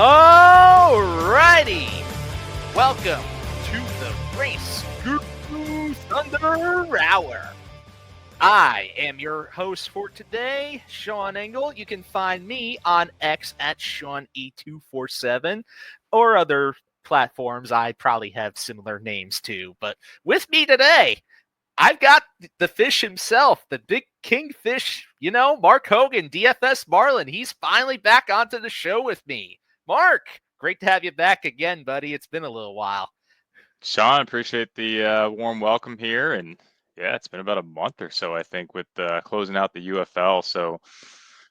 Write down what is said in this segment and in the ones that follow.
Alrighty! Welcome to the RaceGuru Thunder Hour. I am your host for today, Sean Engel. You can find me on X at SeanE247 or other platforms I probably have similar names to. But with me today, I've got the fish himself, the big kingfish, Mark Hogan, DFS Marlin. He's finally back onto the show with me. Mark, great to have you back again, buddy. It's been a little while. Sean, appreciate the warm welcome here. And yeah, it's been about a month or so, I think, with closing out the UFL. So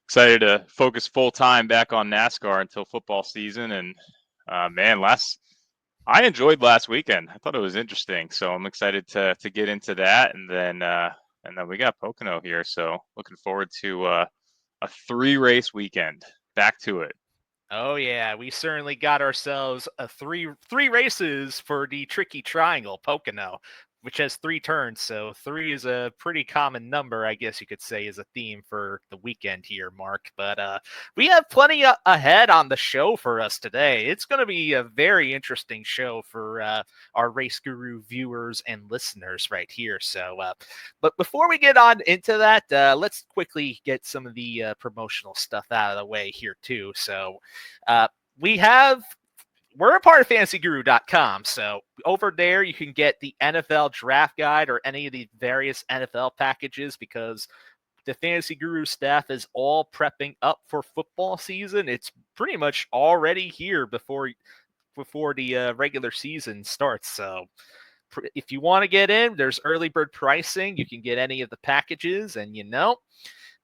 excited to focus full time back on NASCAR until football season. And man, I enjoyed last weekend. I thought it was interesting. So I'm excited to get into that. And then we got Pocono here. So looking forward to a 3-race weekend. Back to it. Oh yeah, we certainly got ourselves a three races for the tricky triangle, Pocono, which has 3 turns. So 3 is a pretty common number, I guess you could say, is a theme for the weekend here, Mark. But we have plenty ahead on the show for us today. It's going to be a very interesting show for our Race Guru viewers and listeners right here. But before we get on into that, let's quickly get some of the promotional stuff out of the way here too. So we're a part of FantasyGuru.com, so over there you can get the NFL draft guide or any of the various NFL packages because the Fantasy Guru staff is all prepping up for football season. It's pretty much already here before the regular season starts. So if you want to get in, there's early bird pricing. You can get any of the packages, and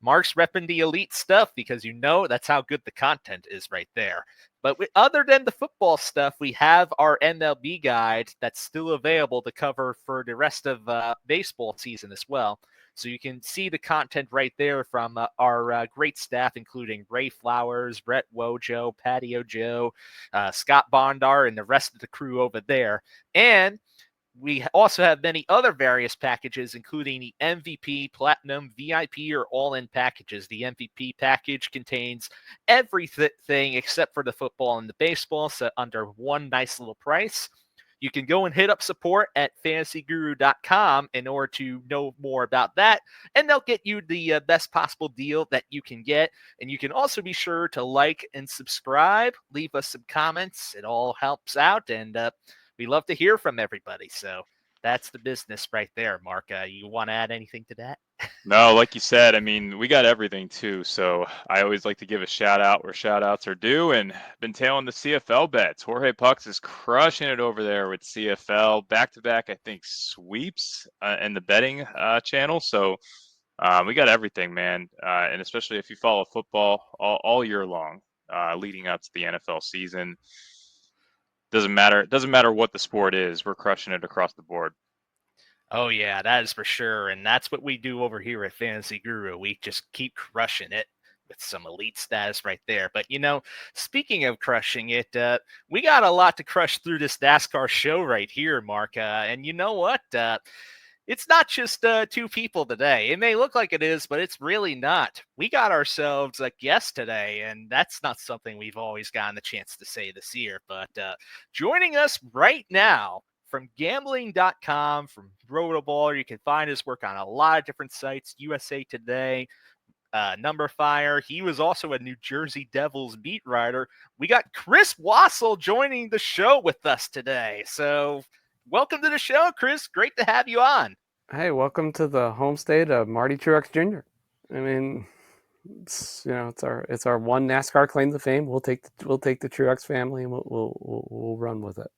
Mark's repping the elite stuff because that's how good the content is right there. But other than the football stuff, we have our MLB guide that's still available to cover for the rest of baseball season as well. So you can see the content right there from our great staff, including Ray Flowers, Brett Wojo, Patio Joe, Scott Bondar, and the rest of the crew over there. And we also have many other various packages, including the MVP, Platinum, VIP, or all-in packages. The MVP package contains everything except for the football and the baseball, so under one nice little price. You can go and hit up support at fantasyguru.com in order to know more about that, and they'll get you the best possible deal that you can get. And you can also be sure to like and subscribe, leave us some comments. It all helps out, and we love to hear from everybody. So that's the business right there, Mark. You want to add anything to that? No, like you said, I mean, we got everything too. So I always like to give a shout out where shout outs are due, and been tailing the CFL bets. Jorge Pucks is crushing it over there with CFL back to back, I think, sweeps in the betting channel. So we got everything, man. And especially if you follow football all year long, leading up to the NFL season. Doesn't matter what the sport is. We're crushing it across the board. Oh, yeah, that is for sure. And that's what we do over here at Fantasy Guru. We just keep crushing it with some elite status right there. But, speaking of crushing it, we got a lot to crush through this NASCAR show right here, Mark. And you know what? It's not just 2 people today. It may look like it is, but it's really not. We got ourselves a guest today, and that's not something we've always gotten the chance to say this year. But joining us right now from gambling.com, from Rotoballer, you can find his work on a lot of different sites, USA Today, Number Fire. He was also a New Jersey Devils beat writer. We got Chris Wassel joining the show with us today. So welcome to the show, Chris. Great to have you on. Hey, welcome to the home state of Marty Truex Jr. I mean, it's our one NASCAR claim to fame. We'll take the Truex family and we'll run with it.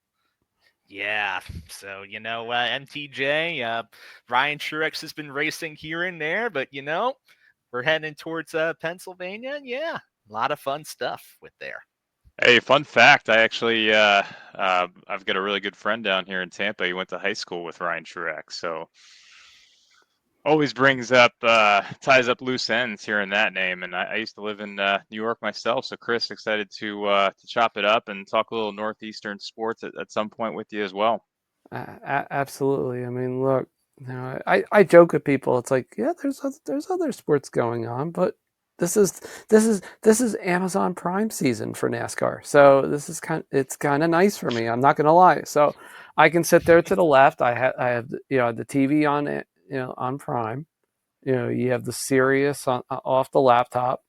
Yeah, so MTJ, Ryan Truex has been racing here and there, but we're heading towards Pennsylvania. And yeah, a lot of fun stuff with there. Hey, fun fact, I actually, I've got a really good friend down here in Tampa. He went to high school with Ryan Truex, so always ties up loose ends hearing that name. And I used to live in New York myself, so Chris, excited to chop it up and talk a little Northeastern sports at some point with you as well. Absolutely. I mean, look, I joke with people. It's like, yeah, there's other sports going on, but this is Amazon Prime season for NASCAR. So this is it's kind of nice for me. I'm not gonna lie. So I can sit there to the left. I have the TV on it, on Prime. You have the Sirius off the laptop,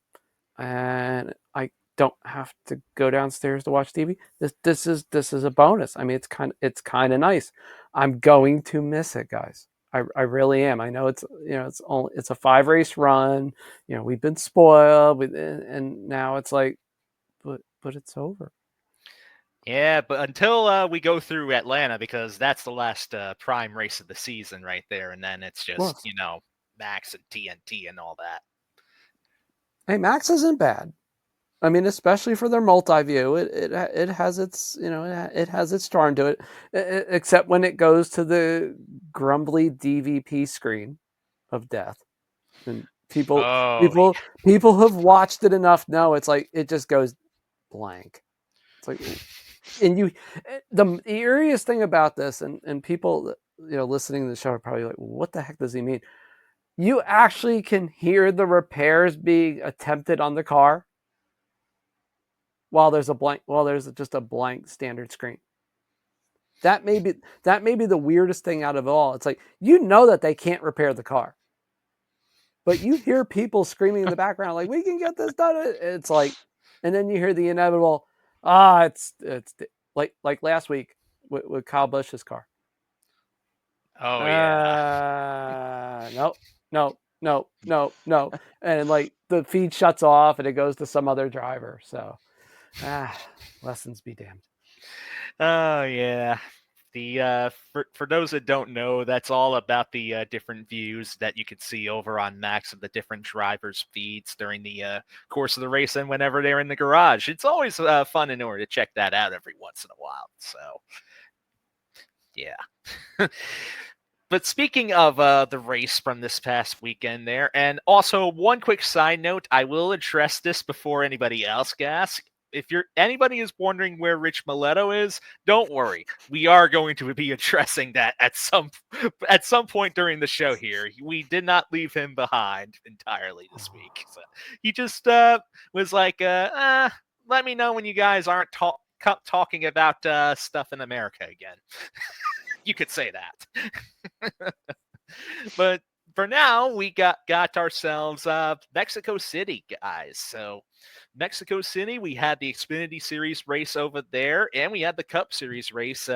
and I don't have to go downstairs to watch TV. This is a bonus. I mean, it's kind of nice. I'm going to miss it, guys. I really am. I know it's it's a 5 race run. We've been spoiled, and now it's like, but it's over. Yeah, but until we go through Atlanta, because that's the last prime race of the season right there, and then it's just Max and TNT and all that. Hey, Max isn't bad. I mean, especially for their multi-view, it has its it has its charm to it, except when it goes to the grumbly DVP screen of death, and people have watched it enough. No, it's like it just goes blank. It's like, and the eeriest thing about this, and people listening to the show are probably like, what the heck does he mean? You actually can hear the repairs being attempted on the car while there's just a blank standard screen. That may be the weirdest thing out of it all. It's like, that they can't repair the car, but you hear people screaming in the background like, we can get this done. It's like, and then you hear the inevitable, it's like last week with Kyle Busch's car. Oh yeah. No. And like the feed shuts off and it goes to some other driver. So lessons be damned. Oh yeah. The for those that don't know, that's all about the different views that you could see over on Max of the different drivers' feeds during the course of the race and whenever they're in the garage. It's always fun in order to check that out every once in a while. So yeah. But speaking of the race from this past weekend there, and also one quick side note, I will address this before anybody else asks. If anybody is wondering where Rich Maletto is, don't worry. We are going to be addressing that at some point during the show here. We did not leave him behind entirely this week. So he just was like, let me know when you guys aren't talking about stuff in America again. You could say that. But for now, we got ourselves Mexico City, guys. So Mexico City, we had the Xfinity Series race over there, and we had the Cup Series race.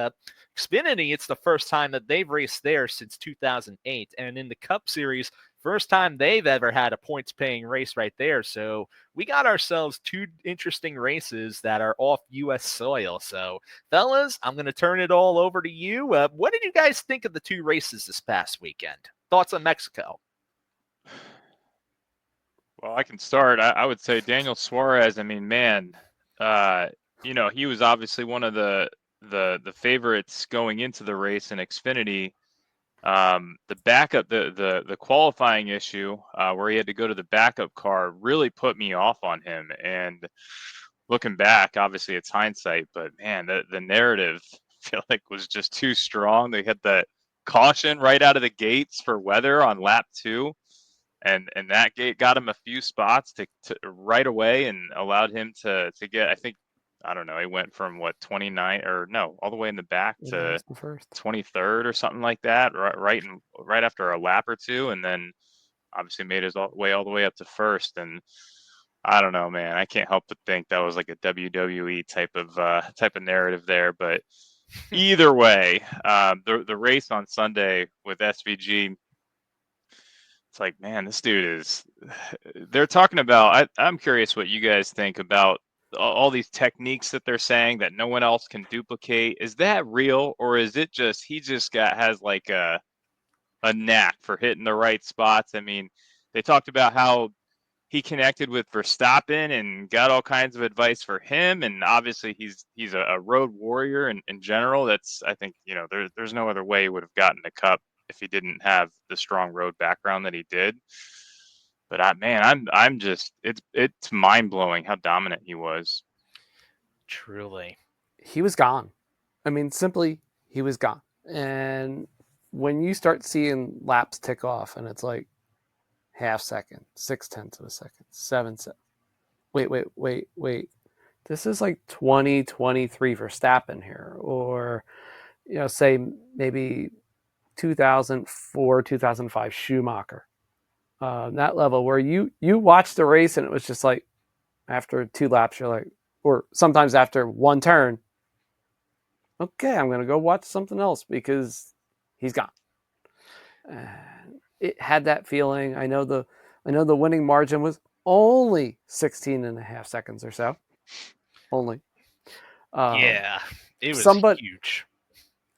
Xfinity, it's the first time that they've raced there since 2008. And in the Cup Series, first time they've ever had a points-paying race right there. So we got ourselves two interesting races that are off U.S. soil. So, fellas, I'm going to turn it all over to you. What did you guys think of the two races this past weekend? Thoughts on Mexico? Well, I can start. I would say Daniel Suarez. I mean, man, he was obviously one of the favorites going into the race in Xfinity. The backup, the qualifying issue where he had to go to the backup car really put me off on him. And looking back, obviously it's hindsight, but man, the narrative I feel like was just too strong. They had the caution right out of the gates for weather on lap 2. And that gate got him a few spots to right away and allowed him to get, I think, I don't know, he went from 29 or no, all the way in the back to 23rd or something like that, right after a lap or two, and then obviously made his way all the way up to first. And I don't know, man, I can't help but think that was like a WWE type of narrative there. But either way, the race on Sunday with SVG, it's like, man, this dude is. They're talking about. I'm curious what you guys think about all these techniques that they're saying that no one else can duplicate. Is that real, or is it just he just has like a knack for hitting the right spots? I mean, they talked about how he connected with Verstappen and got all kinds of advice for him, and obviously he's a road warrior in general. That's, I think, there's no other way he would have gotten the Cup if he didn't have the strong road background that he did. But I'm just, it's mind blowing how dominant he was. Truly, he was gone. I mean, simply, he was gone. And when you start seeing laps tick off, and it's like, half second, 0.6 of a second, 7 seconds. Wait. This is like 2023 Verstappen here, or say maybe 2004, 2005 Schumacher. That level where you watch the race and it was just like after 2 laps, you're like, or sometimes after 1 turn, okay, I'm going to go watch something else because he's gone. It had that feeling. I know the winning margin was only 16.5 seconds or so. Only. Yeah, it was huge.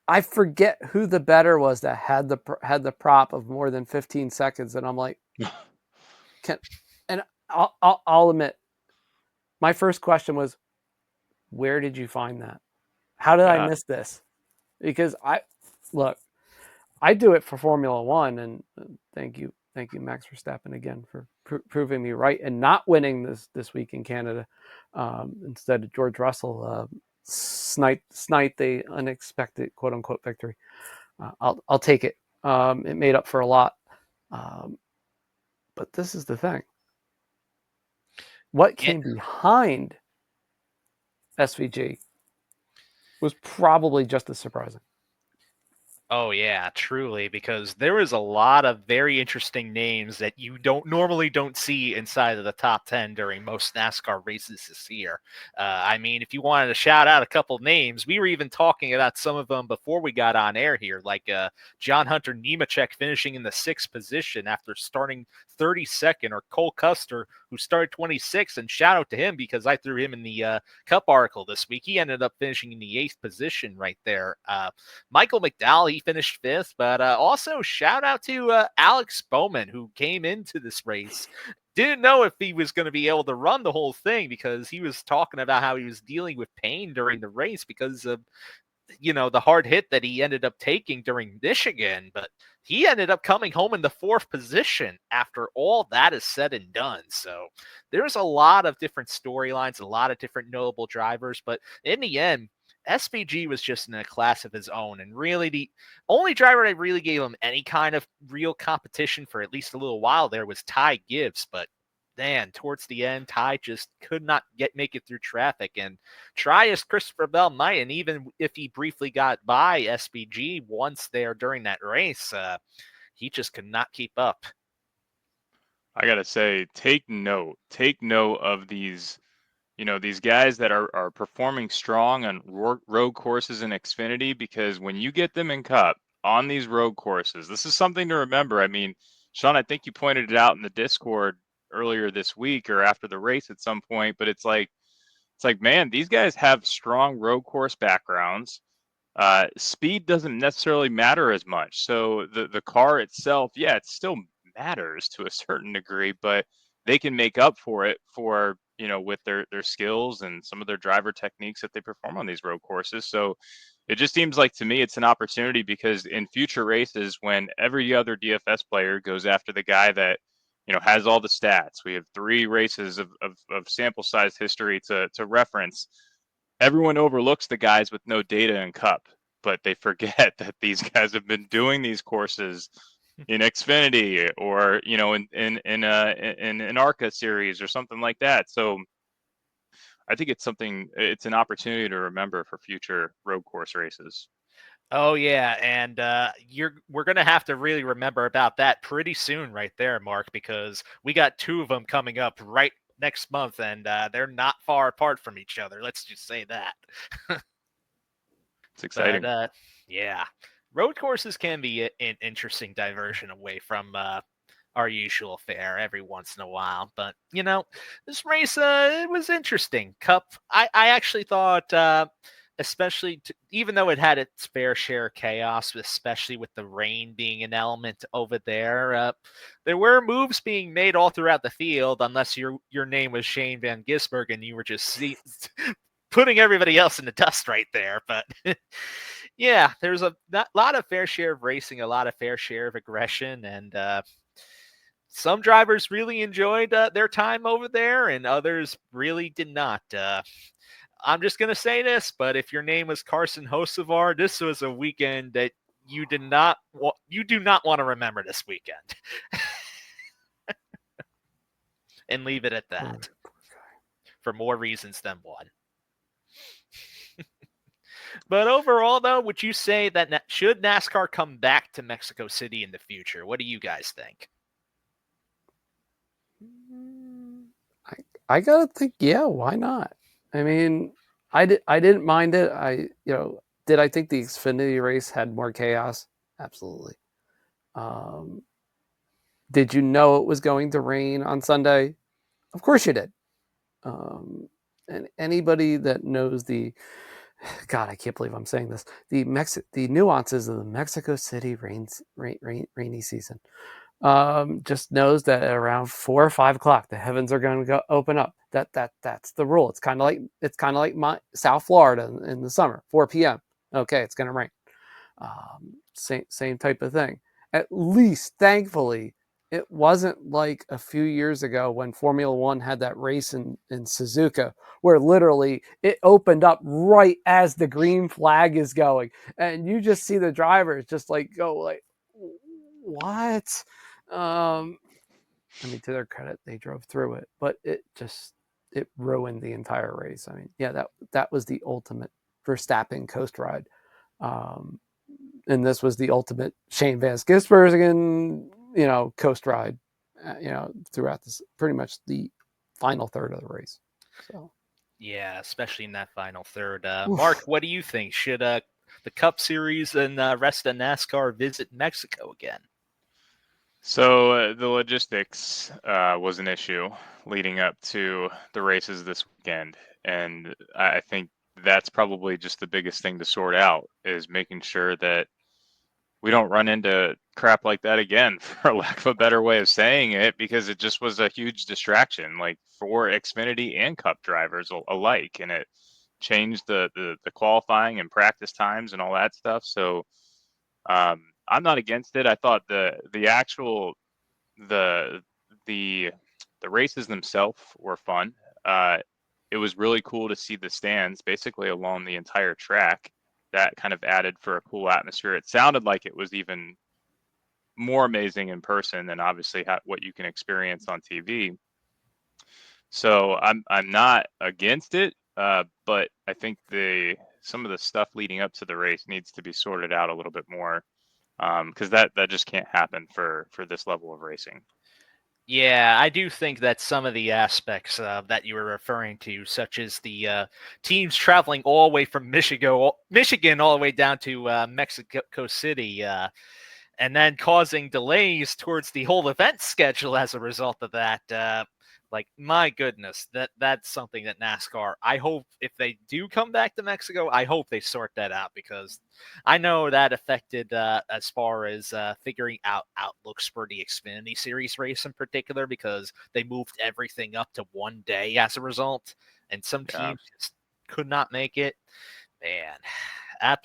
I forget who the better was that had the prop of more than 15 seconds, and I'm like, I'll admit, my first question was, where did you find that? How did I miss this? Because I do it for Formula One, and thank you, Max Verstappen, again for proving me right and not winning this week in Canada. Instead of George Russell snipe the unexpected quote unquote victory. I'll take it. It made up for a lot. But this is the thing. What came behind SVG was probably just as surprising. Oh, yeah, truly, because there was a lot of very interesting names that you normally don't see inside of the top 10 during most NASCAR races this year. I mean, if you wanted to shout out a couple names, we were even talking about some of them before we got on air here, like John Hunter Nemechek finishing in the 6th position after starting 32nd, or Cole Custer, who started 26th, and shout out to him because I threw him in the Cup article this week. He ended up finishing in the 8th position right there. Michael McDowell, he finished 5th, but also shout out to Alex Bowman, who came into this race. Didn't know if he was going to be able to run the whole thing because he was talking about how he was dealing with pain during the race because of the hard hit that he ended up taking during Michigan, but he ended up coming home in the 4th position after all that is said and done. So there's a lot of different storylines, a lot of different notable drivers, but in the end, SVG was just in a class of his own, and really the only driver that really gave him any kind of real competition for at least a little while there was Ty Gibbs, but man, towards the end, Ty just could not make it through traffic, and try as Christopher Bell might, and even if he briefly got by SVG once there during that race, he just could not keep up. I gotta say, take note of these these guys that are performing strong on road courses in Xfinity, because when you get them in Cup on these road courses, this is something to remember. I mean, Sean, I think you pointed it out in the Discord earlier this week or after the race at some point, but it's like, man, these guys have strong road course backgrounds. Speed doesn't necessarily matter as much. So the car itself, yeah, it still matters to a certain degree, but they can make up for it with their skills and some of their driver techniques that they perform on these road courses. So it just seems like to me it's an opportunity, because in future races, when every other DFS player goes after the guy that has all the stats, we have 3 races of sample size history to reference. Everyone overlooks the guys with no data in Cup, but they forget that these guys have been doing these courses in Xfinity or in an ARCA series or something like that. So I think it's an opportunity to remember for future road course races. Oh yeah, and we're gonna have to really remember about that pretty soon, right there, Mark, because we got 2 of them coming up right next month, and they're not far apart from each other. Let's just say that. It's exciting. But yeah, road courses can be an interesting diversion away from our usual fare every once in a while. But this race, it was interesting. Cup, I actually thought. Especially even though it had its fair share of chaos, especially with the rain being an element over there, there were moves being made all throughout the field, unless your name was Shane Van Gisbergen and you were just putting everybody else in the dust right there. But yeah, there's a lot of fair share of racing, a lot of fair share of aggression, and some drivers really enjoyed their time over there, and others really did not. I'm just going to say this, but if your name was Carson Hocevar, this was a weekend that you do not want to remember this weekend. and leave it at that for more reasons than one. But overall, though, would you say that should NASCAR come back to Mexico City in the future? What do you guys think? I gotta think, yeah, why not? I mean, I didn't mind it. Did I think the Xfinity race had more chaos? Absolutely. Did you know it was going to rain on Sunday? Of course you did. And anybody that knows God, I can't believe I'm saying this, the nuances of the Mexico City rainy season, just knows that at around 4 or 5 o'clock, the heavens are going to open up. That's the rule. It's kind of like South Florida in the summer, 4 p.m. Okay, it's going to rain. Same type of thing. At least, thankfully, it wasn't like a few years ago when Formula One had that race in Suzuka, where literally it opened up right as the green flag is going, and you just see the drivers just like go like, what? I mean, to their credit, they drove through it, but it ruined the entire race. I mean, yeah, that was the ultimate Verstappen coast ride. And this was the ultimate Shane Van Gisbergen, coast ride, throughout this pretty much the final third of the race. So, yeah, especially in that final third. Mark, what do you think? Should the Cup Series and rest of NASCAR visit Mexico again? So the logistics was an issue leading up to the races this weekend, and I think that's probably just the biggest thing to sort out, is making sure that we don't run into crap like that again, for lack of a better way of saying it, because it just was a huge distraction, like for Xfinity and Cup drivers alike, and it changed the qualifying and practice times and all that stuff. So I'm not against it. I thought the races themselves were fun. It was really cool to see the stands basically along the entire track. That kind of added for a cool atmosphere. It sounded like it was even more amazing in person than obviously what you can experience on TV. So I'm not against it, but I think some of the stuff leading up to the race needs to be sorted out a little bit more, because that just can't happen for this level of racing. Yeah, I do think that some of the aspects that you were referring to, such as the teams traveling all the way from Michigan all the way down to Mexico City, and then causing delays towards the whole event schedule as a result of that. Like, my goodness, that's something that NASCAR, I hope if they do come back to Mexico, I hope they sort that out, because I know that affected as far as figuring out outlooks for the Xfinity Series race in particular, because they moved everything up to one day as a result, and some teams just could not make it. Man,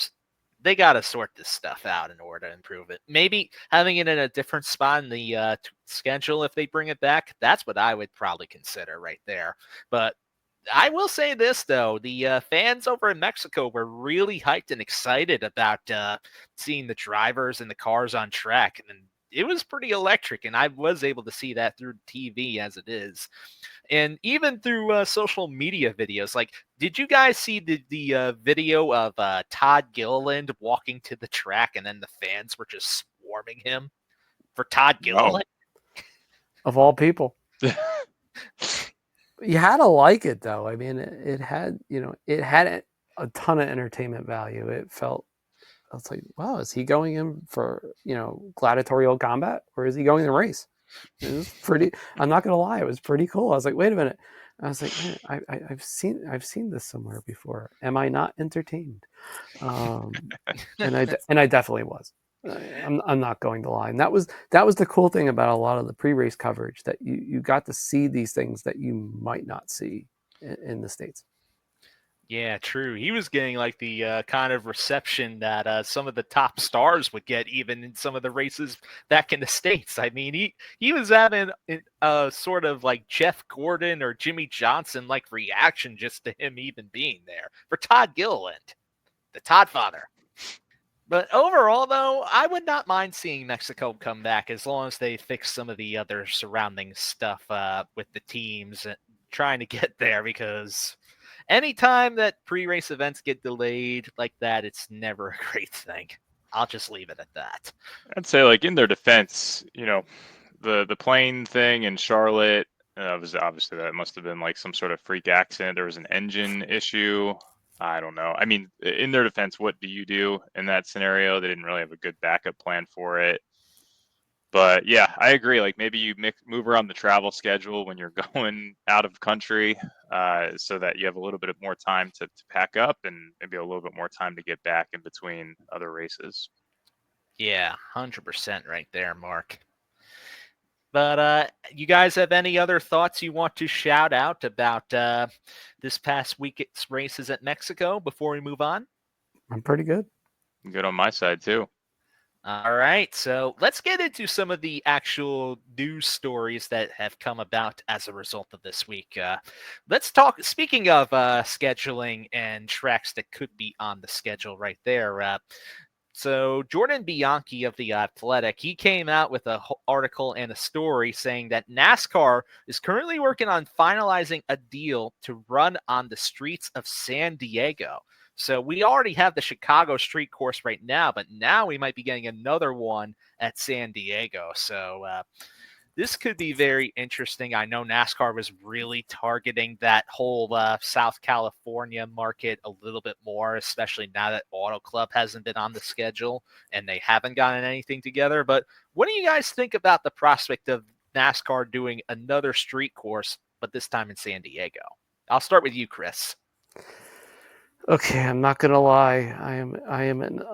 they got to sort this stuff out in order to improve it. Maybe having it in a different spot in the schedule, if they bring it back, that's what I would probably consider right there. But I will say this, though. The fans over in Mexico were really hyped and excited about seeing the drivers and the cars on track. And it was pretty electric, and I was able to see that through TV as it is. And even through social media videos. Like, did you guys see the video of Todd Gilliland walking to the track, and then the fans were just swarming him for Todd Gilliland? Of all people. You had to like it, though. I mean, it had a ton of entertainment value. I was like, wow, is he going in for, gladiatorial combat, or is he going to race? It was pretty, I'm not going to lie, it was pretty cool. I was like, wait a minute. I was like, man, I've seen this somewhere before. Am I not entertained? And I definitely was. I'm not going to lie. And that was the cool thing about a lot of the pre-race coverage, that you got to see these things that you might not see in the States. Yeah, true. He was getting like the kind of reception that some of the top stars would get, even in some of the races back in the States. I mean, he was having a sort of like Jeff Gordon or Jimmy Johnson like reaction just to him even being there for Todd Gilliland, the Todd father. But overall, though, I would not mind seeing Mexico come back as long as they fix some of the other surrounding stuff with the teams and trying to get there, because anytime that pre-race events get delayed like that, it's never a great thing. I'll just leave it at that. I'd say, like, in their defense, the plane thing in Charlotte, was obviously that must have been like some sort of freak accident. There was an engine issue. I don't know. I mean, in their defense, what do you do in that scenario? They didn't really have a good backup plan for it. But yeah, I agree. Like, maybe you move around the travel schedule when you're going out of country, so that you have a little bit more time to pack up and maybe a little bit more time to get back in between other races. Yeah, 100% right there, Mark. But you guys have any other thoughts you want to shout out about this past week's races at Mexico before we move on? I'm pretty good. Good on my side too. All right, so let's get into some of the actual news stories that have come about as a result of this week. Let's talk, speaking of scheduling and tracks that could be on the schedule right there. So Jordan Bianchi of The Athletic, he came out with an article and a story saying that NASCAR is currently working on finalizing a deal to run on the streets of San Diego. So we already have the Chicago street course right now, but now we might be getting another one at San Diego. So this could be very interesting. I know NASCAR was really targeting that whole South California market a little bit more, especially now that Auto Club hasn't been on the schedule and they haven't gotten anything together. But what do you guys think about the prospect of NASCAR doing another street course, but this time in San Diego? I'll start with you, Chris. Okay, I'm not gonna lie. I am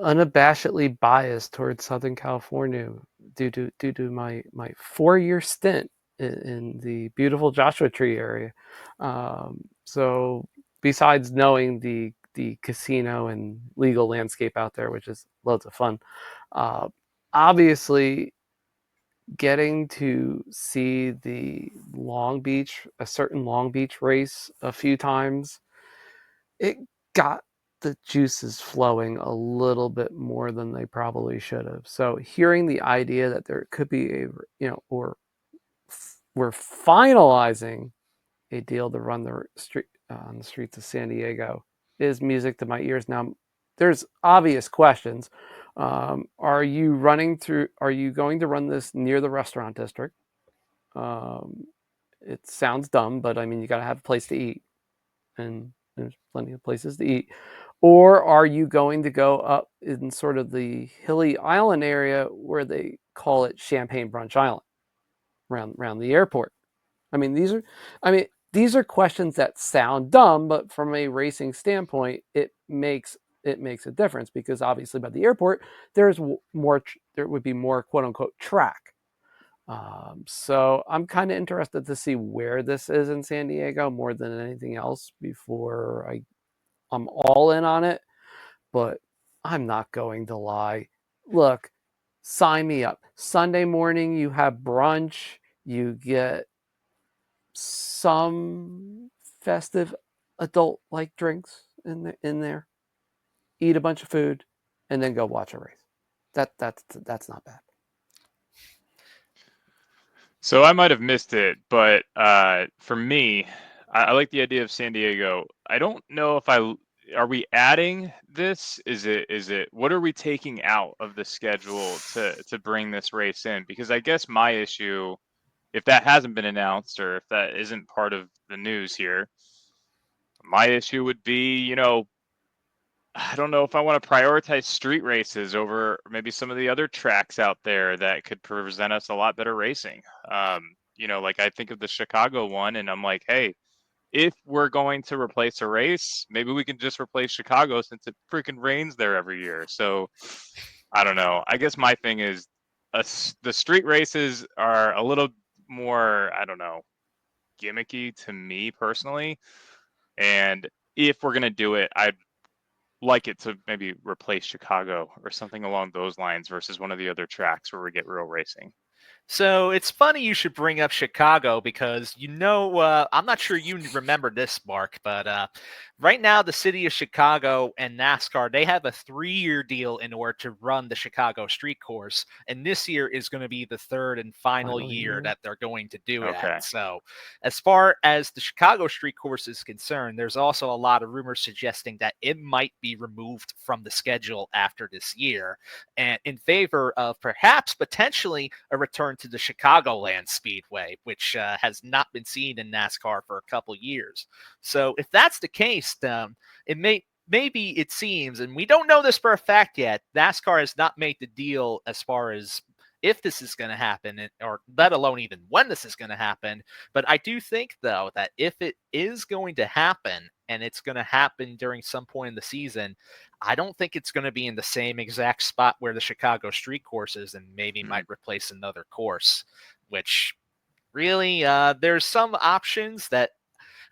unabashedly biased towards Southern California due to my 4-year stint in the beautiful Joshua Tree area. So besides knowing the casino and legal landscape out there, which is loads of fun, obviously getting to see a certain Long Beach race a few times, it got the juices flowing a little bit more than they probably should have. So hearing the idea that there could be or we're finalizing a deal to run the street on the streets of San Diego is music to my ears. Now, there's obvious questions. Are you going to run this near the restaurant district? It sounds dumb, but I mean, you got to have a place to eat, and there's plenty of places to eat. Or are you going to go up in sort of the hilly island area where they call it Champagne Brunch Island, around the airport? I mean, these are questions that sound dumb, but from a racing standpoint, it makes a difference, because obviously by the airport there would be more quote unquote track. So I'm kind of interested to see where this is in San Diego more than anything else before I'm all in on it. But I'm not going to lie. Look, sign me up. Sunday morning, you have brunch, you get some festive adult-like drinks in there, eat a bunch of food, and then go watch a race. That's not bad. So I might have missed it, but for me, I like the idea of San Diego. I don't know if are we adding this? Is it what are we taking out of the schedule to bring this race in? Because I guess my issue, if that hasn't been announced or if that isn't part of the news here, my issue would be, I don't know if I want to prioritize street races over maybe some of the other tracks out there that could present us a lot better racing. Like I think of the Chicago one, and I'm like, hey, if we're going to replace a race, maybe we can just replace Chicago since it freaking rains there every year. So I don't know. I guess my thing is the street races are a little more, I don't know, gimmicky to me personally. And if we're going to do it, I'd like it to maybe replace Chicago or something along those lines versus one of the other tracks where we get real racing. So it's funny you should bring up Chicago because, I'm not sure you remember this, Mark, but right now, the city of Chicago and NASCAR, they have a 3-year deal in order to run the Chicago Street Course. And this year is going to be the third and final year that they're going to do Okay. that. So as far as the Chicago Street Course is concerned, there's also a lot of rumors suggesting that it might be removed from the schedule after this year, and in favor of perhaps potentially a return to the Chicagoland Speedway, which has not been seen in NASCAR for a couple years. So if that's the case, maybe it seems, and we don't know this for a fact yet, NASCAR has not made the deal as far as if this is going to happen, or let alone even when this is going to happen. But I do think, though, that if it is going to happen, and it's going to happen during some point in the season, I don't think it's going to be in the same exact spot where the Chicago Street Course is, and maybe might replace another course, which really, there's some options that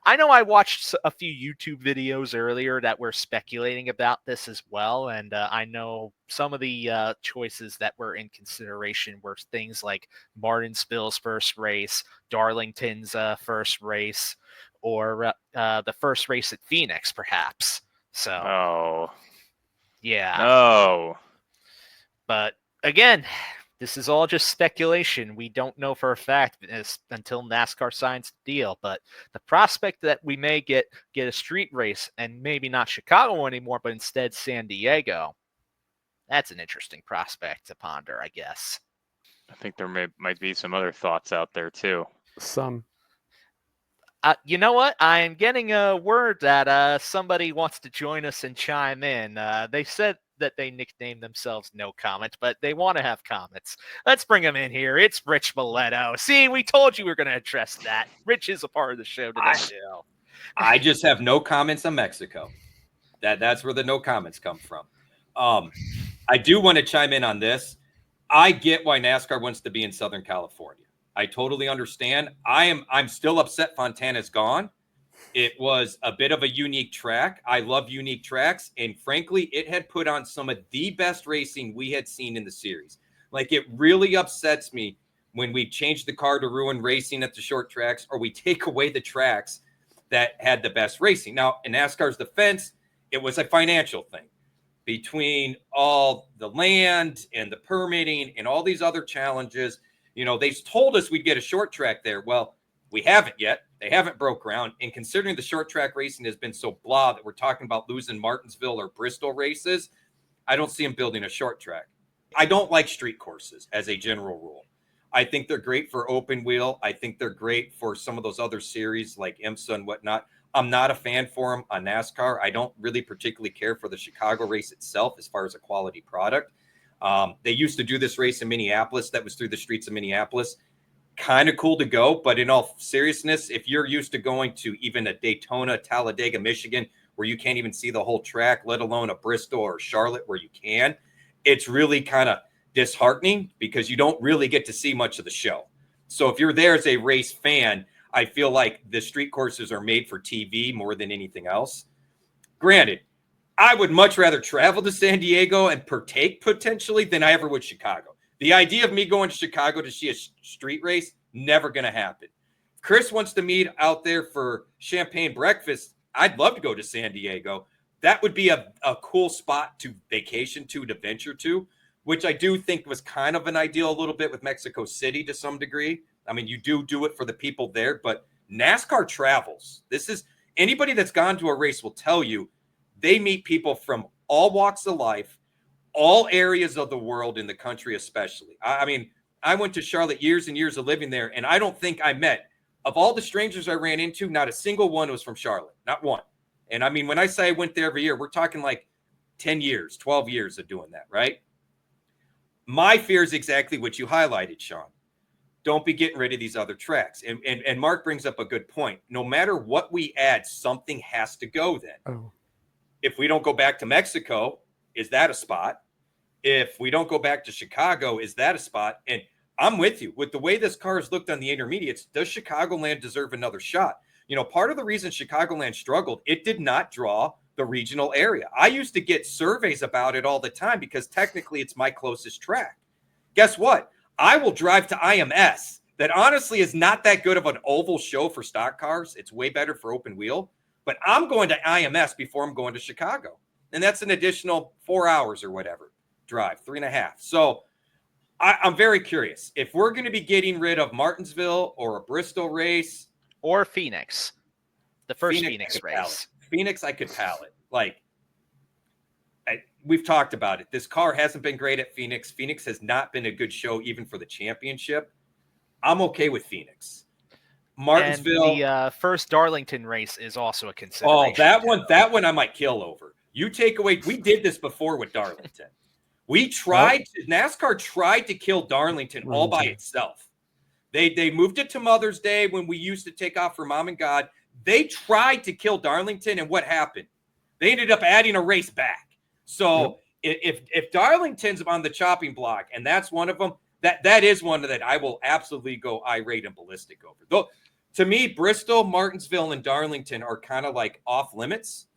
I know. I watched a few YouTube videos earlier that were speculating about this as well, and I know some of the choices that were in consideration were things like Martinsville's first race, Darlington's first race, or the first race at Phoenix, perhaps. So, yeah. No. But again, this is all just speculation. We don't know for a fact until NASCAR signs the deal. But the prospect that we may get a street race, and maybe not Chicago anymore, but instead San Diego, that's an interesting prospect to ponder, I guess. I think there might be some other thoughts out there too. Some. You know what? I'm getting a word that somebody wants to join us and chime in. They said that they nicknamed themselves No Comment, but they want to have comments. Let's bring them in here. It's Rich Maletto. See, we told you we were going to address that. Rich is a part of the show today, too. I just have no comments on Mexico. That's where the no comments come from. I do want to chime in on this. I get why NASCAR wants to be in Southern California. I totally understand. I'm still upset Fontana's gone. It was a bit of a unique track. I love unique tracks. And frankly, it had put on some of the best racing we had seen in the series. Like, it really upsets me when we change the car to ruin racing at the short tracks, or we take away the tracks that had the best racing. Now, in NASCAR's defense, it was a financial thing. Between all the land and the permitting and all these other challenges, they told us we'd get a short track there. Well, we haven't yet. They haven't broke ground. And considering the short track racing has been so blah that we're talking about losing Martinsville or Bristol races, I don't see them building a short track. I don't like street courses as a general rule. I think they're great for open wheel. I think they're great for some of those other series like IMSA and whatnot. I'm not a fan for them on NASCAR. I don't really particularly care for the Chicago race itself as far as a quality product. They used to do this race in Minneapolis that was through the streets of Minneapolis. Kind of cool to go, but in all seriousness, if you're used to going to even a Daytona, Talladega, Michigan, where you can't even see the whole track, let alone a Bristol or Charlotte where you can, it's really kind of disheartening because you don't really get to see much of the show. So if you're there as a race fan, I feel like the street courses are made for TV more than anything else. Granted, I would much rather travel to San Diego and partake potentially than I ever would Chicago. The idea of me going to Chicago to see a street race, never going to happen. If Chris wants to meet out there for champagne breakfast, I'd love to go to San Diego. That would be a cool spot to vacation to venture to, which I do think was kind of an ideal a little bit with Mexico City to some degree. I mean, you do it for the people there, but NASCAR travels. This is anybody that's gone to a race will tell you they meet people from all walks of life, all areas of the world, in the country especially. I mean, I went to Charlotte years and years of living there, and I don't think I met, of all the strangers I ran into, not a single one was from Charlotte, not one. And I mean, when I say I went there every year, we're talking like 10 years, 12 years of doing that, right? My fear is exactly what you highlighted, Sean. Don't be getting rid of these other tracks. And Mark brings up a good point. No matter what we add, something has to go then. Oh. If we don't go back to Mexico, is that a spot? If we don't go back to Chicago, is that a spot? And I'm with you. With the way this car has looked on the intermediates, does Chicagoland deserve another shot? Part of the reason Chicagoland struggled, it did not draw the regional area. I used to get surveys about it all the time because technically it's my closest track. Guess what? I will drive to IMS. That honestly is not that good of an oval show for stock cars. It's way better for open wheel. But I'm going to IMS before I'm going to Chicago. And that's an additional 4 hours or whatever drive, 3.5. So I'm very curious. If we're going to be getting rid of Martinsville or a Bristol race. Or Phoenix, the first Phoenix race. Palette. Phoenix, I could palette. Like, we've talked about it. This car hasn't been great at Phoenix. Phoenix has not been a good show even for the championship. I'm okay with Phoenix. Martinsville. And the first Darlington race is also a consideration. Oh, that one I might kill over. You take away. We did this before with Darlington. NASCAR tried to kill Darlington all by itself. They moved it to Mother's Day when we used to take off for Mom and God. They tried to kill Darlington, and what happened? They ended up adding a race back. So if Darlington's on the chopping block, and that's one of them, that is one that I will absolutely go irate and ballistic over. Though, to me, Bristol, Martinsville, and Darlington are kind of like off limits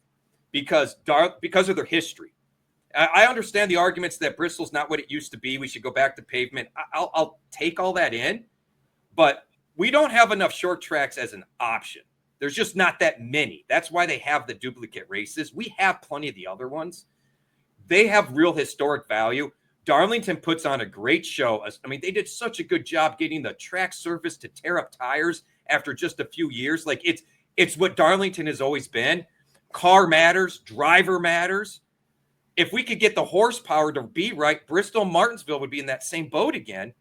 because of their history. I understand the arguments that Bristol's not what it used to be. We should go back to pavement. I'll take all that in, but we don't have enough short tracks as an option. There's just not that many. That's why they have the duplicate races. We have plenty of the other ones. They have real historic value. Darlington puts on a great show. I mean, they did such a good job getting the track surface to tear up tires after just a few years. Like, it's what Darlington has always been. Car matters. Driver matters. If we could get the horsepower to be right, Bristol, Martinsville would be in that same boat again.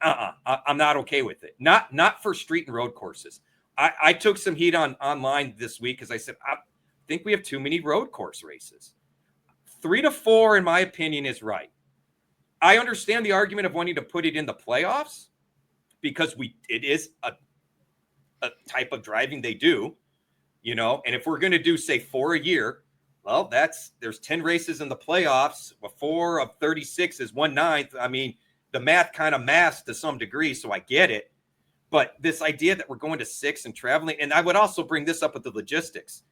I'm not okay with it. Not for street and road courses. I took some heat online this week because I said, I think we have too many road course races. 3 to 4, in my opinion, is right. I understand the argument of wanting to put it in the playoffs because it is a type of driving they do, you know, and if we're going to do, say, 4 a year, well, there's 10 races in the playoffs. 4 of 36 is 1/9. I mean, the math kind of masks to some degree, so I get it. But this idea that we're going to 6 and traveling, and I would also bring this up with the logistics,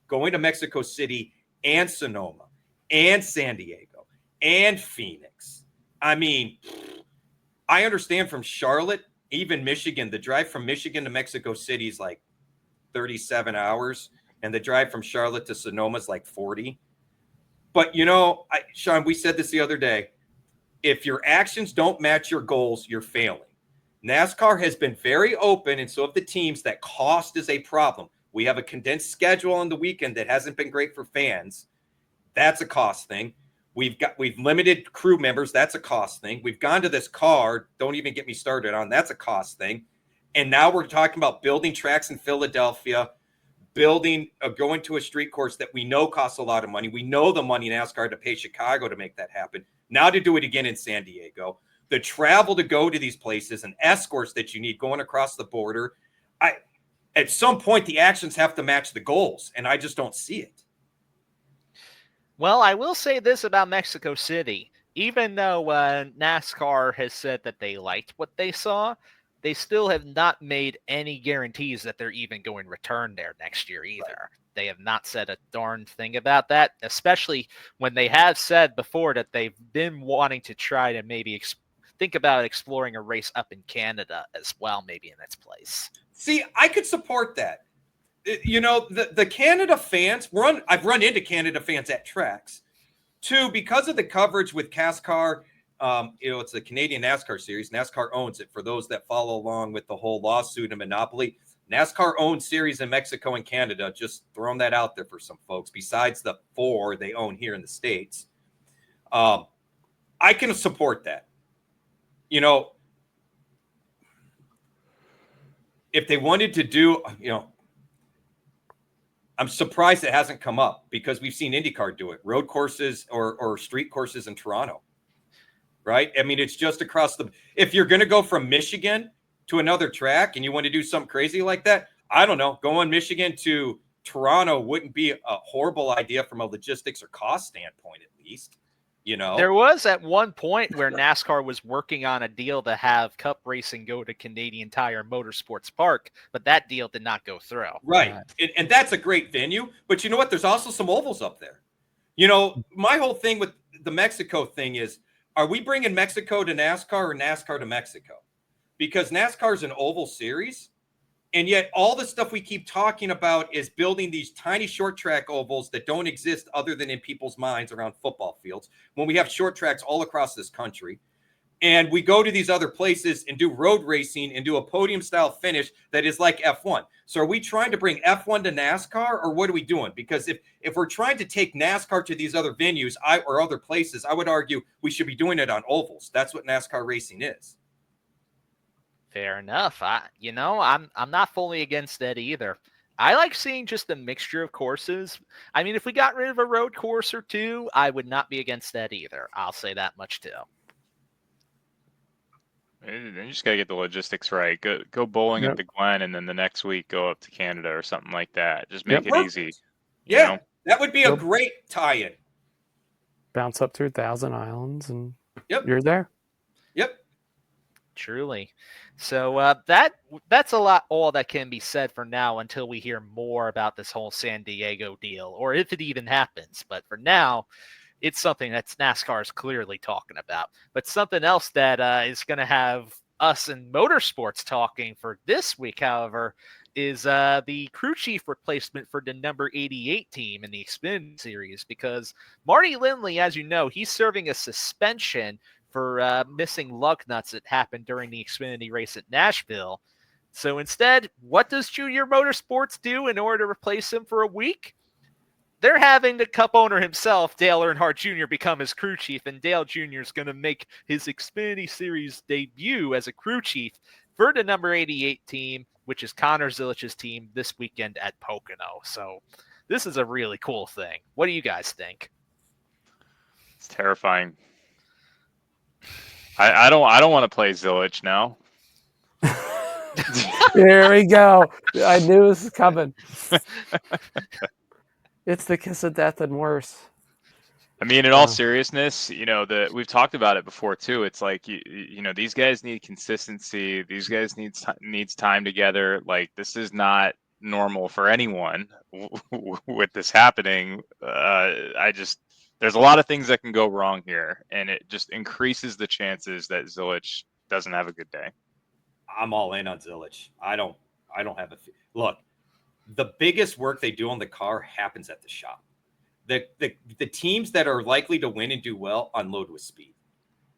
going to Mexico City and Sonoma and San Diego and Phoenix. I mean, I understand from Charlotte, even Michigan, the drive from Michigan to Mexico City is like 37 hours, and the drive from Charlotte to Sonoma is like 40. But, you know, Sean, we said this the other day. If your actions don't match your goals, you're failing. NASCAR has been very open, and so have the teams, that cost is a problem. We have a condensed schedule on the weekend that hasn't been great for fans. That's a cost thing. We've limited crew members. That's a cost thing. We've gone to this car. Don't even get me started on. That's a cost thing. And now we're talking about building tracks in Philadelphia, going to a street course that we know costs a lot of money. We know the money NASCAR to pay Chicago to make that happen. Now to do it again in San Diego. The travel to go to these places and escorts that you need going across the border. At some point, the actions have to match the goals, and I just don't see it. Well, I will say this about Mexico City. Even though NASCAR has said that they liked what they saw, they still have not made any guarantees that they're even going to return there next year either. Right. They have not said a darn thing about that, especially when they have said before that they've been wanting to try to maybe think about exploring a race up in Canada as well, maybe in its place. See, I could support that. You know, the Canada fans, I've run into Canada fans at tracks. 2, because of the coverage with CASCAR, it's the Canadian NASCAR series. NASCAR owns it for those that follow along with the whole lawsuit and monopoly. NASCAR owns series in Mexico and Canada. Just throwing that out there for some folks, besides the 4 they own here in the States. I can support that. You know, if they wanted to do, you know, I'm surprised it hasn't come up because we've seen IndyCar do it. Road courses or street courses in Toronto, right? I mean, it's just across if you're going to go from Michigan to another track and you want to do something crazy like that, I don't know, going Michigan to Toronto wouldn't be a horrible idea from a logistics or cost standpoint, at least. You know, there was at one point where NASCAR was working on a deal to have Cup racing go to Canadian Tire Motorsports Park, but that deal did not go through. Right. And that's a great venue. But you know what? There's also some ovals up there. You know, my whole thing with the Mexico thing is, are we bringing Mexico to NASCAR or NASCAR to Mexico? Because NASCAR is an oval series. And yet all the stuff we keep talking about is building these tiny short track ovals that don't exist other than in people's minds around football fields, when we have short tracks all across this country. And we go to these other places and do road racing and do a podium style finish that is like F1. So are we trying to bring F1 to NASCAR, or what are we doing? Because if we're trying to take NASCAR to these other venues or other places, I would argue we should be doing it on ovals. That's what NASCAR racing is. Fair enough. I'm not fully against that either. I like seeing just a mixture of courses. I mean, if we got rid of a road course or two, I would not be against that either. I'll say that much too. You just gotta get the logistics right. Go bowling Yep. at the Glen, and then the next week go up to Canada or something like that. Just make Yep. it easy. Yeah, know? that would be a Yep. great tie-in. Bounce up through 1,000 islands, and Yep. you're there. Yep. Truly. So that's a lot all that can be said for now until we hear more about this whole San Diego deal, or if it even happens. But for now, it's something that NASCAR is clearly talking about. But something else that is going to have us in motorsports talking for this week, however, is the crew chief replacement for the number 88 team in the Xfinity Series, because Marty Lindley, as you know, he's serving a suspension for missing lug nuts that happened during the Xfinity race at Nashville. So instead, what does Junior Motorsports do in order to replace him for a week? They're having the Cup owner himself, Dale Earnhardt Jr., become his crew chief, and Dale Jr. is going to make his Xfinity Series debut as a crew chief for the number 88 team, which is Connor Zilich's team, this weekend at Pocono. So this is a really cool thing. What do you guys think? It's terrifying. I don't want to play Zilich now. There we go. I knew this was coming. It's the kiss of death and worse. I mean, in all seriousness, we've talked about it before too. It's like these guys need consistency. These guys needs time together. Like, this is not normal for anyone with this happening. There's a lot of things that can go wrong here, and it just increases the chances that Zilich doesn't have a good day. I'm all in on Zilich. I don't have look. The biggest work they do on the car happens at the shop. The teams that are likely to win and do well unload with speed.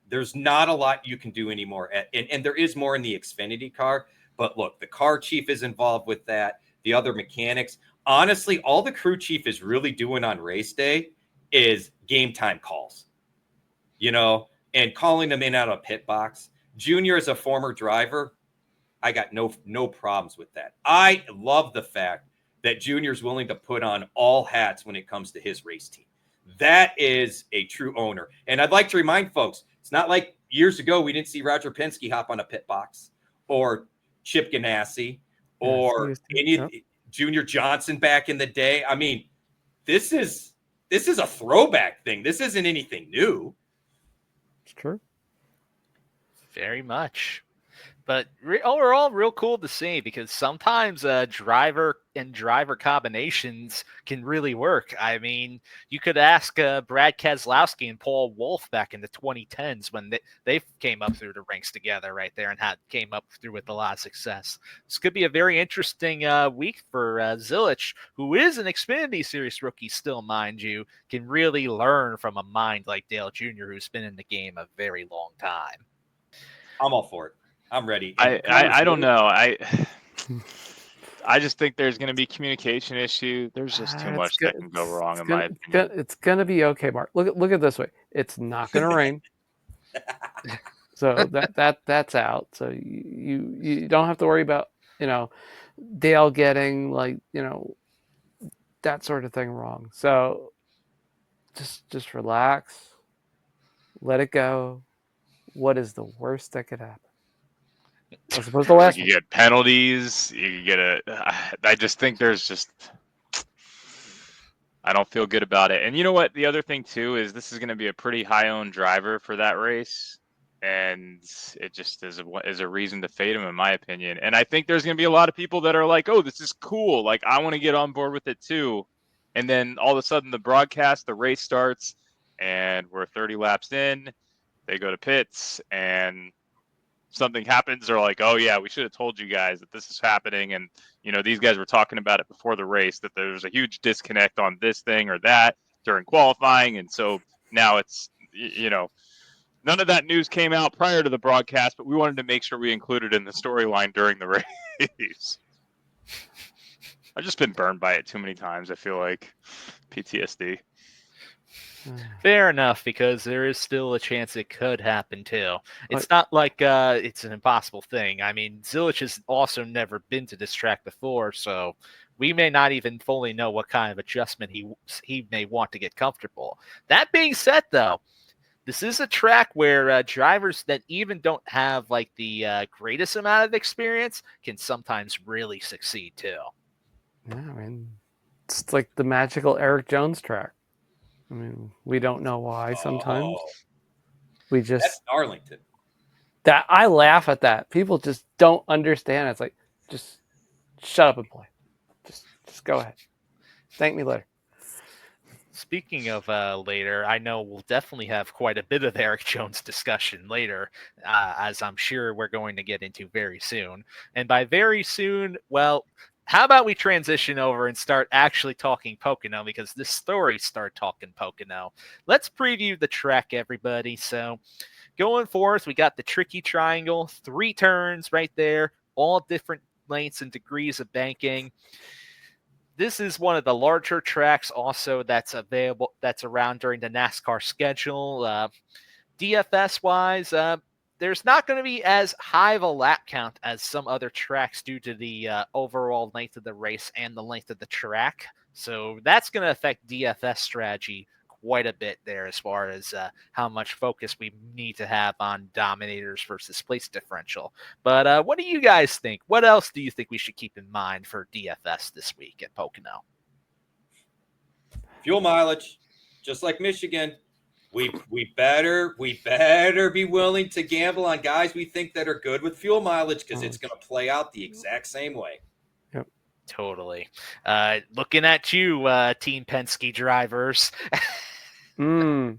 There's not a lot you can do anymore. And there is more in the Xfinity car. But look, the car chief is involved with that. The other mechanics. Honestly, all the crew chief is really doing on race day is game time calls, and calling them in out of pit box. Junior is a former driver. I got no problems with that. I love the fact that Junior's willing to put on all hats when it comes to his race team. That is a true owner. And I'd like to remind folks, it's not like years ago we didn't see Roger Penske hop on a pit box, or Chip Ganassi, or Junior Johnson back in the day. I mean, this is a throwback thing. This isn't anything new. It's true. Very much. But overall, real cool to see, because sometimes driver combinations can really work. I mean, you could ask Brad Keselowski and Paul Wolfe back in the 2010s when they came up through the ranks together right there and came up through with a lot of success. This could be a very interesting week for Zilich, who is an Xfinity Series rookie still, mind you, can really learn from a mind like Dale Jr., who's been in the game a very long time. I'm all for it. I'm ready. I don't know. I just think there's going to be communication issue. There's just too much that can go wrong, in my opinion. It's going to be okay, Mark. Look at it this way. It's not going to rain. So that's out. So you don't have to worry about, Dale getting that sort of thing wrong. So just relax. Let it go. What is the worst that could happen? As opposed to last you get penalties. You get I just think I don't feel good about it. And you know what? The other thing too is this is going to be a pretty high-owned driver for that race, and it just is a reason to fade him, in my opinion. And I think there's going to be a lot of people that are like, "Oh, this is cool. Like, I want to get on board with it too." And then all of a sudden, the race starts, and we're 30 laps in. They go to pits, and something happens, they're like, oh yeah, we should have told you guys that this is happening. And, these guys were talking about it before the race, that there's a huge disconnect on this thing or that during qualifying. And so now it's, none of that news came out prior to the broadcast, but we wanted to make sure we included it in the storyline during the race. I've just been burned by it too many times. I feel like PTSD. Fair enough, because there is still a chance it could happen too. It's not like it's an impossible thing. I mean, Zilich has also never been to this track before, so we may not even fully know what kind of adjustment he may want to get comfortable. That being said, though, this is a track where drivers that even don't have like the greatest amount of experience can sometimes really succeed too. Yeah, I mean, it's like the magical Eric Jones track. I mean, we don't know why sometimes. We just That's Darlington. That I laugh at that. People just don't understand. It's like, just shut up and play. Just go ahead. Thank me later. Speaking of later, I know we'll definitely have quite a bit of Eric Jones discussion later, as I'm sure we're going to get into very soon. And by very soon, well, how about we transition over and start actually talking Pocono, because this story started talking Pocono. Let's preview the track, everybody. So going forth, we got the tricky triangle, 3 turns right there, all different lengths and degrees of banking. This is one of the larger tracks also that's available, that's around during the NASCAR schedule. DFS-wise, there's not going to be as high of a lap count as some other tracks due to the overall length of the race and the length of the track. So that's going to affect DFS strategy quite a bit there as far as how much focus we need to have on dominators versus place differential. But what do you guys think? What else do you think we should keep in mind for DFS this week at Pocono? Fuel mileage, just like Michigan. We better be willing to gamble on guys we think that are good with fuel mileage, because it's going to play out the exact same way. Yep. Totally. Looking at you, Team Penske drivers. Cue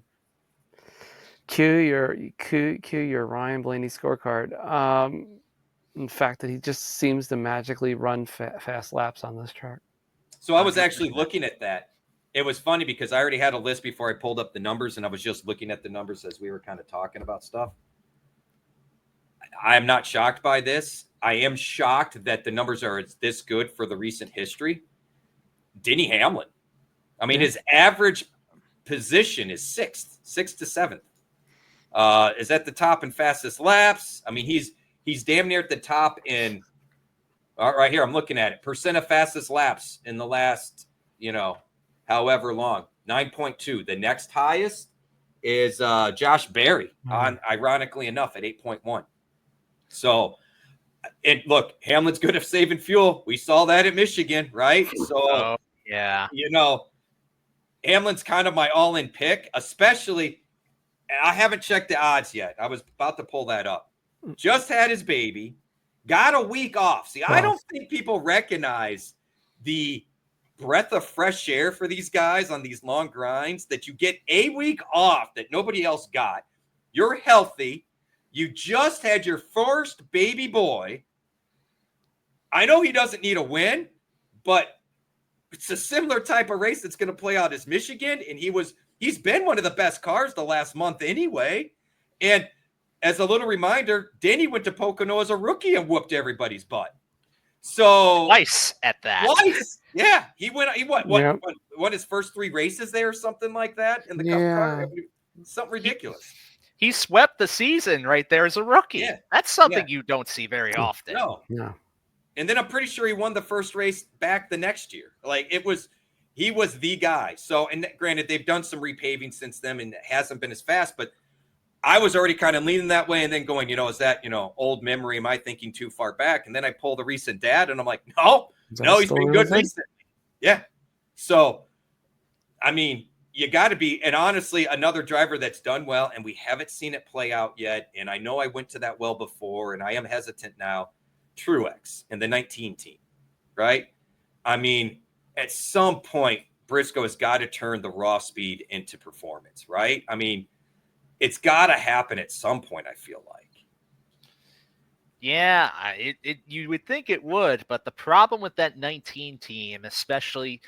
your Ryan Blaney scorecard. In fact, that he just seems to magically run fast laps on this track. So I was actually looking at that. It was funny because I already had a list before I pulled up the numbers, and I was just looking at the numbers as we were kind of talking about stuff. I am not shocked by this. I am shocked that the numbers are this good for the recent history. Denny Hamlin. I mean, his average position is 6th to 7th. Is at the top in fastest laps. I mean, he's damn near at the top in right here. I'm looking at it. Percent of fastest laps in the last, however long, 9.2. The next highest is Josh Berry, ironically enough, at 8.1. So, and look, Hamlin's good at saving fuel. We saw that at Michigan, right? So, yeah, Hamlin's kind of my all-in pick, especially. I haven't checked the odds yet. I was about to pull that up. Just had his baby, got a week off. See, I don't think people recognize the breath of fresh air for these guys on these long grinds, that you get a week off that nobody else got. You're healthy. You just had your first baby boy. I know he doesn't need a win, but it's a similar type of race that's going to play out as Michigan. And he's been one of the best cars the last month anyway. And as a little reminder, Denny went to Pocono as a rookie and whooped everybody's butt. So twice at that. Twice. Yeah. He won his first 3 races there or something like that in the Cup car. Something ridiculous. He swept the season right there as a rookie. Yeah. That's something you don't see very often. No. And then I'm pretty sure he won the first race back the next year. Like he was the guy. So, and granted, they've done some repaving since then and it hasn't been as fast, but I was already kind of leaning that way and then going, is that, old memory? Am I thinking too far back? And then I pull the recent data and I'm like, no, he's been good recently. Yeah. So, I mean, you got to be, and honestly, another driver that's done well, and we haven't seen it play out yet. And I know I went to that well before, and I am hesitant now. Truex in the 19 team, right? I mean, at some point, Briscoe has got to turn the raw speed into performance, right? I mean, it's got to happen at some point, I feel like. Yeah, you would think it would, but the problem with that 19 team, especially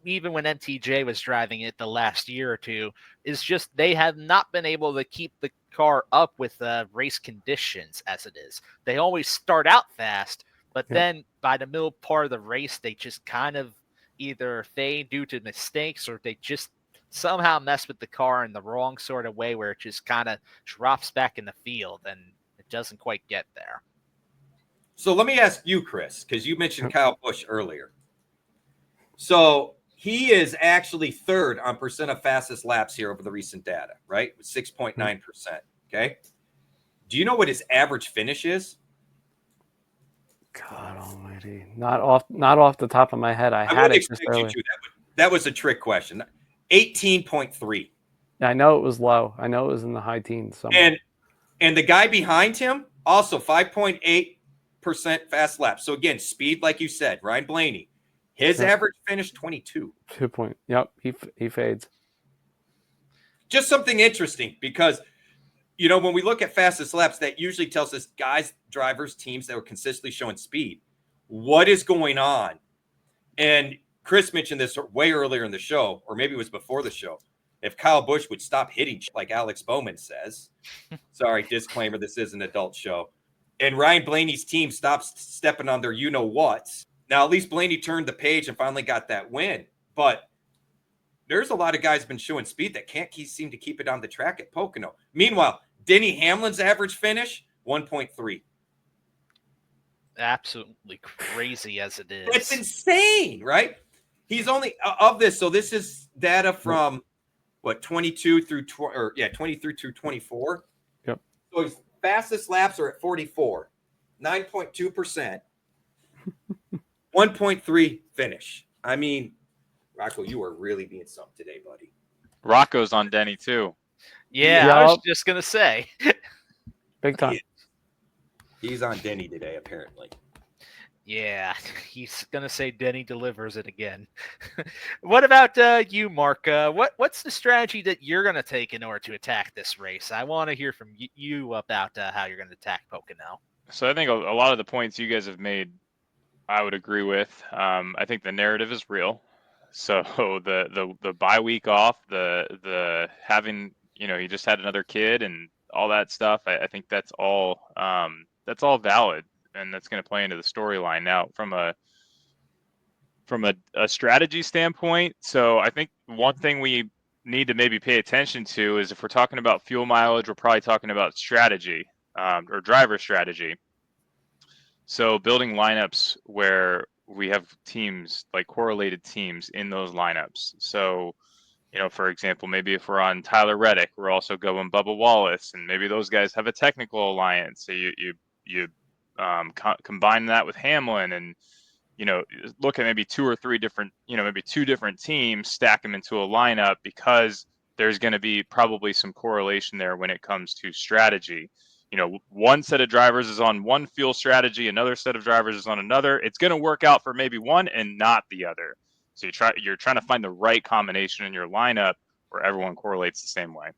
even when MTJ was driving it the last year or two, is just they have not been able to keep the car up with race conditions as it is. They always start out fast, but Yep. then by the middle part of the race, they just kind of either fade due to mistakes or they just somehow mess with the car in the wrong sort of way where it just kind of drops back in the field and it doesn't quite get there. So let me ask you, Chris, because you mentioned Kyle Busch earlier. So he is actually third on percent of fastest laps here over the recent data, right? With 6.9%. Okay. Do you know what his average finish is? God almighty. Not off the top of my head. I had it just earlier. That was a trick question. 18.3. I know it was low. I know it was in the high teens somewhere. And the guy behind him also 5.8% fast laps. So again, speed, like you said, Ryan Blaney, his average finish 22. 2 point. Yep, he fades. Just something interesting because, you know, when we look at fastest laps, that usually tells us guys, drivers, teams that are consistently showing speed. What is going on? And Chris mentioned this way earlier in the show, or maybe it was before the show. If Kyle Busch would stop hitting like Alex Bowman says, sorry, disclaimer, this is an adult show. And Ryan Blaney's team stops stepping on their you-know-whats. Now, at least Blaney turned the page and finally got that win. But there's a lot of guys been showing speed that can't seem to keep it on the track at Pocono. Meanwhile, Denny Hamlin's average finish, 1.3. Absolutely crazy as it is. It's insane, right? He's only of this. So this is data from what 22 through 23 through 24. Yep. So his fastest laps are at 44, 9.2%, 1.3 finish. I mean, Rocco, you are really being something today, buddy. Rocco's on Denny too. Yeah, I was just gonna say. Big time. He's on Denny today, apparently. Yeah, he's gonna say Denny delivers it again. What about you, Mark? What's the strategy that you're gonna take in order to attack this race? I want to hear from you about how you're gonna attack Pocono. So I think a lot of the points you guys have made, I would agree with. I think the narrative is real. So the bye week off, the having, you know, he just had another kid and all that stuff. I think that's all valid, and that's going to play into the storyline. Now, from a strategy standpoint, so I think one thing we need to maybe pay attention to is if we're talking about fuel mileage, we're probably talking about strategy or driver strategy. So building lineups where we have teams, like correlated teams in those lineups. So, you know, for example, maybe if we're on Tyler Reddick, we're also going Bubba Wallace, and maybe those guys have a technical alliance. So you combine that with Hamlin, and you know, look at maybe two or three different, you know, maybe two different teams, stack them into a lineup because there's going to be probably some correlation there when it comes to strategy. You know, one set of drivers is on one fuel strategy, another set of drivers is on another. It's going to work out for maybe one and not the other. So you're trying to find the right combination in your lineup where everyone correlates the same way.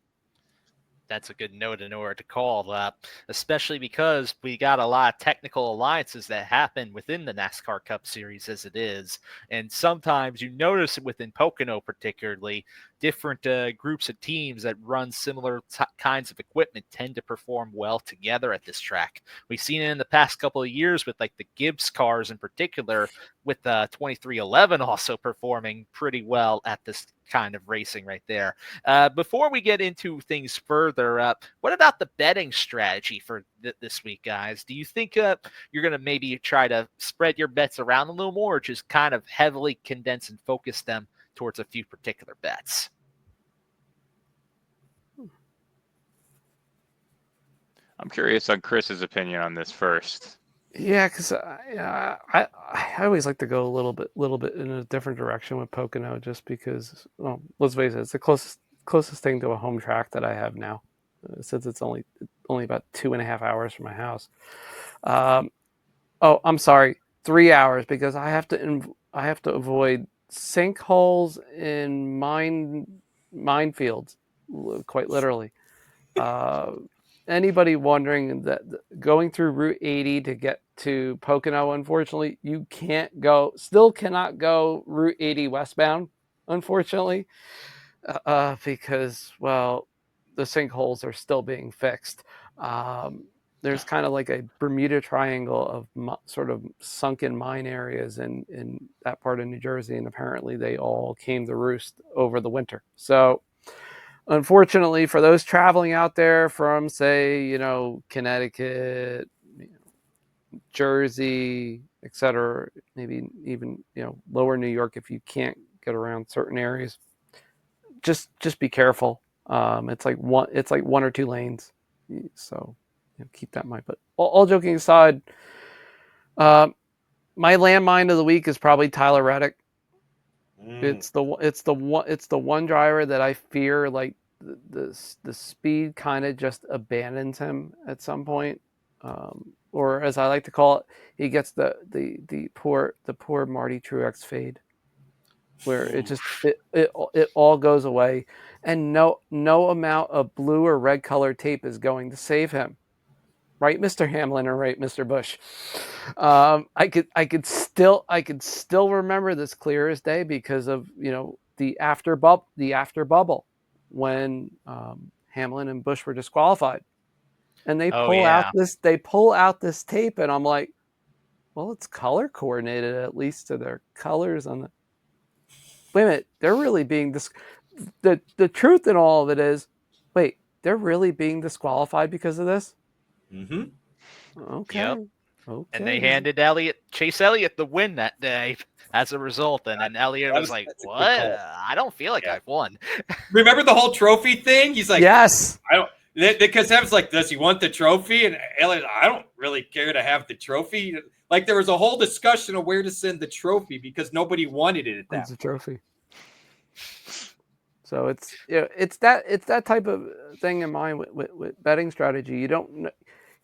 That's a good note in order to call that, especially because we got a lot of technical alliances that happen within the NASCAR Cup Series as it is. And sometimes you notice it within Pocono particularly, different groups of teams that run similar kinds of equipment tend to perform well together at this track. We've seen it in the past couple of years with like the Gibbs cars in particular, with 2311 also performing pretty well at this kind of racing right there. Before we get into things further, what about the betting strategy for this week, guys? Do you think you're going to maybe try to spread your bets around a little more, or just kind of heavily condense and focus them towards a few particular bets? I'm curious on Chris's opinion on this first. Yeah, because I always like to go a little bit in a different direction with Pocono, just because, well, let's face it, it's the closest thing to a home track that I have now, since it's only about 2.5 hours from my house. Oh, I'm sorry, 3 hours, because I have to avoid sinkholes in minefields, quite literally. anybody wondering that going through Route 80 to get to Pocono, unfortunately, you still cannot go Route 80 westbound, unfortunately, because, well, the sinkholes are still being fixed. There's kind of like a Bermuda Triangle of sort of sunken mine areas in that part of New Jersey, and apparently they all came to roost over the winter. So unfortunately, for those traveling out there from, say, Connecticut, Jersey, etc., maybe even lower New York, if you can't get around certain areas, just be careful. It's like one or two lanes, so keep that in mind. But all joking aside, my landmine of the week is probably Tyler Reddick. It's the one driver that I fear, like, the speed kind of just abandons him at some point, or as I like to call it, he gets the poor Marty Truex fade, where it all goes away, and no amount of blue or red colored tape is going to save him. Right, Mr. Hamlin, or right, Mr. Bush. I could still remember this clear as day because of the after bubble when Hamlin and Bush were disqualified, and they pull out this tape, and I'm like, well, it's color coordinated at least to their colors on the. Wait a minute, they're really being the truth in all of it is, wait, they're really being disqualified because of this. Mm-hmm. Okay. Yep. Okay. And they handed Chase Elliott the win that day as a result. And then Elliott was like, "What? I don't feel like I've won." Remember the whole trophy thing? He's like, "Yes, I don't." Because Evans like, "Does he want the trophy?" And Elliott, "I don't really care to have the trophy." Like, there was a whole discussion of where to send the trophy because nobody wanted it at that. It's a trophy. So it's that type of thing in mind with betting strategy.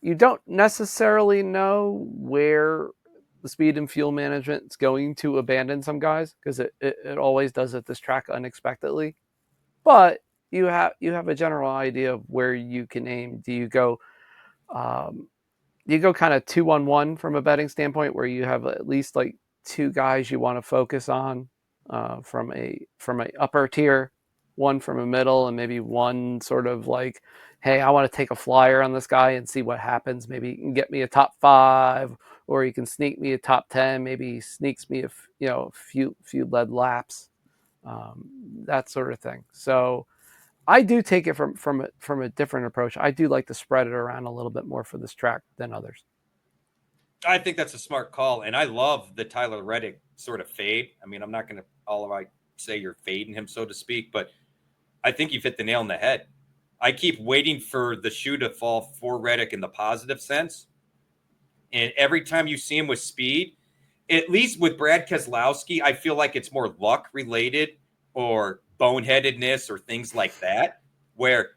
You don't necessarily know where the speed and fuel management is going to abandon some guys, because it always does at this track unexpectedly. But you have a general idea of where you can aim. Do you go kind of 2-1-1 from a betting standpoint, where you have at least like two guys you want to focus on from a upper tier, one from a middle, and maybe one sort of like, hey, I want to take a flyer on this guy and see what happens. Maybe he can get me a top 5, or he can sneak me a top 10. Maybe he sneaks me a few lead laps, that sort of thing. So I do take it from a different approach. I do like to spread it around a little bit more for this track than others. I think that's a smart call, and I love the Tyler Reddick sort of fade. I mean, I'm not going to say you're fading him, so to speak, but I think you've hit the nail on the head. I keep waiting for the shoe to fall for Reddick in the positive sense. And every time you see him with speed, at least with Brad Keselowski, I feel like it's more luck related or boneheadedness or things like that, where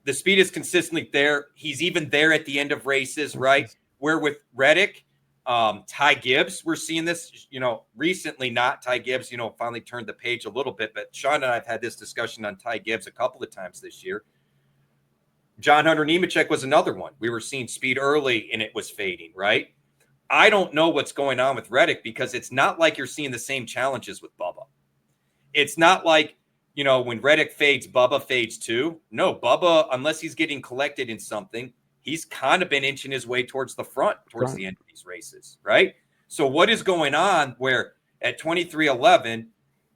the speed is consistently there. He's even there at the end of races, right? Where with Reddick, Ty Gibbs, we're seeing this, recently, not Ty Gibbs, finally turned the page a little bit, but Sean and I have had this discussion on Ty Gibbs a couple of times this year. John Hunter Nemechek was another one. We were seeing speed early and it was fading, right? I don't know what's going on with Reddick, because it's not like you're seeing the same challenges with Bubba. It's not like, when Reddick fades, Bubba fades too. No, Bubba, unless he's getting collected in something, he's kind of been inching his way towards the front, towards the end of these races, right? So what is going on where at 23:11,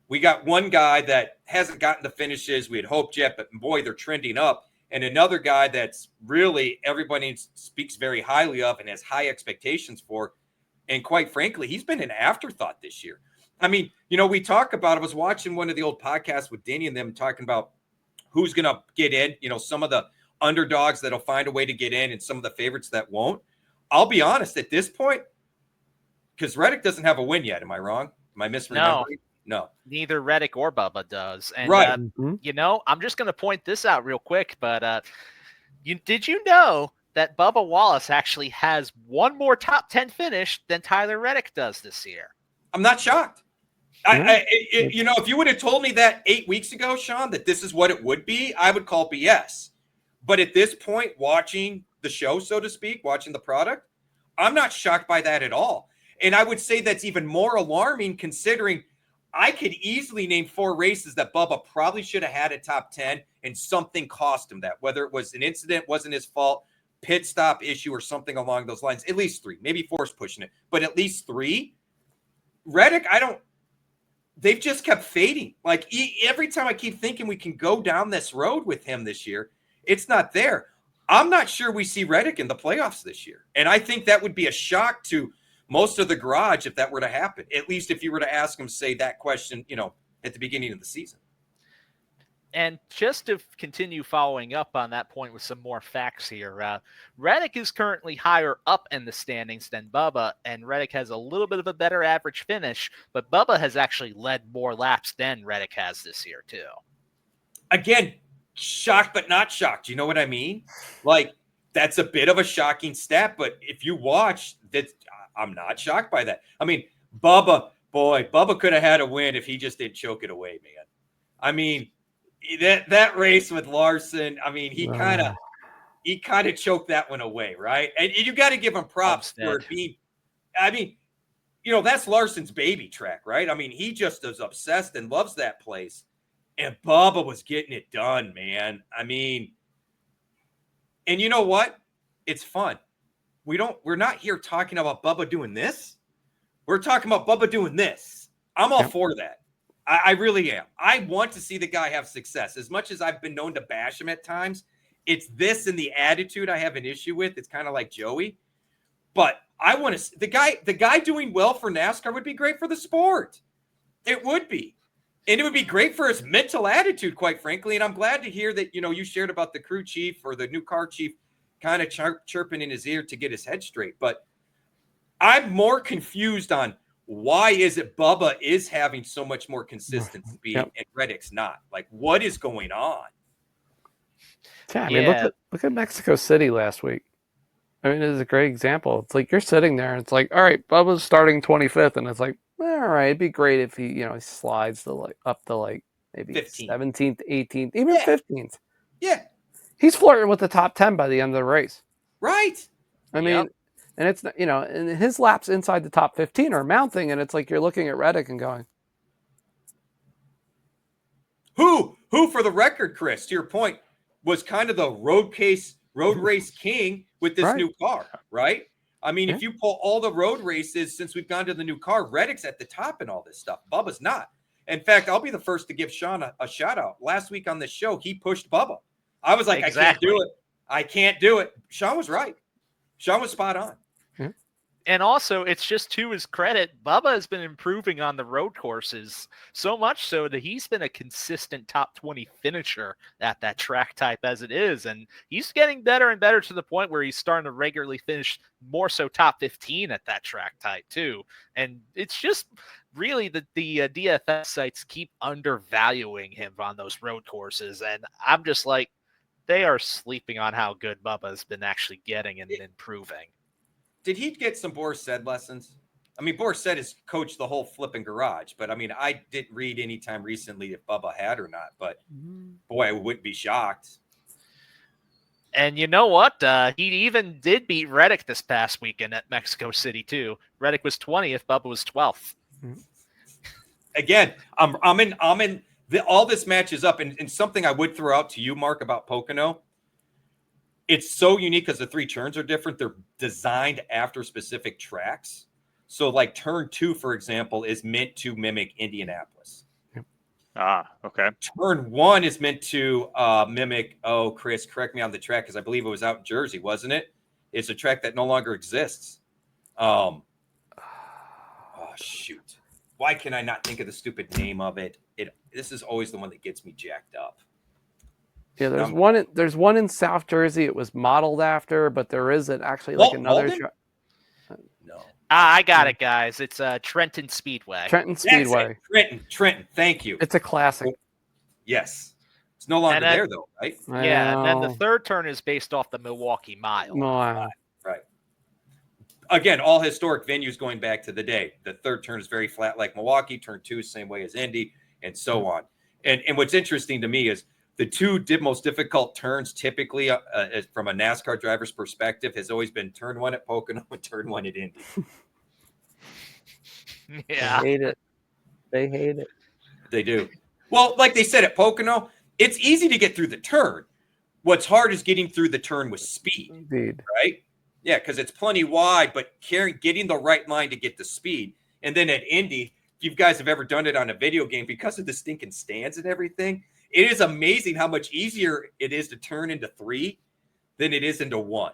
we got one guy that hasn't gotten the finishes we had hoped yet, but boy, they're trending up. And another guy that's really everybody speaks very highly of and has high expectations for. And quite frankly, he's been an afterthought this year. I mean, we talk about, I was watching one of the old podcasts with Danny and them talking about who's going to get in, some of the underdogs that'll find a way to get in and some of the favorites that won't. I'll be honest at this point, because Reddick doesn't have a win yet. Am I wrong? Am I misremembering? No. Neither Reddick or Bubba does. And, right. I'm just going to point this out real quick, but did you know that Bubba Wallace actually has one more top 10 finish than Tyler Reddick does this year? I'm not shocked. If you would have told me that 8 weeks ago, Sean, that this is what it would be, I would call BS. But at this point, watching the show, so to speak, watching the product, I'm not shocked by that at all. And I would say that's even more alarming considering I could easily name 4 races that Bubba probably should have had a top 10 and something cost him that, whether it was an incident, wasn't his fault, pit stop issue or something along those lines. At least 3, maybe 4's pushing it, but at least 3. Reddick, they've just kept fading. Like every time I keep thinking we can go down this road with him this year, it's not there. I'm not sure we see Reddick in the playoffs this year. And I think that would be a shock to most of the garage if that were to happen. At least if you were to ask him, say that question, at the beginning of the season. And just to continue following up on that point with some more facts here, Reddick is currently higher up in the standings than Bubba, and Reddick has a little bit of a better average finish, but Bubba has actually led more laps than Reddick has this year, too. Again, shocked but not shocked. You know what I mean? Like, that's a bit of a shocking stat, but if you watch, I'm not shocked by that. I mean, Bubba could have had a win if he just didn't choke it away, man. I mean, that race with Larson, I mean, he kind of choked that one away, right? And you got to give him props for it being, I mean, that's Larson's baby track, right? I mean, he just is obsessed and loves that place. And Bubba was getting it done, man. I mean, and you know what? It's fun. We're not here talking about Bubba doing this. We're talking about Bubba doing this. I'm all for that. I really am. I want to see the guy have success. As much as I've been known to bash him at times, it's this and the attitude I have an issue with. It's kind of like Joey. But I want to the guy doing well for NASCAR would be great for the sport. It would be. And it would be great for his mental attitude, quite frankly. And I'm glad to hear that, you shared about the crew chief or the new car chief kind of chirping in his ear to get his head straight. But I'm more confused on why is it Bubba is having so much more consistency and Reddick's not? Like, what is going on? Yeah, I mean, look at Mexico City last week. I mean, it's a great example. It's like you're sitting there and it's like, all right, Bubba's starting 25th. And it's like, all right, it'd be great if he, he slides up to maybe 15th. 17th, 18th, even 15th. Yeah. He's flirting with the top 10 by the end of the race. Right. I mean, and it's, and his laps inside the top 15 are mounting. And it's like you're looking at Reddick and going, who, for the record, Chris, to your point, was kind of the road race king with this new car, right? I mean, if you pull all the road races since we've gone to the new car, Reddick's at the top in all this stuff. Bubba's not. In fact, I'll be the first to give Sean a shout out. Last week on this show, he pushed Bubba. I was like, exactly. I can't do it. Sean was right. Sean was spot on. And also, it's just to his credit, Bubba has been improving on the road courses so much so that he's been a consistent top 20 finisher at that track type as it is. And he's getting better and better to the point where he's starting to regularly finish more so top 15 at that track type too. And it's just really the DFS sites keep undervaluing him on those road courses. And I'm just like, they are sleeping on how good Bubba has been actually getting and improving. Did he get some Borsed lessons? I mean, Borsed has coached the whole flipping garage, but I mean, I didn't read any time recently if Bubba had or not, but boy, I wouldn't be shocked. And you know what? He even did beat Reddick this past weekend at Mexico City too. Reddick was 20th, Bubba was 12th. Again, all this matches up, and something I would throw out to you, Mark, about Pocono. It's so unique because the 3 turns are different. They're designed after specific tracks. So like turn 2, for example, is meant to mimic Indianapolis. Okay. Turn 1 is meant to mimic, Chris, correct me on the track, because I believe it was out in Jersey, wasn't it? It's a track that no longer exists. Shoot. Why can I not think of the stupid name of it? This is always the one that gets me jacked up. Yeah, there's one in South Jersey. It was modeled after, but there isn't actually another. No. I got it, guys. It's Trenton Speedway. Trenton Speedway. Trenton. Thank you. It's a classic. Yes. It's no longer there though, right? Yeah, and then the third turn is based off the Milwaukee Mile. Right. Again, all historic venues going back to the day. The third turn is very flat like Milwaukee. Turn 2 is same way as Indy, and so on. And what's interesting to me is The two most difficult turns typically from a NASCAR driver's perspective has always been turn 1 at Pocono and turn 1 at Indy. Yeah. They hate it. They hate it. They do. Well, like they said at Pocono, it's easy to get through the turn. What's hard is getting through the turn with speed. Indeed. Right? Yeah, because it's plenty wide, but getting the right line to get the speed. And then at Indy, if you guys have ever done it on a video game, because of the stinking stands and everything, it is amazing how much easier it is to turn into 3 than it is into 1.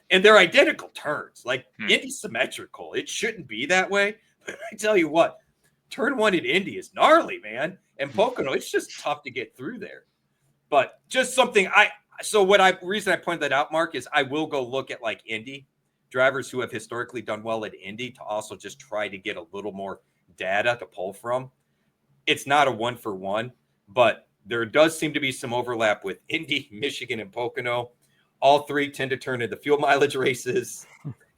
And they're identical turns. Like Indy's symmetrical. It shouldn't be that way. But I tell you what, turn 1 at Indy is gnarly, man. And Pocono, it's just tough to get through there. But just something reason I pointed that out, Mark, is I will go look at like Indy drivers who have historically done well at Indy to also just try to get a little more data to pull from. It's not a 1-for-1, but there does seem to be some overlap with Indy, Michigan, and Pocono. All three tend to turn into fuel mileage races.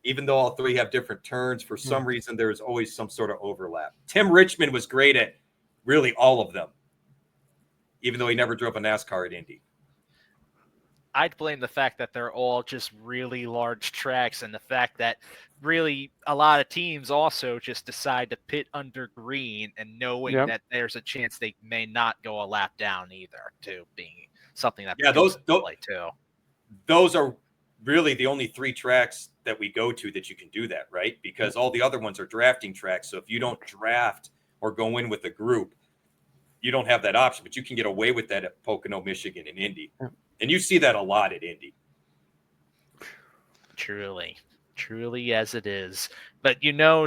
Even though all three have different turns, for some reason, there's always some sort of overlap. Tim Richmond was great at really all of them, even though he never drove a NASCAR at Indy. I'd blame the fact that they're all just really large tracks and the fact that really a lot of teams also just decide to pit under green and knowing that there's a chance they may not go a lap down either, to being something that those are really the only 3 tracks that we go to that you can do that, right? Because all the other ones are drafting tracks. So if you don't draft or go in with a group, you don't have that option, but you can get away with that at Pocono, Michigan, and Indy. And you see that a lot at Indy. Truly as it is. But,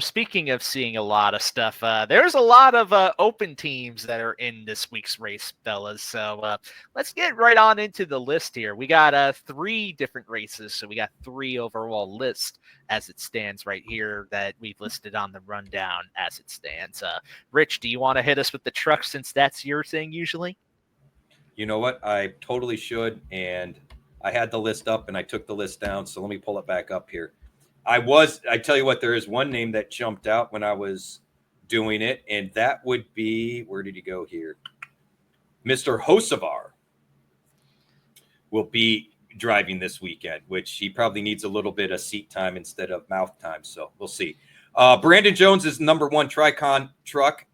speaking of seeing a lot of stuff, there's a lot of open teams that are in this week's race, fellas. So let's get right on into the list here. We got 3 different races. So we got 3 overall lists as it stands right here that we've listed on the rundown as it stands. Rich, do you want to hit us with the truck since that's your thing usually? You know what? I totally should. And I had the list up and I took the list down. So let me pull it back up here. I tell you what, there is one name that jumped out when I was doing it, and that would be, where did he go here? Mr. Hocevar will be driving this weekend, which he probably needs a little bit of seat time instead of mouth time. So we'll see. Brandon Jones is number 1 Tricon truck.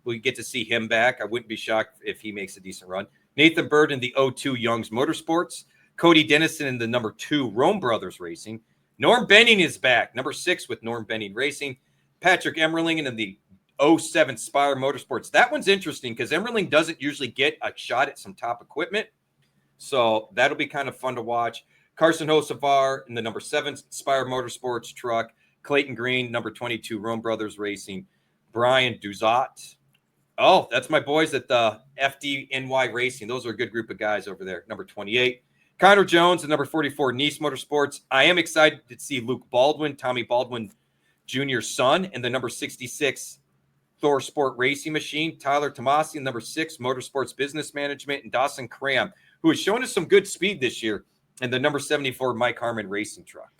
We get to see him back. I wouldn't be shocked if he makes a decent run. Nathan Bird in the 02 Young's Motorsports. Cody Dennison in the number 2 Rome Brothers Racing. Norm Benning is back, number 6 with Norm Benning Racing. Patrick Emmerling in the 07 Spire Motorsports. That one's interesting because Emmerling doesn't usually get a shot at some top equipment. So that'll be kind of fun to watch. Carson Hocevar in the number 7 Spire Motorsports truck. Clayton Green, number 22 Rome Brothers Racing. Brian Duzat. Oh, that's my boys at the FDNY Racing. Those are a good group of guys over there. Number 28. Connor Jones, the number 44 Nice Motorsports. I am excited to see Luke Baldwin, Tommy Baldwin Jr.'s son, and the number 66 Thor Sport Racing Machine. Tyler Tomasi, number 6 Motorsports Business Management, and Dawson Cram, who has shown us some good speed this year, and the number 74 Mike Harmon Racing Truck.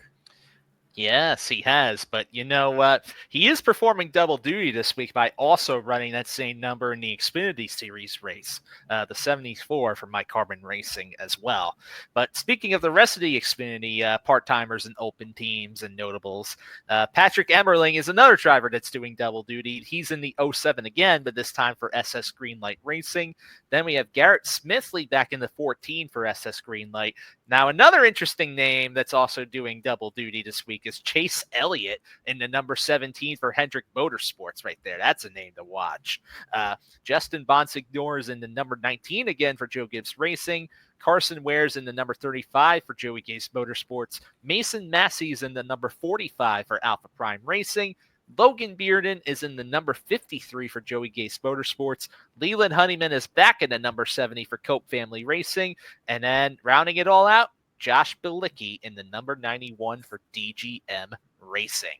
Yes, he has. But you know what? He is performing double duty this week by also running that same number in the Xfinity Series race, the 74 for Mike Harmon Racing as well. But speaking of the rest of the Xfinity part-timers and open teams and notables, Patrick Emmerling is another driver that's doing double duty. He's in the 07 again, but this time for SS Greenlight Racing. Then we have Garrett Smithley back in the 14 for SS Greenlight. Now, another interesting name that's also doing double duty this week is Chase Elliott in the number 17 for Hendrick Motorsports right there. That's a name to watch. Justin Bonsignor is in the number 19 again for Joe Gibbs Racing. Carson Ware's in the number 35 for Joey Gibbs Motorsports. Mason Massey's in the number 45 for Alpha Prime Racing. Logan Bearden is in the number 53 for Joey Gase Motorsports. Leland Honeyman is back in the number 70 for Cope Family Racing. And then rounding it all out, Josh Bilicki in the number 91 for DGM Racing.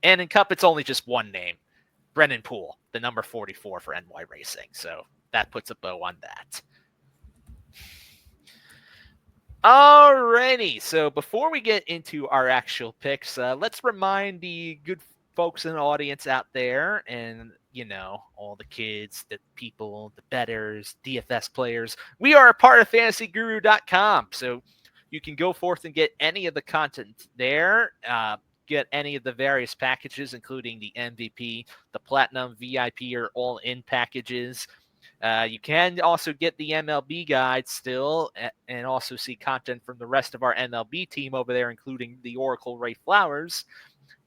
And in Cup, it's only just one name, Brennan Poole, the number 44 for NY Racing. So that puts a bow on that. Alrighty, so before we get into our actual picks, let's remind the good folks in the audience out there and all the kids, the people, the bettors, DFS players. We are a part of fantasyguru.com. So you can go forth and get any of the content there. Get any of the various packages, including the MVP, the Platinum, VIP, or all-in packages. You can also get the MLB guide still and also see content from the rest of our MLB team over there, including the Oracle Ray Flowers.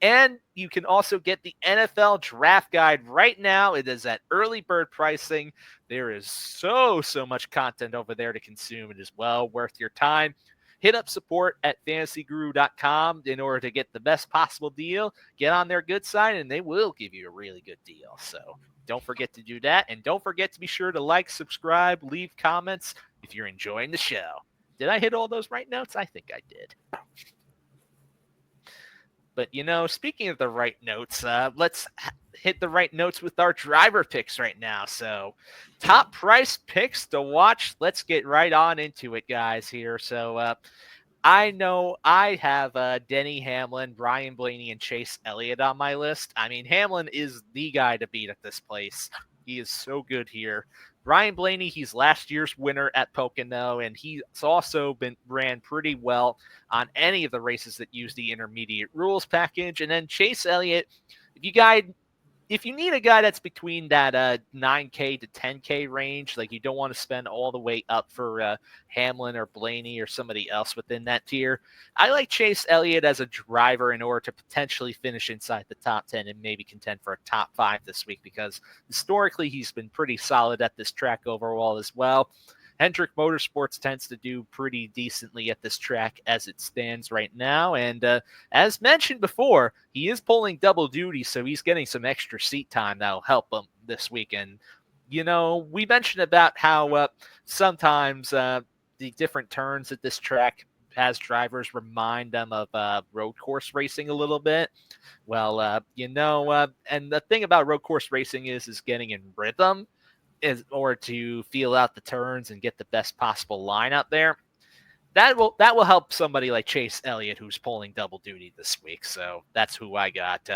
And you can also get the NFL draft guide right now. It is at early bird pricing. There is so much content over there to consume. It is well worth your time. Hit up support at fantasyguru.com in order to get the best possible deal. Get on their good side, and they will give you a really good deal. So don't forget to do that. And don't forget to be sure to like, subscribe, leave comments if you're enjoying the show. Did I hit all those right notes? I think I did. But, speaking of the right notes, let's hit the right notes with our driver picks right now. So top price picks to watch. Let's get right on into it, guys, here. So I know I have Denny Hamlin, Ryan Blaney, and Chase Elliott on my list. I mean, Hamlin is the guy to beat at this place. He is so good here. Ryan Blaney, he's last year's winner at Pocono, and he's also ran pretty well on any of the races that use the intermediate rules package. And then Chase Elliott, if you need a guy that's between that 9K to 10K range, like you don't want to spend all the way up for Hamlin or Blaney or somebody else within that tier, I like Chase Elliott as a driver in order to potentially finish inside the top 10 and maybe contend for a top 5 this week, because historically he's been pretty solid at this track overall as well. Hendrick Motorsports tends to do pretty decently at this track as it stands right now. And as mentioned before, he is pulling double duty, so he's getting some extra seat time that'll help him this weekend. We mentioned about how sometimes the different turns at this track as drivers remind them of road course racing a little bit. Well, and the thing about road course racing is getting in rhythm, or to feel out the turns and get the best possible lineup there. That will help somebody like Chase Elliott, who's pulling double duty this week. So that's who I got.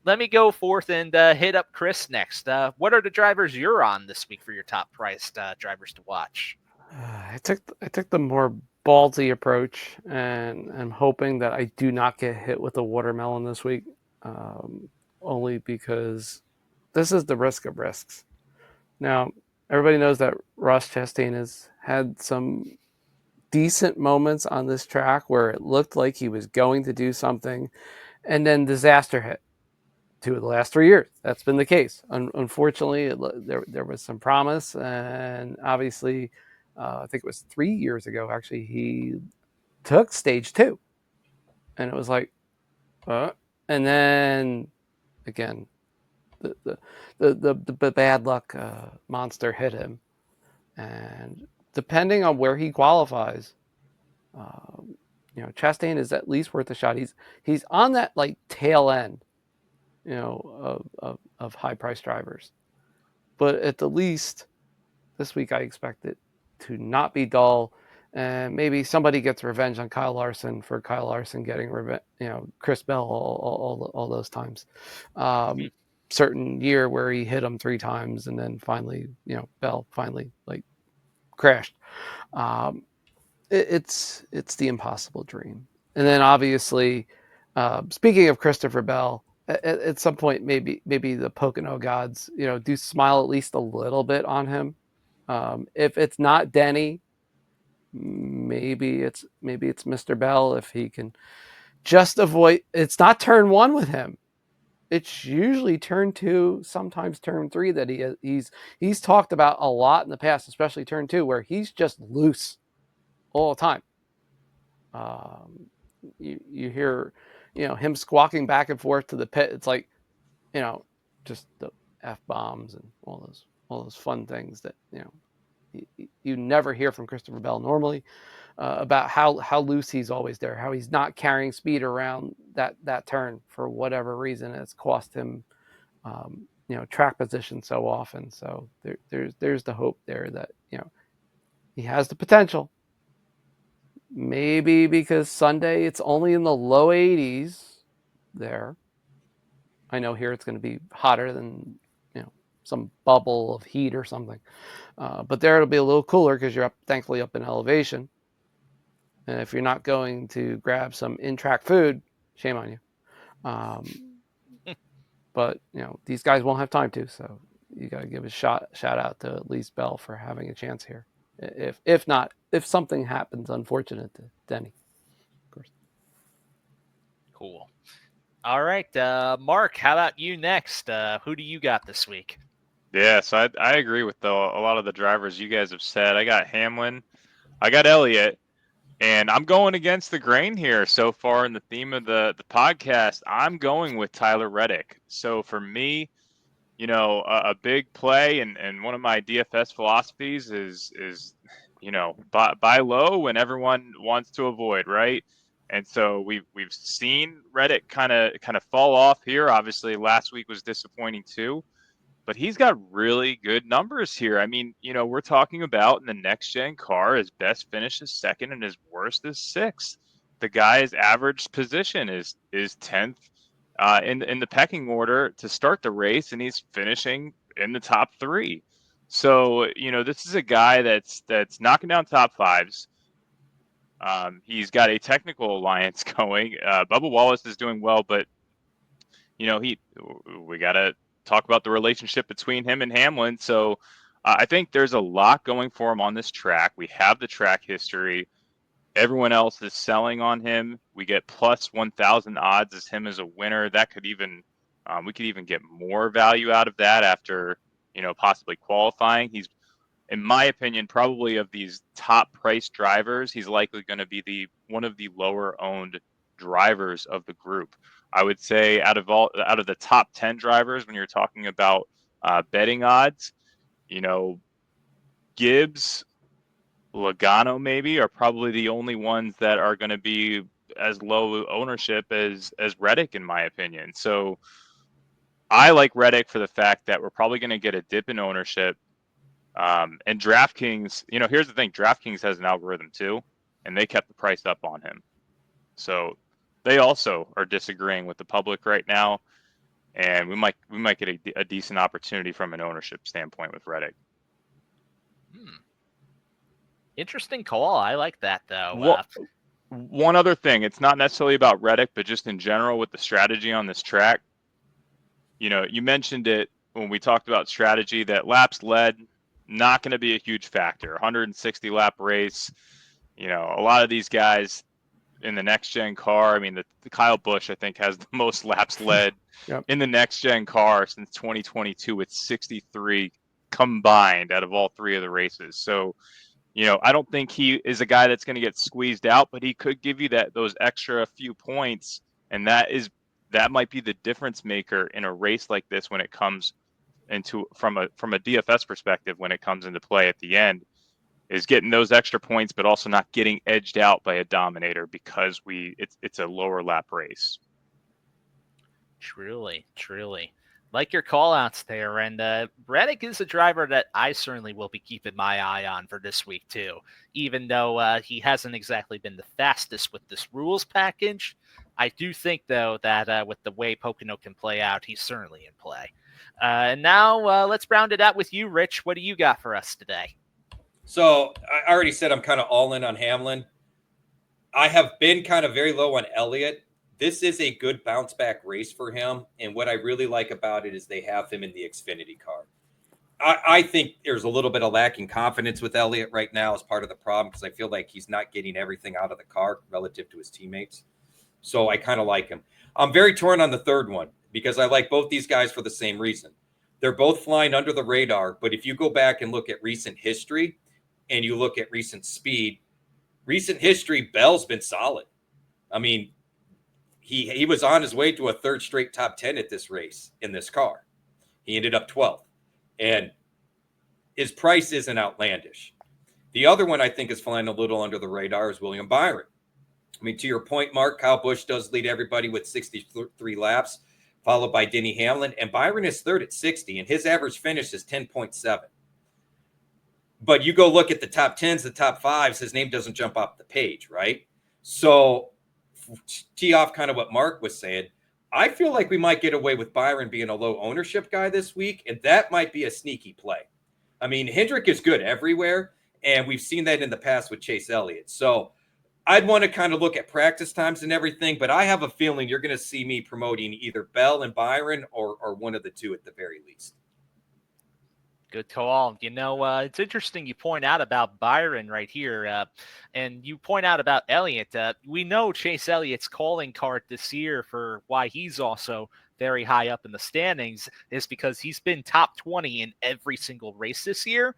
Let me go forth and hit up Chris next. What are the drivers you're on this week for your top priced drivers to watch? I took the more ballsy approach, and I'm hoping that I do not get hit with a watermelon this week, only because this is the risk of risks. Now, everybody knows that Ross Chastain has had some decent moments on this track where it looked like he was going to do something, and then disaster hit. 2 of the last 3 years, that's been the case. Unfortunately, there was some promise, and obviously, I think it was 3 years ago, actually, he took stage 2, and it was like, and then again, the bad luck monster hit him, and depending on where he qualifies, Chastain is at least worth a shot. He's on that like tail end, of high price drivers, but at the least this week I expect it to not be dull, and maybe somebody gets revenge on Kyle Larson for Kyle Larson getting revenge. Chris Bell all those times. Certain year where he hit him 3 times and then finally, Bell finally like crashed. It's the impossible dream. And then obviously, speaking of Christopher Bell, at some point maybe the Pocono gods, do smile at least a little bit on him. If it's not Denny, maybe it's Mr. Bell, if he can just avoid. It's not turn 1 with him. It's usually turn 2, sometimes turn 3 that he's talked about a lot in the past, especially turn 2, where he's just loose all the time. You hear, him squawking back and forth to the pit. It's like, just the F-bombs and all those fun things that, you never hear from Christopher Bell normally, about how loose he's always there, how he's not carrying speed around that turn for whatever reason. It's cost him, track position so often. So there's the hope there that, he has the potential. Maybe because Sunday it's only in the low 80s there. I know here it's going to be hotter than some bubble of heat or something. But there it'll be a little cooler because you're thankfully up in elevation. And if you're not going to grab some in-track food, shame on you. But these guys won't have time to, so you got to give a shout out to at least Bell for having a chance here. If something happens unfortunate to Denny, of course. Cool. All right, Mark, how about you next? Who do you got this week? Yeah, so I agree with a lot of the drivers you guys have said. I got Hamlin, I got Elliott, and I'm going against the grain here so far in the theme of the podcast. I'm going with Tyler Reddick. So for me, a big play and one of my DFS philosophies is buy low when everyone wants to avoid, right? And so we've seen Reddick kind of fall off here. Obviously, last week was disappointing too, but he's got really good numbers here. I mean, we're talking about in the next gen car, his best finish is second and his worst is sixth. The guy's average position is 10th in the pecking order to start the race, and he's finishing in the top 3. So, this is a guy that's knocking down top 5s. He's got a technical alliance going. Bubba Wallace is doing well, but we got to talk about the relationship between him and Hamlin. So I think there's a lot going for him on this track. We have the track history. Everyone else is selling on him. We get plus 1,000 odds as him as a winner. That could even we could even get more value out of that after possibly qualifying. He's, in my opinion, probably of these top price drivers, he's likely going to be one of the lower owned drivers of the group. I would say out of the top 10 drivers, when you're talking about betting odds, Gibbs, Logano maybe are probably the only ones that are going to be as low ownership as Reddick, in my opinion. So I like Reddick for the fact that we're probably going to get a dip in ownership. And DraftKings, here's the thing, DraftKings has an algorithm too, and they kept the price up on him. So they also are disagreeing with the public right now, and we might get a decent opportunity from an ownership standpoint with Reddick. Interesting call. I like that, though. One other thing, it's not necessarily about Reddick, but just in general with the strategy on this track. You mentioned it when we talked about strategy, that laps led, not going to be a huge factor. 160 lap race. A lot of these guys in the next gen car, I mean, the Kyle Busch, I think, has the most laps led Yep. in the next gen car since 2022 with 63 combined out of all 3 of the races. So, I don't think he is a guy that's going to get squeezed out, but he could give you those extra few points, and that might be the difference maker in a race like this when it comes into from a DFS perspective, when it comes into play at the end, is getting those extra points, but also not getting edged out by a dominator because it's a lower lap race. Truly. Like your call outs there, and Reddick is a driver that I certainly will be keeping my eye on for this week too, even though he hasn't exactly been the fastest with this rules package. I do think, though, that with the way Pocono can play out, he's certainly in play. And now let's round it out with you, Rich. What do you got for us today? So I already said I'm kind of all in on Hamlin. I have been kind of very low on Elliott. This is a good bounce back race for him. And what I really like about it is they have him in the Xfinity car. I think there's a little bit of lacking confidence with Elliott right now as part of the problem, because I feel like he's not getting everything out of the car relative to his teammates. So I kind of like him. I'm very torn on the third one because I like both these guys for the same reason. They're both flying under the radar. But if you go back and look at recent history and you look at recent speed, recent history, Bell's been solid. I mean, he was on his way to a third straight top 10 at this race in this car. He ended up 12th. And his price isn't outlandish. The other one I think is flying a little under the radar is William Byron. I mean, to your point, Mark, Kyle Busch does lead everybody with 63 laps, followed by Denny Hamlin. And Byron is third at 60, and his average finish is 10.7. But you go look at the top 10s, the top 5s, his name doesn't jump off the page, right? So tee off kind of what Mark was saying, I feel like we might get away with Byron being a low ownership guy this week, and that might be a sneaky play. I mean, Hendrick is good everywhere, and we've seen that in the past with Chase Elliott. So I'd want to kind of look at practice times and everything, but I have a feeling you're going to see me promoting either Bell and Byron or one of the two at the very least. Good call. It's interesting you point out about Byron right here, and you point out about Elliott. We know Chase Elliott's calling card this year for why he's also very high up in the standings is because he's been top 20 in every single race this year.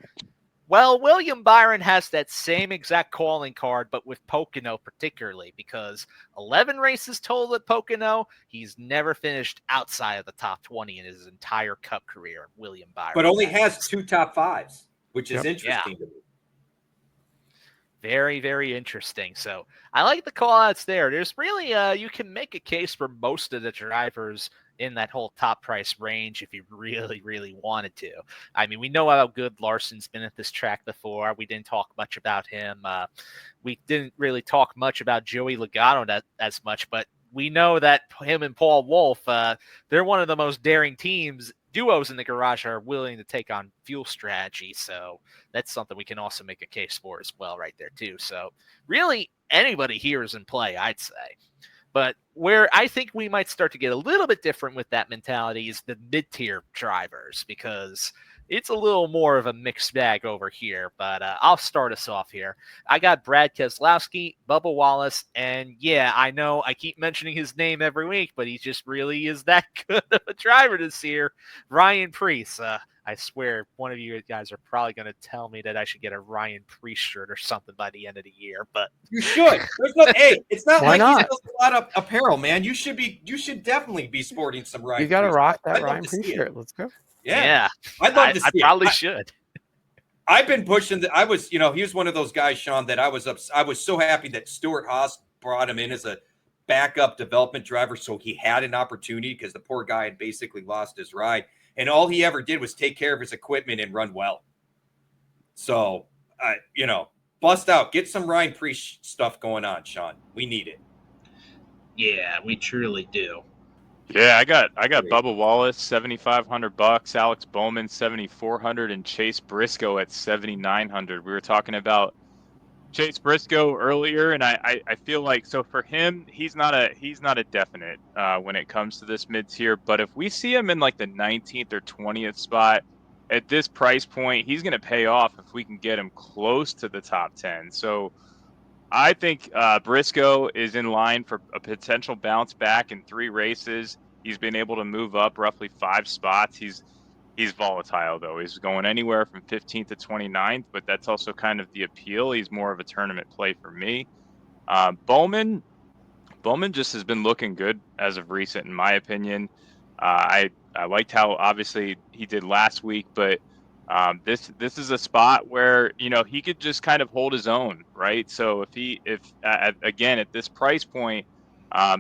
Well, William Byron has that same exact calling card, but with Pocono particularly, because 11 races total at Pocono, he's never finished outside of the top 20 in his entire Cup career, William Byron. But only has 2 top 5s, which is interesting to me. Very, very interesting. So I like the call-outs there. There's really, you can make a case for most of the drivers in that whole top price range if you really, really wanted to. I mean, we know how good Larson's been at this track before. We didn't talk much about him. We didn't really talk much about Joey Logano as much, but we know that him and Paul Wolf, they're one of the most daring duos in the garage are willing to take on fuel strategy. So that's something we can also make a case for as well right there too. So really anybody here is in play, I'd say. But where I think we might start to get a little bit different with that mentality is the mid-tier drivers, because it's a little more of a mixed bag over here. But I'll start us off here. I got Brad Keselowski, Bubba Wallace, and yeah, I know I keep mentioning his name every week, but he just really is that good of a driver this year. Ryan Preece. I swear one of you guys are probably going to tell me that I should get a Ryan Preece shirt or something by the end of the year, but you should. It's not Why like not? he sells a lot of apparel, man. You should definitely be sporting some Ryan. You got to Preece. rock that I'd love Ryan to Preece see it. shirt. Let's go. Yeah. I'd love to see I it. probably should. I've been pushing I was, he was one of those guys, Sean, that I was so happy that Stuart Haas brought him in as a backup development driver. So he had an opportunity because the poor guy had basically lost his ride. And all he ever did was take care of his equipment and run well. So, bust out, get some Ryan Preece stuff going on, Sean. We need it. Yeah, we truly do. Yeah, I got Bubba Wallace, $7,500, Alex Bowman, $7,400, and Chase Briscoe at $7,900. We were talking about Chase Briscoe earlier, and I feel like, so for him, he's not a definite when it comes to this mid-tier, but if we see him in like the 19th or 20th spot at this price point, he's going to pay off if we can get him close to the top 10. So I think Briscoe is in line for a potential bounce back in 3 races. He's been able to move up roughly 5 spots. He's volatile, though. He's going anywhere from 15th to 29th, but that's also kind of the appeal. He's more of a tournament play for me. Bowman just has been looking good as of recent, in my opinion. I liked how obviously he did last week, but this is a spot where he could just kind of hold his own, right? So if again at this price point,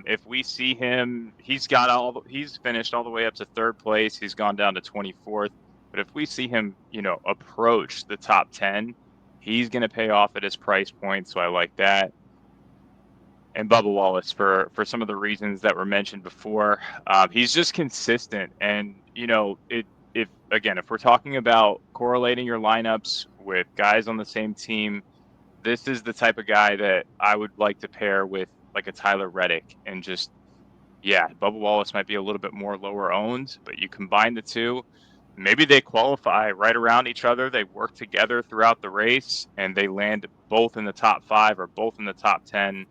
if we see him, he's finished all the way up to 3rd place. He's gone down to 24th. But if we see him, approach the top 10, he's going to pay off at his price point. So I like that. And Bubba Wallace for some of the reasons that were mentioned before. He's just consistent. And, if we're talking about correlating your lineups with guys on the same team, this is the type of guy that I would like to pair with like a Tyler Reddick, and just, Bubba Wallace might be a little bit more lower owned, but you combine the two, maybe they qualify right around each other. They work together throughout the race and they land both in the top 5 or both in the top 10.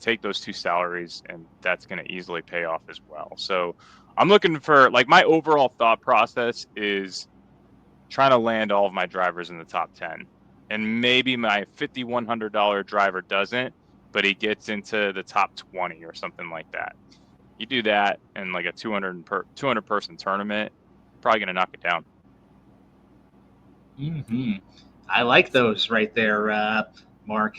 Take those 2 salaries, and that's going to easily pay off as well. So I'm looking for, like, my overall thought process is trying to land all of my drivers in the top 10. And maybe my $5,100 driver doesn't, but he gets into the top 20 or something like that. You do that in like a 200 person tournament, probably going to knock it down. Mm-hmm. I like those right there, Mark.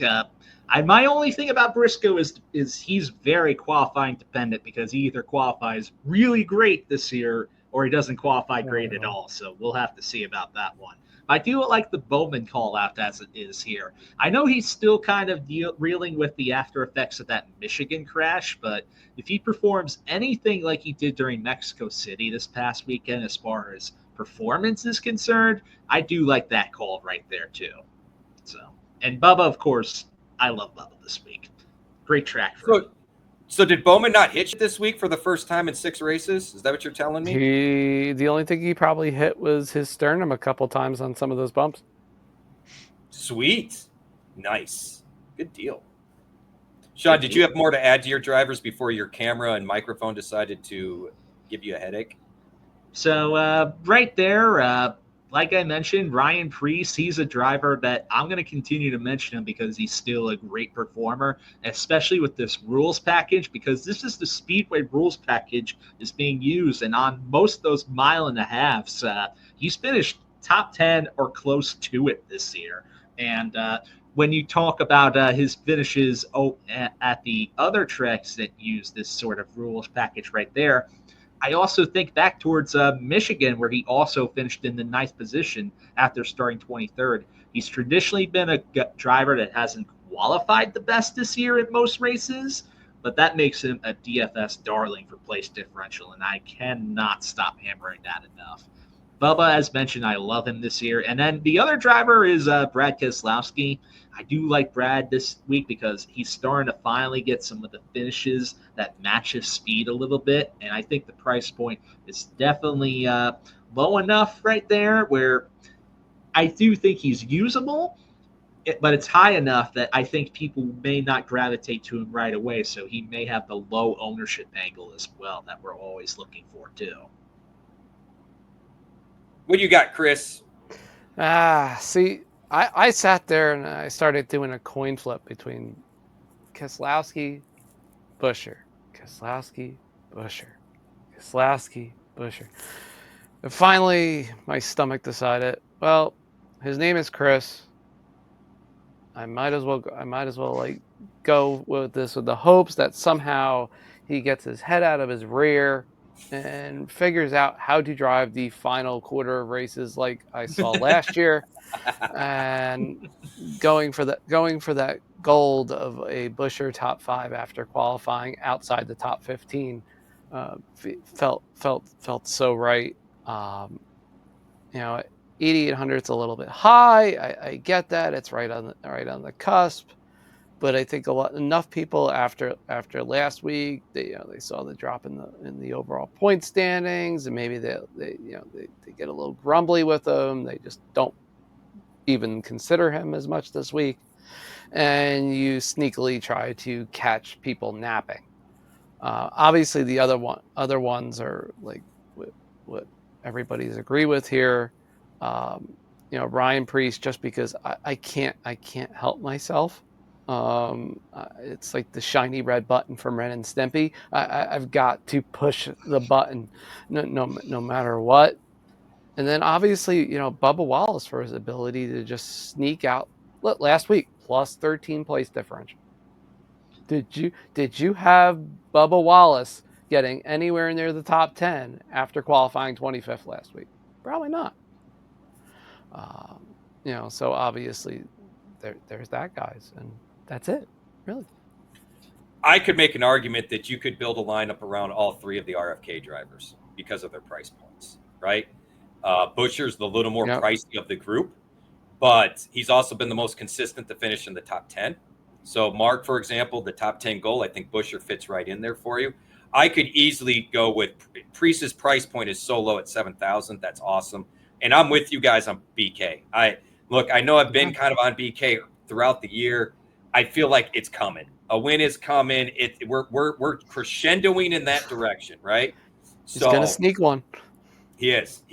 My only thing about Briscoe is he's very qualifying dependent, because he either qualifies really great this year or he doesn't qualify great at all. So we'll have to see about that one. I do like the Bowman call out as it is here. I know he's still kind of reeling with the after effects of that Michigan crash, but if he performs anything like he did during Mexico City this past weekend as far as performance is concerned, I do like that call right there too. So, and Bubba, of course, I love Bubba this week. Great track for him. So did Bowman not hit you this week for the first time in 6 races? Is that what you're telling me? The only thing he probably hit was his sternum a couple times on some of those bumps. Sweet. Nice. Good deal. Sean, did you have more to add to your drivers before your camera and microphone decided to give you a headache? So right there, like I mentioned, Ryan Preece, he's a driver that I'm going to continue to mention him because he's still a great performer, especially with this rules package, because this is the Speedway rules package is being used. And on most of those mile and a halves, he's finished top 10 or close to it this year. And when you talk about his finishes at the other tracks that use this sort of rules package right there, I also think back towards Michigan, where he also finished in the 9th position after starting 23rd. He's traditionally been a driver that hasn't qualified the best this year in most races, but that makes him a DFS darling for place differential, and I cannot stop hammering that enough. Bubba, as mentioned, I love him this year. And then the other driver is Brad Keselowski. I do like Brad this week because he's starting to finally get some of the finishes that match his speed a little bit. And I think the price point is definitely low enough right there where I do think he's usable, but it's high enough that I think people may not gravitate to him right away. So he may have the low ownership angle as well that we're always looking for too. What do you got, Chris? See, I sat there and I started doing a coin flip between Keselowski, Buescher, Keselowski, Buescher, Keselowski, Buescher. And finally, my stomach decided, well, his name is Chris. I might as well like go with this with the hopes that somehow he gets his head out of his rear and figures out how to drive the final quarter of races like I saw last year, and going for that gold of a Buescher top 5 after qualifying outside the top 15 felt so right. 8,800 is a little bit high. I get that, it's right on the cusp. But I think enough people after last week, they saw the drop in the overall point standings, and maybe they get a little grumbly with him. They just don't even consider him as much this week, and you sneakily try to catch people napping. Obviously, the other ones are like what everybody's agree with here. Ryan Preece, just because I can't help myself. It's like the shiny red button from Ren and Stimpy. I've got to push the button no matter what. And then obviously, Bubba Wallace for his ability to just sneak out last week, plus 13 place differential. Did you have Bubba Wallace getting anywhere near the top 10 after qualifying 25th last week? Probably not. So obviously there's that, guys, and that's it, really. I could make an argument that you could build a lineup around all 3 of the RFK drivers because of their price points, right? Buescher's the little more pricey of the group, but he's also been the most consistent to finish in the top 10. So Mark, for example, the top 10 goal, I think Buescher fits right in there for you. I could easily go with Preece's price point is so low at 7,000. That's awesome. And I'm with you guys on BK. I know I've been kind of on BK throughout the year. I feel like it's coming. A win is coming. We're crescendoing in that direction, right? He's gonna sneak one. He is.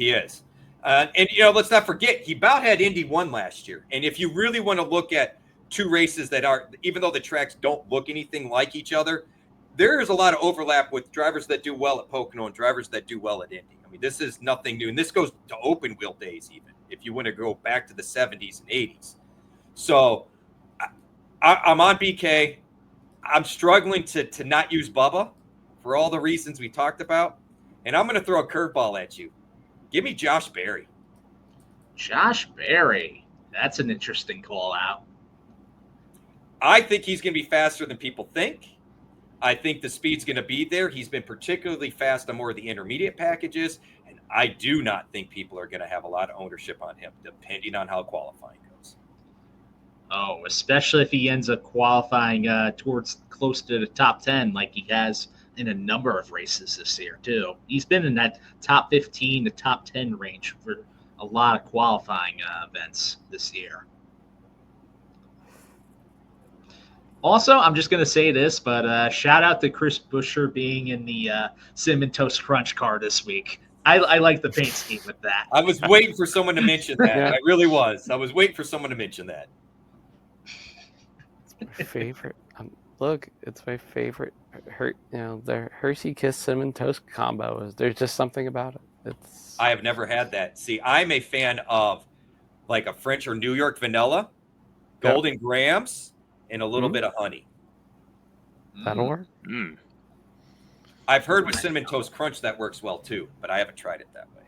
And let's not forget, he about had Indy 1 last year. And if you really want to look at 2 races that are, even though the tracks don't look anything like each other, there is a lot of overlap with drivers that do well at Pocono and drivers that do well at Indy. I mean, this is nothing new. And this goes to open wheel days, even if you want to go back to the 70s and 80s. So I'm on BK. I'm struggling to not use Bubba for all the reasons we talked about. And I'm going to throw a curveball at you. Give me Josh Berry. Josh Berry. That's an interesting call out. I think he's going to be faster than people think. I think the speed's going to be there. He's been particularly fast on more of the intermediate packages, and I do not think people are going to have a lot of ownership on him, depending on how qualifying goes. Oh, especially if he ends up qualifying towards close to the top 10 like he has in a number of races this year, too. He's been in that top 15 to top 10 range for a lot of qualifying events this year. Also, I'm just going to say this, but shout out to Chris Buescher being in the Cinnamon Toast Crunch car this week. I like the paint scheme with that. I was waiting for someone to mention that. Yeah. I really was. I was waiting for someone to mention that. My favorite. Look, it's my favorite. The Hershey Kiss Cinnamon Toast combo is. There's just something about it. It's. I have never had that. See, I'm a fan of like a French or New York vanilla, golden grams, and a little bit of honey. That'll work. Mm. I've heard with Cinnamon Toast Crunch that works well too, but I haven't tried it that way.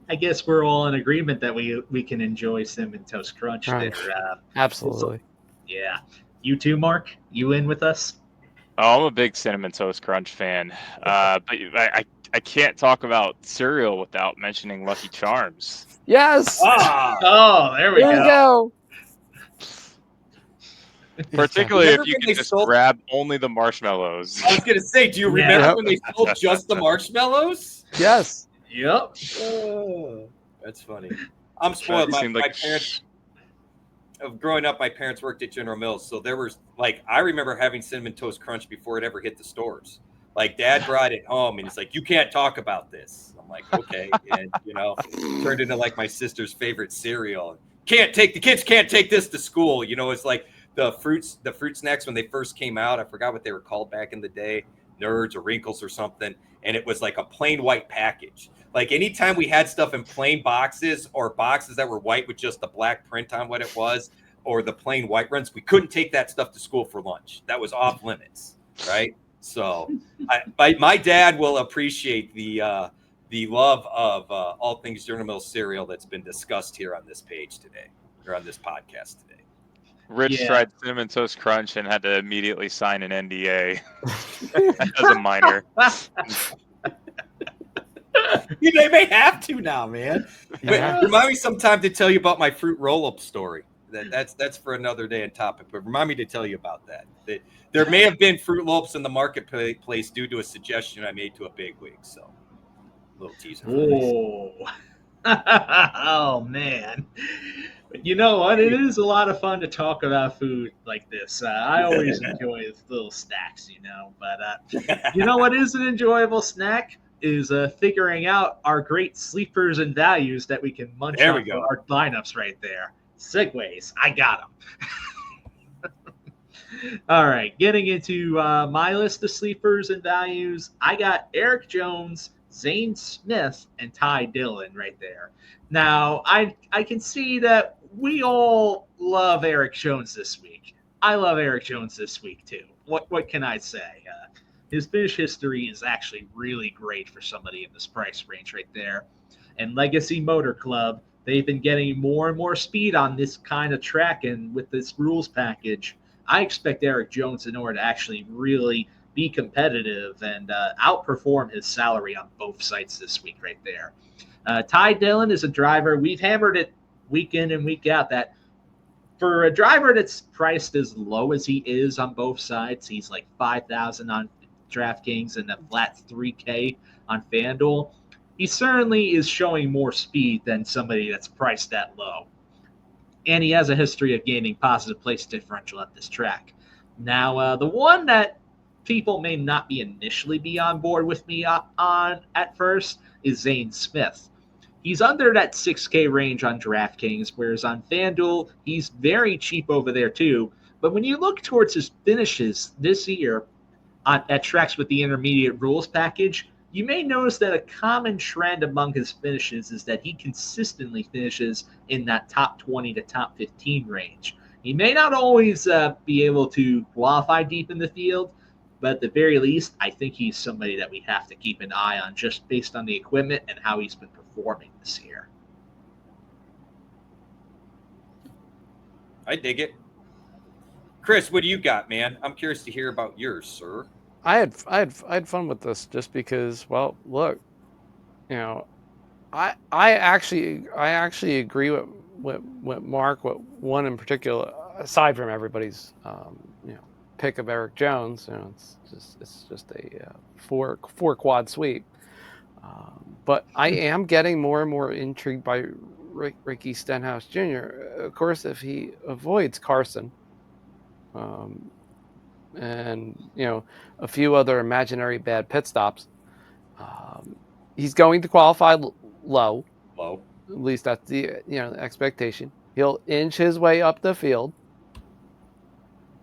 I guess we're all in agreement that we can enjoy Cinnamon Toast Crunch. Right. There. Absolutely. Yeah. You too, Mark? You in with us? Oh, I'm a big Cinnamon Toast Crunch fan, but I can't talk about cereal without mentioning Lucky Charms. Yes. Oh, there we Here we go. go. Particularly if Remember you when can they just sold- grab only the marshmallows. I was going to say, do you Yeah. remember when they sold just the marshmallows? Yes. Yep. Oh, that's funny. I'm spoiled. My parents, growing up, my parents worked at General Mills. So there was I remember having Cinnamon Toast Crunch before it ever hit the stores. Like Dad brought it home and he's like, you can't talk about this. I'm like, okay. And, turned into like my sister's favorite cereal. The kids can't take this to school. It's like the fruit snacks when they first came out. I forgot what they were called back in the day, Nerds or Wrinkles or something. And it was like a plain white package. Like anytime we had stuff in plain boxes or boxes that were white with just the black print on what it was, or the plain white runs, we couldn't take that stuff to school for lunch. That was off limits, right? So my dad will appreciate the love of all things General Mills cereal that's been discussed here on this page today, or on this podcast today. Rich tried Cinnamon Toast Crunch and had to immediately sign an NDA as a minor. They may have to now, man. Yeah. But remind me sometime to tell you about my fruit roll-up story. That's for another day and topic. But remind me to tell you about that. There may have been fruit roll-ups in the marketplace due to a suggestion I made to a bigwig. So, a little teaser. Oh. Oh, man. But you know what? It is a lot of fun to talk about food like this. I always enjoy little snacks, But you know what is an enjoyable snack? Is figuring out our great sleepers and values that we can munch There we on go. for our lineups right there. Segways. I got them. All right. Getting into my list of sleepers and values, I got Eric Jones, Zane Smith, and Ty Dillon right there. Now, I can see that we all love Eric Jones this week. I love Eric Jones this week, too. What can I say? His finish history is actually really great for somebody in this price range right there. And Legacy Motor Club, they've been getting more and more speed on this kind of track, and with this rules package, I expect Eric Jones in order to actually really be competitive and outperform his salary on both sites this week right there. Ty Dillon is a driver. We've hammered it week in and week out that for a driver that's priced as low as he is on both sides, he's like $5,000 on DraftKings and a flat $3K on FanDuel. He certainly is showing more speed than somebody that's priced that low. And he has a history of gaining positive place differential at this track. Now, the one that people may not be initially be on board with me on at first is Zane Smith. He's under that 6K range on DraftKings, whereas on FanDuel, he's very cheap over there too. But when you look towards his finishes this year at tracks with the intermediate rules package, you may notice that a common trend among his finishes is that he consistently finishes in that top 20 to top 15 range. He may not always be able to qualify deep in the field, but at the very least, I think he's somebody that we have to keep an eye on just based on the equipment and how he's been performing performing this year. I dig it. Chris, what do you got, man? I'm curious to hear about yours, sir. I had fun with this just because, well, look, you know, I actually agree with Mark, what one in particular, aside from everybody's pick of Eric Jones. It's just a four quad sweep. But I am getting more and more intrigued by Ricky Stenhouse Jr. Of course, if he avoids Carson, and a few other imaginary bad pit stops, he's going to qualify low. Low. At least that's the expectation. He'll inch his way up the field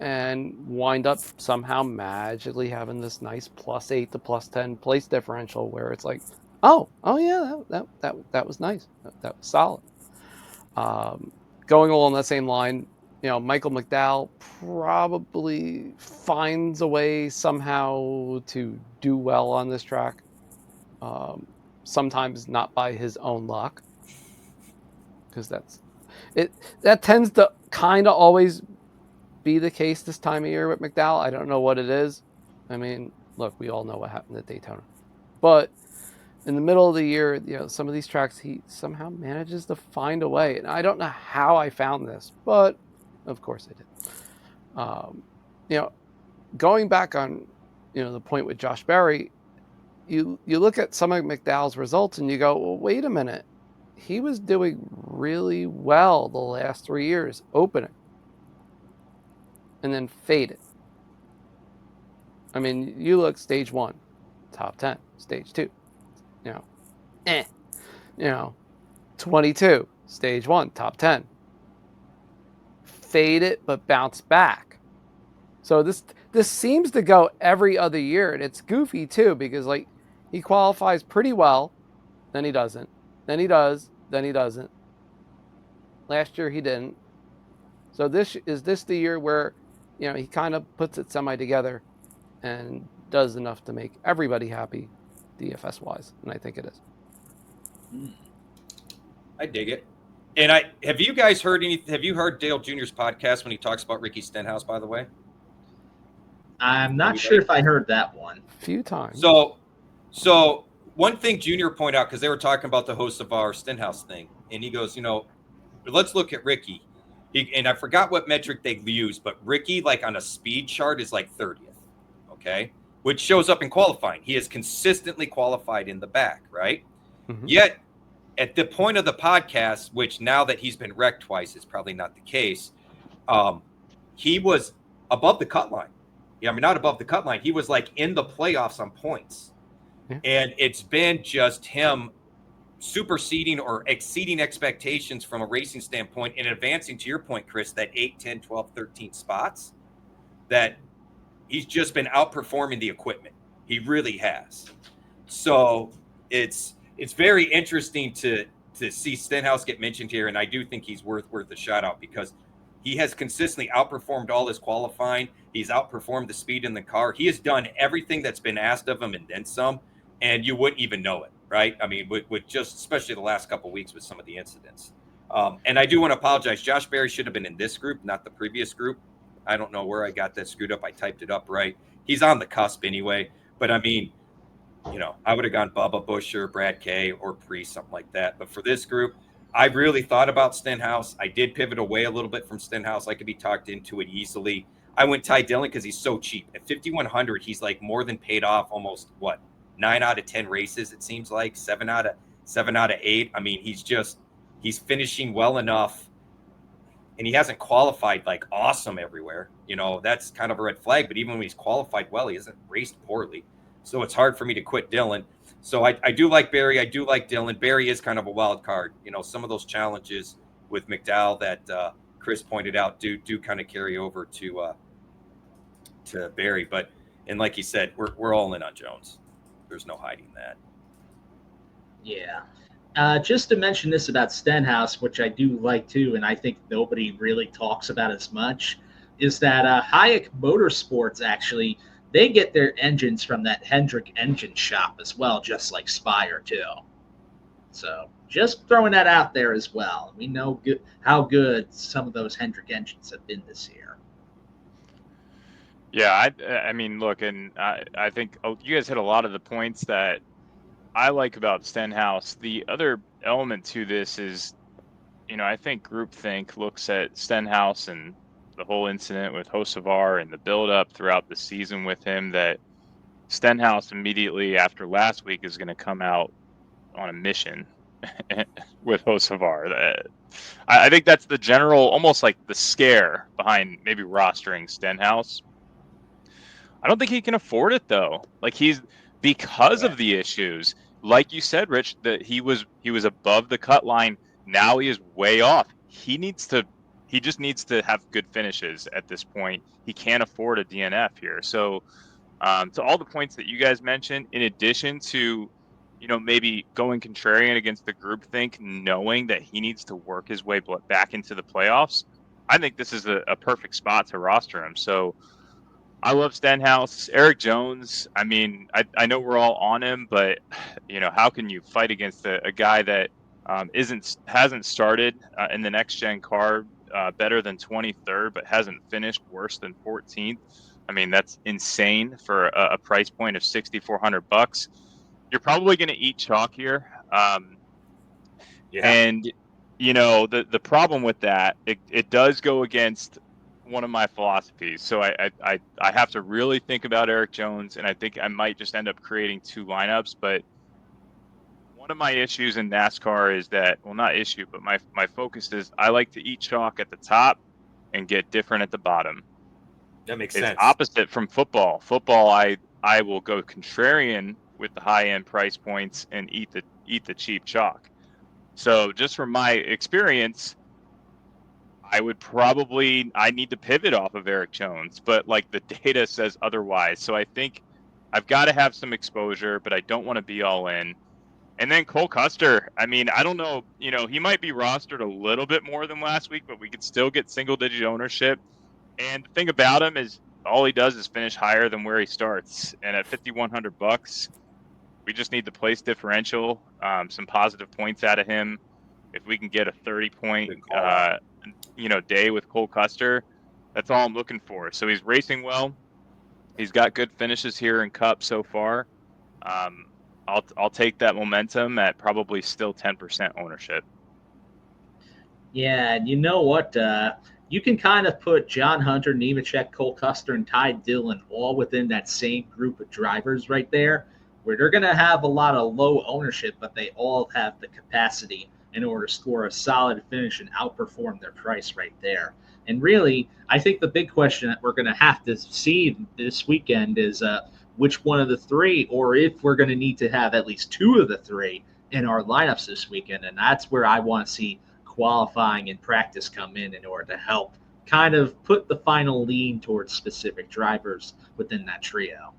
and wind up somehow magically having this nice +8 to +10 place differential where it's like, oh yeah, that was nice. That was solid. Going along that same line, Michael McDowell probably finds a way somehow to do well on this track. Sometimes not by his own luck, because that tends to kind of always be the case this time of year with McDowell. I don't know what it is. I mean, look, we all know what happened at Daytona, but in the middle of the year, some of these tracks he somehow manages to find a way, and I don't know how I found this, but of course I did. Going back on the point with Josh Berry, you look at some of McDowell's results and you go, well, wait a minute, he was doing really well the last 3 years opening, and then faded. I mean, you look stage 1, top 10, stage 2, 22, stage 1, top 10, faded but bounced back. So this seems to go every other year, and it's goofy too, because like he qualifies pretty well, then he doesn't, then he does, then he doesn't. Last year he didn't. So this the year where he kind of puts it semi together and does enough to make everybody happy, DFS wise, and I think it is. I dig it. And have you guys heard have you heard Dale Jr.'s podcast when he talks about Ricky Stenhouse, by the way? I'm not sure if I heard that one. A few times. So one thing Junior pointed out, because they were talking about the host of our Stenhouse thing, and he goes, let's look at Ricky. And I forgot what metric they use, but Ricky, like on a speed chart, is like 30th, okay? Which shows up in qualifying. He has consistently qualified in the back, right? Mm-hmm. Yet, at the point of the podcast, which now that he's been wrecked twice is probably not the case, he was above the cut line. Not above the cut line. He was like in the playoffs on points. Yeah. And it's been just him superseding or exceeding expectations from a racing standpoint and advancing, to your point, Chris, that 8, 10, 12, 13 spots, that he's just been outperforming the equipment. He really has. So it's very interesting to see Stenhouse get mentioned here, and I do think he's worth a shout out because he has consistently outperformed all his qualifying. He's outperformed the speed in the car. He has done everything that's been asked of him and then some, and you wouldn't even know it, right? I mean, with just especially the last couple of weeks with some of the incidents. And I do want to apologize. Josh Berry should have been in this group, not the previous group. I don't know where I got that screwed up. I typed it up right. He's on the cusp anyway. But I mean, I would have gone Bubba Buscher, Brad Kay, or Priest, something like that. But for this group, I really thought about Stenhouse. I did pivot away a little bit from Stenhouse. I could be talked into it easily. I went Ty Dillon because he's so cheap. At 5,100, he's like more than paid off almost, 9 out of 10 races, it seems like, 7 out of 8. I mean, he's finishing well enough, and he hasn't qualified like awesome everywhere. That's kind of a red flag. But even when he's qualified well, he hasn't raced poorly. So it's hard for me to quit Dillon. So I do like Barry. I do like Dillon. Barry is kind of a wild card. Some of those challenges with McDowell that Chris pointed out do kind of carry over to Barry. And like he said, we're all in on Jones. There's no hiding that. Yeah. Just to mention this about Stenhouse, which I do like too, and I think nobody really talks about as much, is that Hayek Motorsports actually, they get their engines from that Hendrick engine shop as well, just like Spire too. So just throwing that out there as well. We know how good some of those Hendrick engines have been this year. Yeah, I mean, look, and I think you guys hit a lot of the points that I like about Stenhouse. The other element to this is, I think groupthink looks at Stenhouse and the whole incident with Hocevar and the buildup throughout the season with him, that Stenhouse immediately after last week is going to come out on a mission with Hocevar. I think that's the general, almost like the scare behind maybe rostering Stenhouse. I don't think he can afford it though. Like because of the issues, like you said, Rich, that he was above the cut line. Now he is way off. He just needs to have good finishes at this point. He can't afford a DNF here. So to all the points that you guys mentioned, in addition to, maybe going contrarian against the groupthink, knowing that he needs to work his way back into the playoffs, I think this is a perfect spot to roster him. So I love Stenhouse. Eric Jones, I mean, I know we're all on him, but, how can you fight against a guy that hasn't started in the next-gen car better than 23rd, but hasn't finished worse than 14th? I mean, that's insane for a price point of $6,400. You're probably going to eat chalk here. And, the problem with that, it does go against one of my philosophies. So I have to really think about Eric Jones, and I think I might just end up creating two lineups. But one of my issues in NASCAR is that, well, not issue, but my focus is I like to eat chalk at the top and get different at the bottom. That makes sense. It's opposite from football. Football, I will go contrarian with the high end price points and eat the cheap chalk. So just from my experience, I need to pivot off of Eric Jones, but like the data says otherwise. So I think I've got to have some exposure, but I don't want to be all in. And then Cole Custer, I mean, I don't know, he might be rostered a little bit more than last week, but we could still get single digit ownership. And the thing about him is all he does is finish higher than where he starts. And at $5,100, we just need the place differential, some positive points out of him. If we can get a 30-point, day with Cole Custer, that's all I'm looking for. So he's racing well. He's got good finishes here in Cup so far. I'll take that momentum at probably still 10% ownership. Yeah, and you know what? You can kind of put John Hunter, Nemechek, Cole Custer, and Ty Dillon all within that same group of drivers right there, where they're going to have a lot of low ownership, but they all have the capacity in order to score a solid finish and outperform their price right there. And really, I think the big question that we're going to have to see this weekend is which one of the three, or if we're going to need to have at least two of the three in our lineups this weekend. And that's where I want to see qualifying and practice come in order to help kind of put the final lean towards specific drivers within that trio.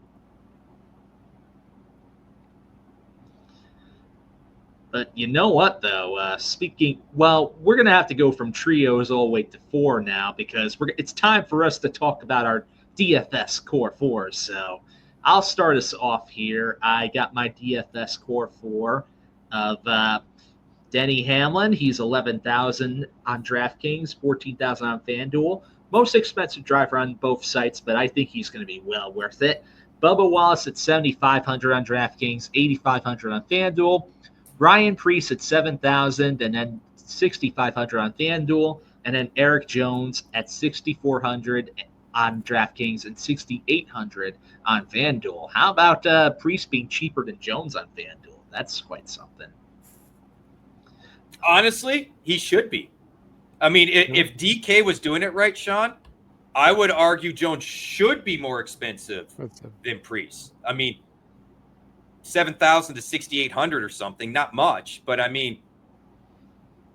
But you know what, though? We're going to have to go from trios all the way to four now, because it's time for us to talk about our DFS Core 4s. So I'll start us off here. I got my DFS Core 4 of Denny Hamlin. He's $11,000 on DraftKings, $14,000 on FanDuel. Most expensive driver on both sites, but I think he's going to be well worth it. Bubba Wallace at $7,500 on DraftKings, $8,500 on FanDuel. Ryan Preece at $7,000 and then $6,500 on FanDuel. And then Eric Jones at $6,400 on DraftKings and $6,800 on FanDuel. How about Preece being cheaper than Jones on FanDuel? That's quite something. Honestly, he should be. I mean, if DK was doing it right, Sean, I would argue Jones should be more expensive than Preece. I mean, $7,000 to $6,800 or something, not much, but I mean,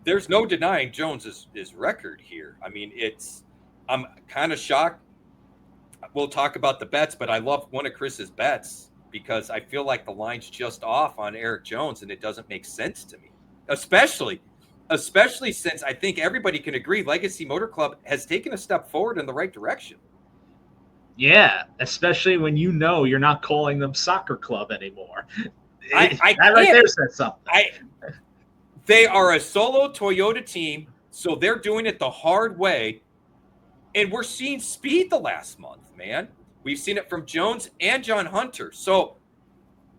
there's no denying Jones's record here. I mean, I'm kind of shocked. We'll talk about the bets, but I love one of Chris's bets because I feel like the line's just off on Eric Jones, and it doesn't make sense to me, especially since I think everybody can agree Legacy Motor Club has taken a step forward in the right direction. Yeah, especially when you're not calling them soccer club anymore. I that right there says something. They are a solo Toyota team, so they're doing it the hard way. And we're seeing speed the last month, man. We've seen it from Jones and John Hunter. So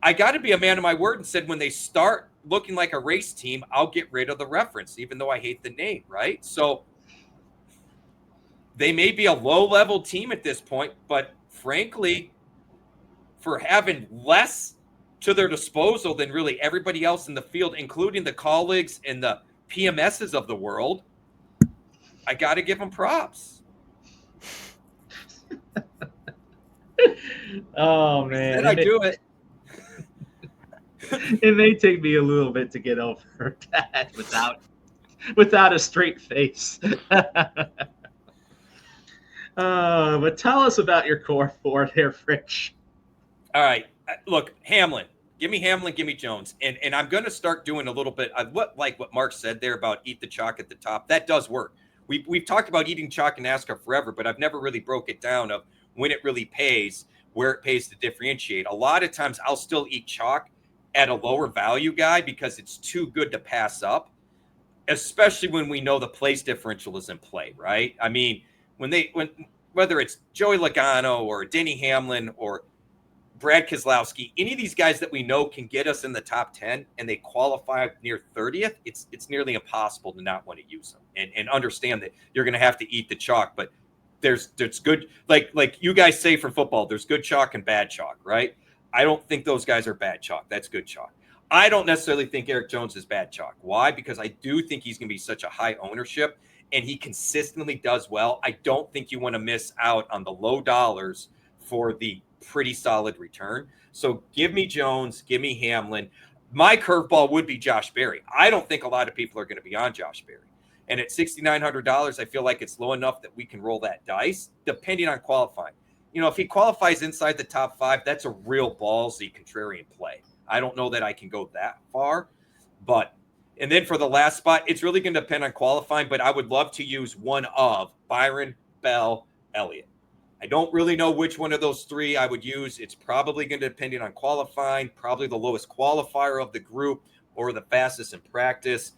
I got to be a man of my word and said, when they start looking like a race team, I'll get rid of the reference, even though I hate the name, right? So they may be a low-level team at this point, but frankly, for having less to their disposal than really everybody else in the field, including the colleagues and the PMSs of the world, I got to give them props. Oh, man. I do it. It may take me a little bit to get over that without a straight face. But tell us about your core four there, Rich. All right. Look, Hamlin. Give me Hamlin, give me Jones. And I'm going to start doing a little bit of what Mark said there about eat the chalk at the top. That does work. We've talked about eating chalk in NASCAR forever, but I've never really broke it down of when it really pays, where it pays to differentiate. A lot of times I'll still eat chalk at a lower value guy because it's too good to pass up, especially when we know the place differential is in play, right? I mean, whether it's Joey Logano or Denny Hamlin or Brad Keselowski, any of these guys that we know can get us in the top 10 and they qualify near 30th, it's nearly impossible to not want to use them and understand that you're going to have to eat the chalk. But there's good, like you guys say for football, there's good chalk and bad chalk, right? I don't think those guys are bad chalk. That's good chalk. I don't necessarily think Eric Jones is bad chalk. Why? Because I do think he's going to be such a high ownership and he consistently does well. I don't think you want to miss out on the low dollars for the pretty solid return. So give me Jones, give me Hamlin. My curveball would be Josh Berry. I don't think a lot of people are going to be on Josh Berry. And at $6,900, I feel like it's low enough that we can roll that dice, depending on qualifying. You know, if he qualifies inside the top 5, that's a real ballsy contrarian play. I don't know that I can go that far. And then for the last spot, it's really going to depend on qualifying, but I would love to use one of Byron, Bell, Elliott. I don't really know which one of those three I would use. It's probably going to depend on qualifying, probably the lowest qualifier of the group or the fastest in practice.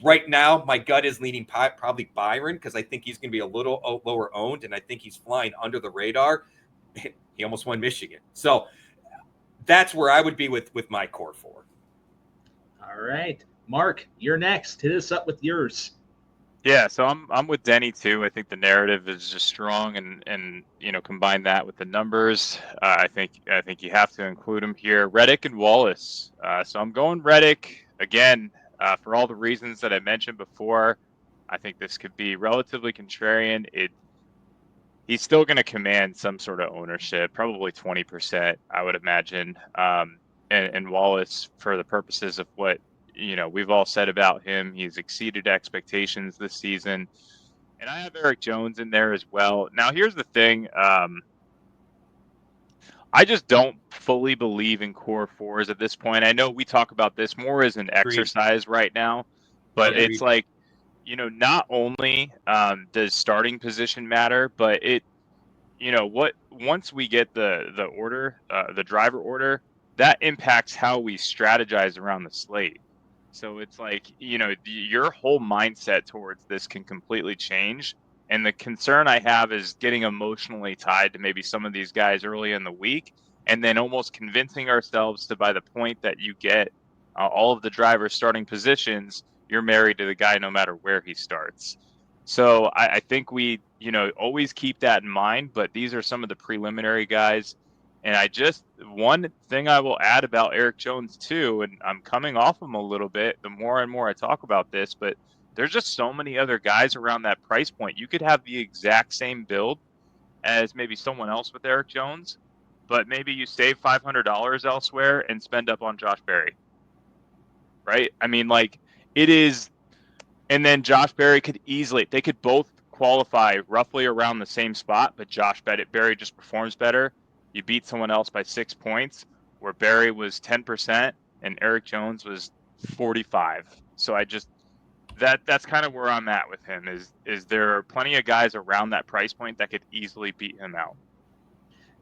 Right now, my gut is leaning probably Byron because I think he's going to be a little lower owned, and I think he's flying under the radar. He almost won Michigan. So that's where I would be with my core four. All right. Mark, you're next. Hit us up with yours. Yeah, so I'm with Denny too. I think the narrative is just strong, and combine that with the numbers. I think you have to include them here. Reddick and Wallace. So I'm going Reddick again. For all the reasons that I mentioned before, I think this could be relatively contrarian. He's still going to command some sort of ownership, probably 20%, I would imagine. And Wallace, for the purposes of what we've all said about him, he's exceeded expectations this season. And I have Eric Jones in there as well. Now, here's the thing. I just don't fully believe in core fours at this point. I know we talk about this more as an exercise right now, but it's like, not only does starting position matter, but once we get the order, the driver order, that impacts how we strategize around the slate. So it's like, your whole mindset towards this can completely change. And the concern I have is getting emotionally tied to maybe some of these guys early in the week, and then almost convincing ourselves to, by the point that you get all of the drivers starting positions, you're married to the guy no matter where he starts. So I think we, always keep that in mind, but these are some of the preliminary guys. And one thing I will add about Eric Jones too, and I'm coming off him a little bit the more and more I talk about this, but there's just so many other guys around that price point. You could have the exact same build as maybe someone else with Eric Jones, but maybe you save $500 elsewhere and spend up on Josh Berry. Right? I mean, it is, and then Josh Berry they could both qualify roughly around the same spot, but Josh Berry just performs better. You beat someone else by 6 points, where Berry was 10% and Eric Jones was 45. So that's kind of where I'm at with him. Is there are plenty of guys around that price point that could easily beat him out.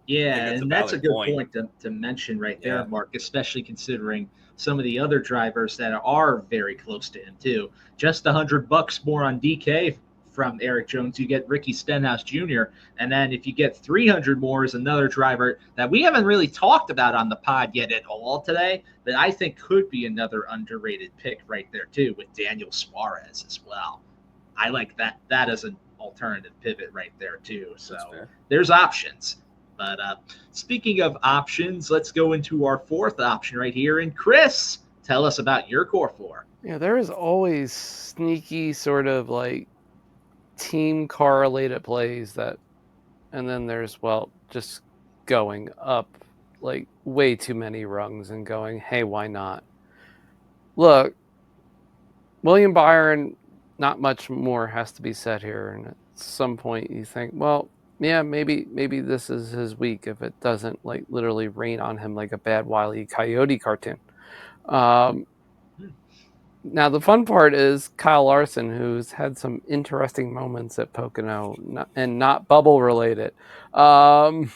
Yeah, and that's a valid good point. point to mention right there, Yeah. Mark, especially considering some of the other drivers that are very close to him too. Just $100 more on DK from Eric Jones, you get Ricky Stenhouse Jr. And then if you get 300 more is another driver that we haven't really talked about on the pod yet at all today, that I think could be another underrated pick right there too, with Daniel Suarez as well. I like that as an alternative pivot right there too. So there's options. But speaking of options, let's go into our fourth option right here. And Chris, tell us about your core four. Yeah, there is always sneaky sort of like team correlated plays and then there's, well, just going up like way too many rungs and going, hey, why not? Look, William Byron, not much more has to be said here. And at some point you think, well, yeah, maybe this is his week if it doesn't like literally rain on him like a bad Wile E. Coyote cartoon. Now the fun part is Kyle Larson, who's had some interesting moments at Pocono, and not bubble related. Let's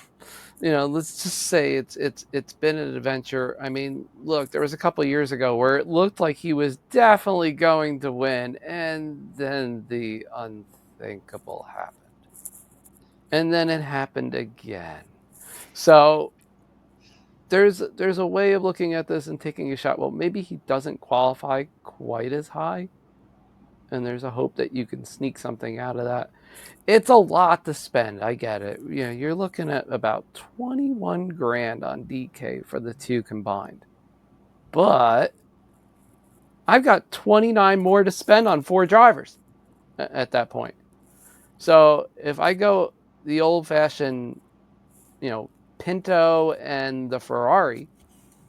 just say it's been an adventure. I mean, look, there was a couple of years ago where it looked like he was definitely going to win, and then the unthinkable happened. And then it happened again. So there's a way of looking at this and taking a shot. Well, maybe he doesn't qualify quite as high, and there's a hope that you can sneak something out of that. It's a lot to spend. I get it. You know, you're looking at about 21 grand on DK for the two combined. But I've got 29 more to spend on 4 drivers at that point. So if I go the old fashioned, Pinto and the Ferrari.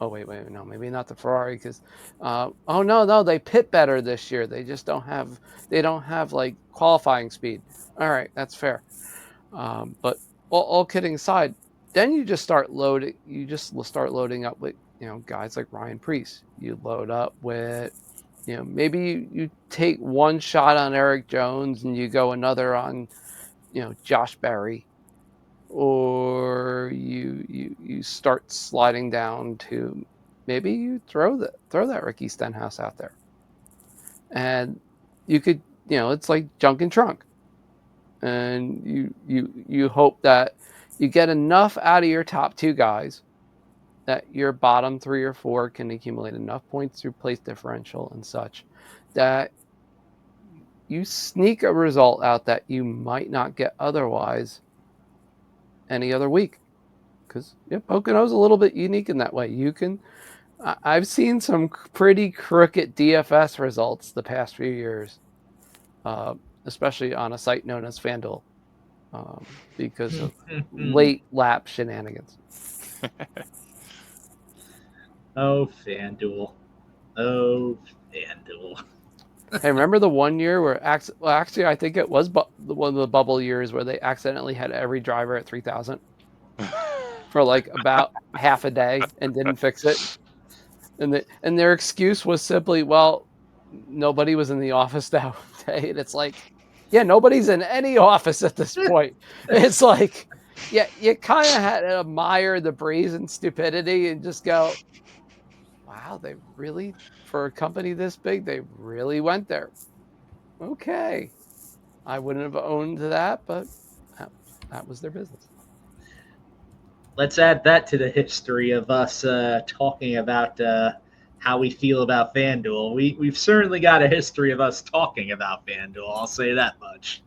Oh, wait, no, maybe not the Ferrari because, no, they pit better this year. They just don't have like qualifying speed. All right, that's fair. But all kidding aside, then you just start loading up with, guys like Ryan Preece. You load up with, maybe you take one shot on Eric Jones and you go another on, Josh Berry. Or you start sliding down to maybe you throw that Ricky Stenhouse out there, and you could it's like junk and trunk, and you hope that you get enough out of your top 2 guys that your bottom 3 or 4 can accumulate enough points through place differential and such that you sneak a result out that you might not get otherwise any other week, because Pocono's a little bit unique in that way. I've seen some pretty crooked DFS results the past few years, especially on a site known as FanDuel, because of late lap shenanigans. Oh, FanDuel. Hey, remember the one year where actually I think it was one of the bubble years where they accidentally had every driver at 3,000 for like about half a day and didn't fix it, and their excuse was simply, well, nobody was in the office that day, and it's like, yeah, nobody's in any office at this point. It's like, yeah, you kind of had to admire the brazen stupidity and just go, wow, they really, for a company this big, they really went there. Okay. I wouldn't have owned that, but that was their business. Let's add that to the history of us talking about how we feel about FanDuel. We've certainly got a history of us talking about FanDuel. I'll say that much.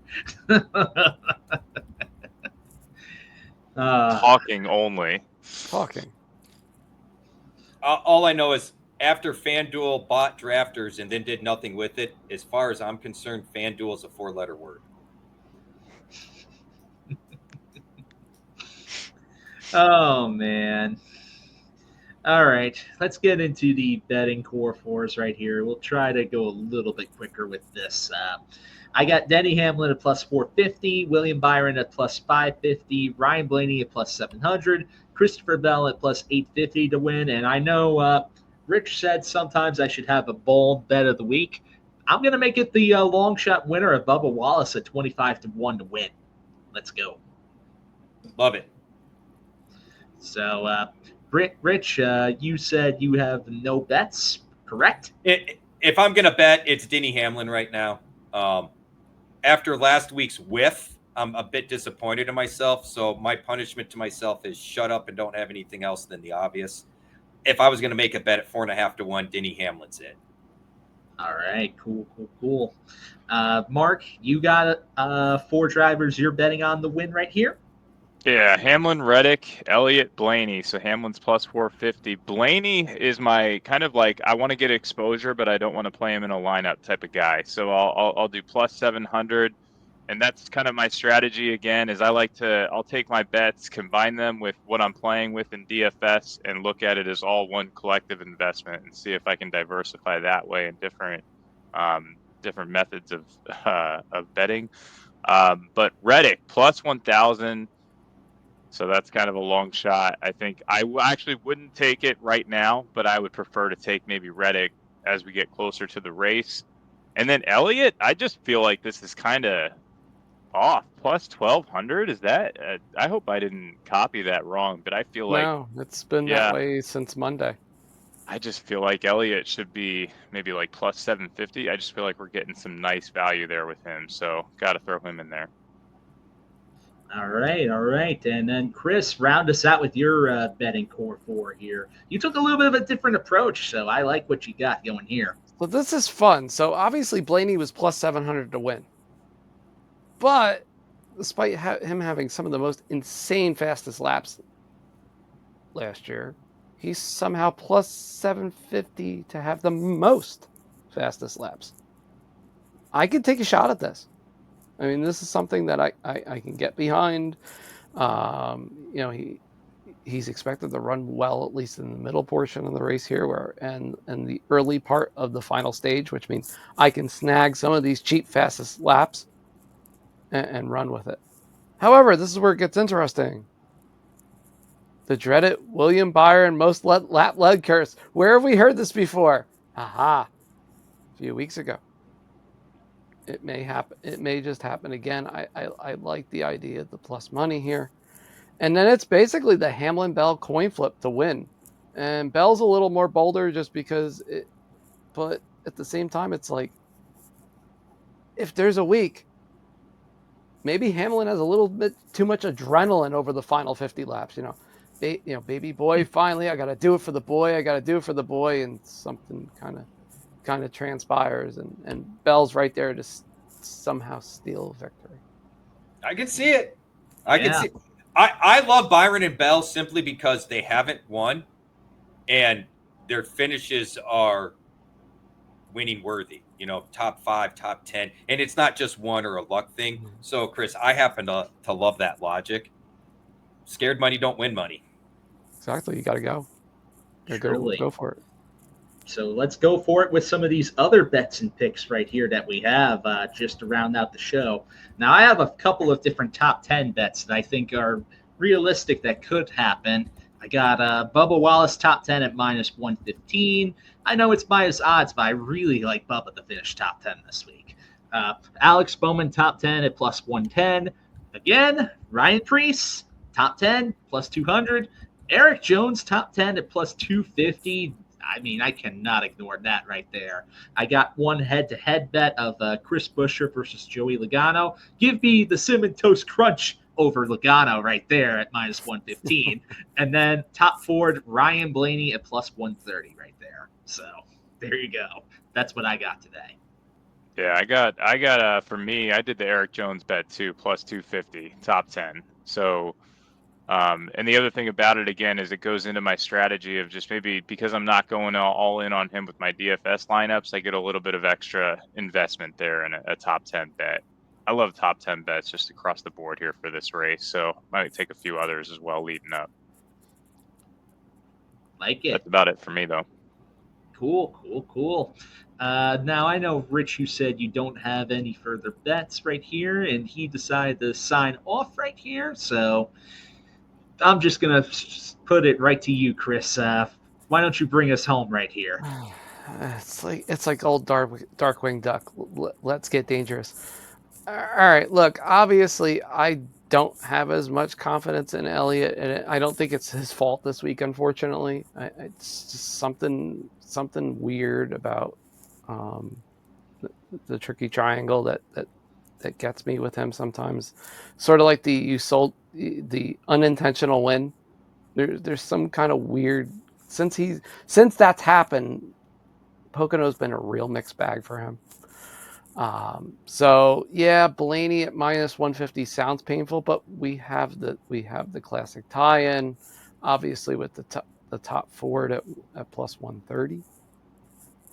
Talking only. Talking. All I know is after FanDuel bought Drafters and then did nothing with it, as far as I'm concerned, FanDuel is a 4-letter word. Oh, man. All right. Let's get into the betting core fours right here. We'll try to go a little bit quicker with this. I got Denny Hamlin at plus 450, William Byron at plus 550, Ryan Blaney at plus 700, Christopher Bell at plus 850 to win. And I know Rich said sometimes I should have a bold bet of the week. I'm going to make it the long shot winner of Bubba Wallace at 25-1 to win. Let's go. Love it. So, Rich, you said you have no bets, correct? If I'm going to bet, it's Denny Hamlin right now. After last week's whiff, I'm a bit disappointed in myself. So my punishment to myself is shut up and don't have anything else than the obvious. If I was going to make a bet at 4.5 to 1, Denny Hamlin's it. All right, cool. Mark, you got 4 drivers you're betting on the win right here? Yeah, Hamlin, Reddick, Elliott, Blaney. So Hamlin's plus 450. Blaney is my kind of like, I want to get exposure, but I don't want to play him in a lineup type of guy. So I'll do plus 700. And that's kind of my strategy again, is I'll take my bets, combine them with what I'm playing with in DFS, and look at it as all one collective investment and see if I can diversify that way in different methods of betting. But Reddick plus 1,000. So that's kind of a long shot. I think I actually wouldn't take it right now, but I would prefer to take maybe Reddick as we get closer to the race. And then Elliott, I just feel like this is kind of off. Plus 1,200, is that? I hope I didn't copy that wrong, but I feel like... No, it's been that way since Monday. I just feel like Elliott should be maybe like plus 750. I just feel like we're getting some nice value there with him, so got to throw him in there. All right. And then, Chris, round us out with your betting core 4 here. You took a little bit of a different approach, so I like what you got going here. Well, this is fun. So, obviously, Blaney was plus 700 to win. But, despite him having some of the most insane fastest laps last year, he's somehow plus 750 to have the most fastest laps. I could take a shot at this. I mean, this is something that I can get behind. He's expected to run well, at least in the middle portion of the race here, and the early part of the final stage, which means I can snag some of these cheap fastest laps and run with it. However, this is where it gets interesting. The dreaded William Byron most lap lead curse. Where have we heard this before? Aha! A few weeks ago. It may happen. It may just happen again. I like the idea of the plus money here. And then it's basically the Hamlin Bell coin flip to win. And Bell's a little more bolder just because but at the same time, it's like, if there's a week, maybe Hamlin has a little bit too much adrenaline over the final 50 laps. Baby boy, finally, I got to do it for the boy. And something kind of transpires, and Bell's right there to somehow steal victory. I can see it. I love Byron and Bell simply because they haven't won, and their finishes are winning worthy. Top 5, top 10, and it's not just one or a luck thing. So, Chris, I happen to love that logic. Scared money don't win money. Exactly. You got to go. Go for it. So let's go for it with some of these other bets and picks right here that we have just to round out the show. Now, I have a couple of different top 10 bets that I think are realistic that could happen. I got Bubba Wallace top 10 at minus 115. I know it's minus odds, but I really like Bubba to finish top 10 this week. Alex Bowman top 10 at plus 110. Again, Ryan Preece top 10 plus 200. Eric Jones top 10 at plus 250. I mean, I cannot ignore that right there. I got one head-to-head bet of Chris Buescher versus Joey Logano. Give me the Cinnamon Toast Crunch over Logano right there at minus 115. And then top forward, Ryan Blaney at plus 130 right there. So there you go. That's what I got today. Yeah, I got for me, I did the Eric Jones bet too, plus 250, top 10. So... and the other thing about it, again, is it goes into my strategy of just maybe because I'm not going all in on him with my DFS lineups, I get a little bit of extra investment there in a top 10 bet. I love top 10 bets just across the board here for this race, so I might take a few others as well leading up. Like it. That's about it for me, though. Cool. Now, I know, Rich, you said you don't have any further bets right here, and he decided to sign off right here, so... I'm just going to put it right to you, Chris. Why don't you bring us home right here? It's like old Darkwing Duck. Let's get dangerous. All right, look, obviously I don't have as much confidence in Elliott, and I don't think it's his fault this week, unfortunately. It's just something weird about the tricky triangle that gets me with him sometimes. Sort of like the unintentional win. There's some kind of weird since that's happened. Pocono's been a real mixed bag for him. So yeah, Blaney at -150 sounds painful, but we have the classic tie-in, obviously with the top Ford at +130,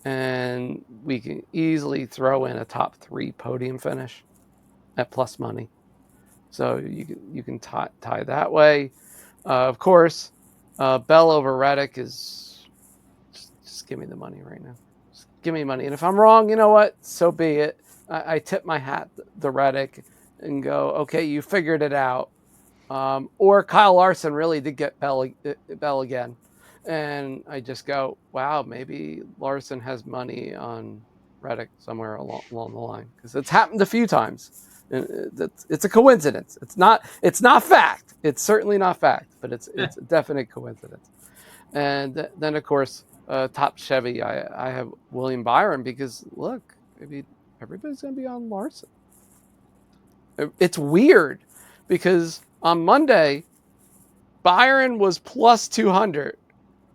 and we can easily throw in a top 3 podium finish at plus money. So you can tie that way. Of course, Bell over Reddick is just give me the money right now. Just give me money, and if I'm wrong, you know what? So be it. I tip my hat to Reddick and go, okay, you figured it out. Or Kyle Larson really did get Bell again, and I just go, wow, maybe Larson has money on Reddick somewhere along the line, because it's happened a few times. It's a coincidence. It's not fact. It's certainly not fact, but it's a definite coincidence. And then of course, top Chevy, I have William Byron, because look, maybe everybody's gonna be on Larson. It's weird because on Monday, Byron was plus 200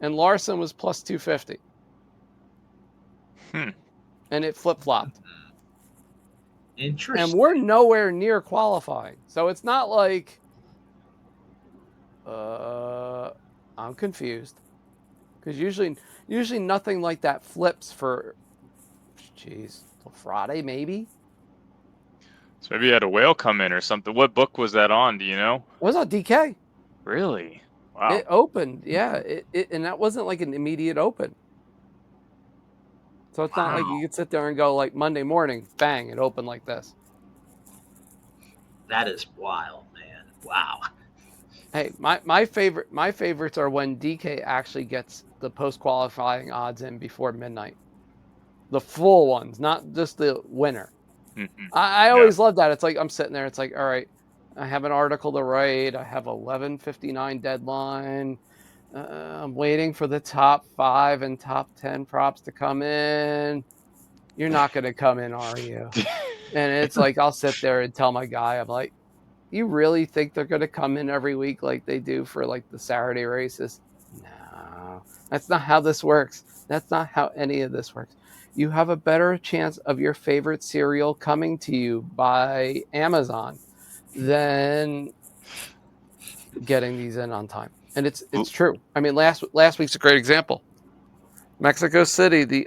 and Larson was plus 250. And it flip-flopped. Interesting. And we're nowhere near qualifying. So it's not like I'm confused. Because usually nothing like that flips for till Friday, maybe. So maybe you had a whale come in or something. What book was that on? Do you know? It was on DK. Really? Wow. It opened, yeah. And that wasn't like an immediate open. So it's not like you could sit there and go like Monday morning, bang, it opened like this. That is wild, man. Wow. Hey, my favorites are when DK actually gets the post-qualifying odds in before midnight. The full ones, not just the winner. Mm-hmm. I always love that. It's like I'm sitting there, it's like, all right, I have an article to write, I have 11:59 deadline. I'm waiting for the top 5 and top 10 props to come in. You're not going to come in, are you? And it's like, I'll sit there and tell my guy, I'm like, you really think they're going to come in every week like they do for like the Saturday races? No, that's not how this works. That's not how any of this works. You have a better chance of your favorite cereal coming to you by Amazon than getting these in on time. And it's true. I mean, last week's a great example. Mexico City, the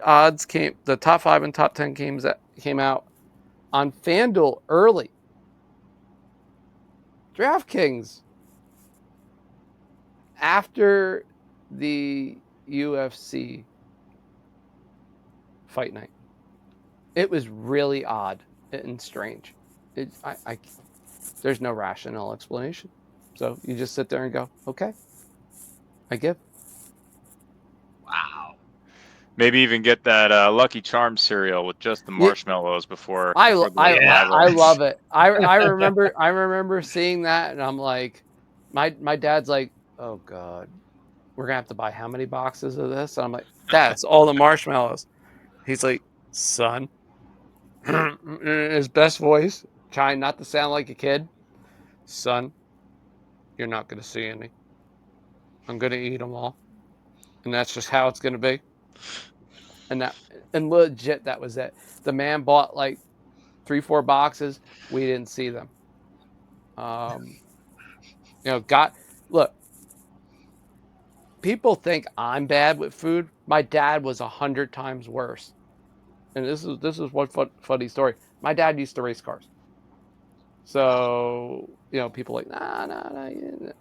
top 5 and top 10 came out on FanDuel early. DraftKings, after the UFC fight night, it was really odd and strange. There's no rational explanation. So you just sit there and go, okay, I give. Wow. Maybe even get that Lucky Charms cereal with just the marshmallows before. I love it. I remember seeing that, and I'm like, my dad's like, oh God, we're gonna have to buy how many boxes of this? And I'm like, that's all the marshmallows. He's like, son, in his best voice, trying not to sound like a kid, son, you're not gonna see any. I'm gonna eat them all, and that's just how it's gonna be. And legit, that was it. The man bought like 3-4 boxes. We didn't see them. Look, people think I'm bad with food. My dad was 100 times worse. And this is one funny story. My dad used to race cars. So, people like, nah.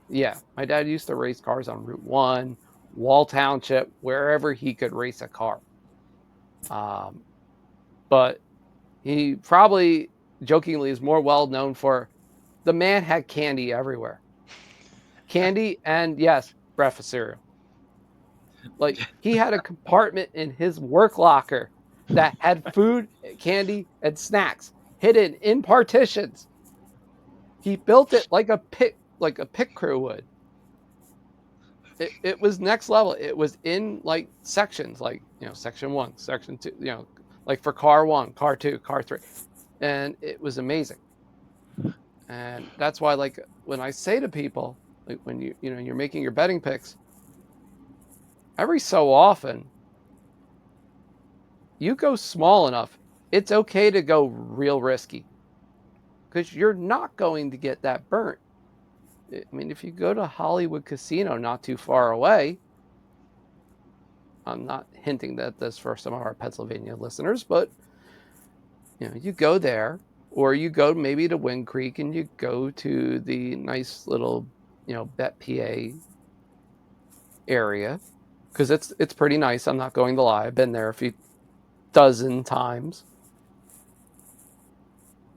Yeah, my dad used to race cars on Route 1, Wall Township, wherever he could race a car. But he probably jokingly is more well known for the man had candy everywhere. Candy and, yes, breakfast cereal. Like, he had a compartment in his work locker that had food, candy, and snacks hidden in partitions. He built it like a pit crew would. It was next level. It was in like sections, like, section 1, section 2, like for car 1, car 2, car 3. And it was amazing. And that's why, like, when I say to people, like, when you're making your betting picks, every so often you go small enough, it's okay to go real risky, because you're not going to get that burnt. I mean, if you go to Hollywood Casino not too far away, I'm not hinting that this for some of our Pennsylvania listeners, but you go there, or you go maybe to Wind Creek, and you go to the nice little Bet PA area, because it's pretty nice. I'm not going to lie. I've been there a few dozen times,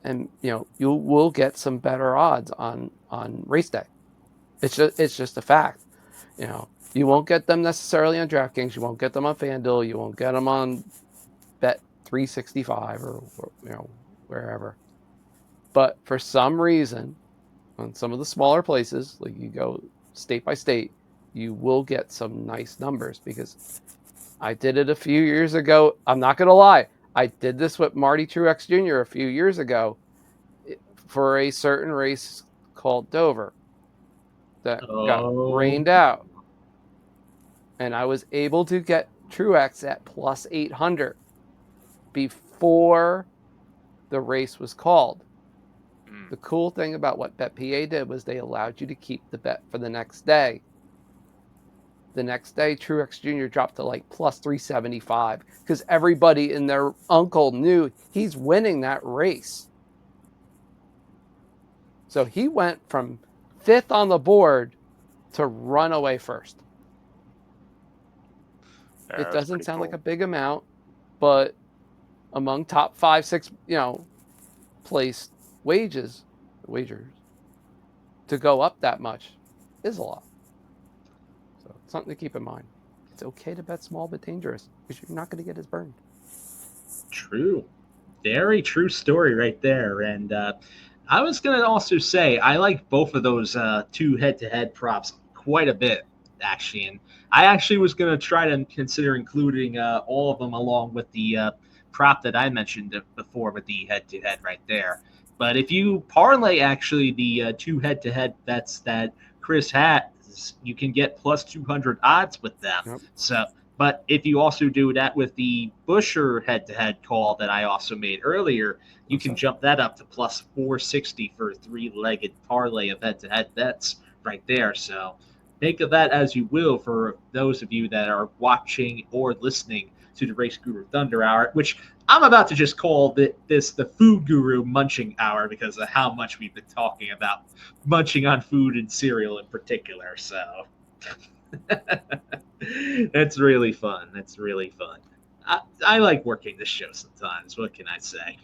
and you will get some better odds on race day. It's just a fact. You won't get them necessarily on DraftKings. You won't get them on FanDuel. You won't get them on Bet 365 or wherever. But for some reason, on some of the smaller places, like you go state by state, you will get some nice numbers, because I did it a few years ago. I'm not going to lie. I did this with Marty Truex Jr. a few years ago for a certain race called Dover that got rained out. And I was able to get Truex at plus 800 before the race was called. The cool thing about what BetPA did was they allowed you to keep the bet for the next day. The next day, Truex Jr. dropped to like plus 375, because everybody and their uncle knew he's winning that race. So he went from 5th on the board to run away first. Yeah, it doesn't sound like a big amount, but among top 5, 6, placed wagers, to go up that much is a lot. So it's something to keep in mind. It's okay to bet small but dangerous, because you're not going to get as burned. True. Very true story right there. And I was going to also say, I like both of those 2 head-to-head props quite a bit, actually. And I actually was going to try to consider including all of them along with the prop that I mentioned before with the head-to-head right there. But if you parlay actually the 2 head-to-head bets that Chris has, you can get plus 200 odds with them. Yep. So, but if you also do that with the Buescher head-to-head call that I also made earlier, you can jump that up to plus 460 for a 3-legged parlay of head-to-head bets right there. So make of that as you will for those of you that are watching or listening to the Race Guru Thunder Hour, which I'm about to just call this the Food Guru Munching Hour because of how much we've been talking about munching on food and cereal in particular. So it's really fun. It's really fun. I like working this show sometimes. What can I say?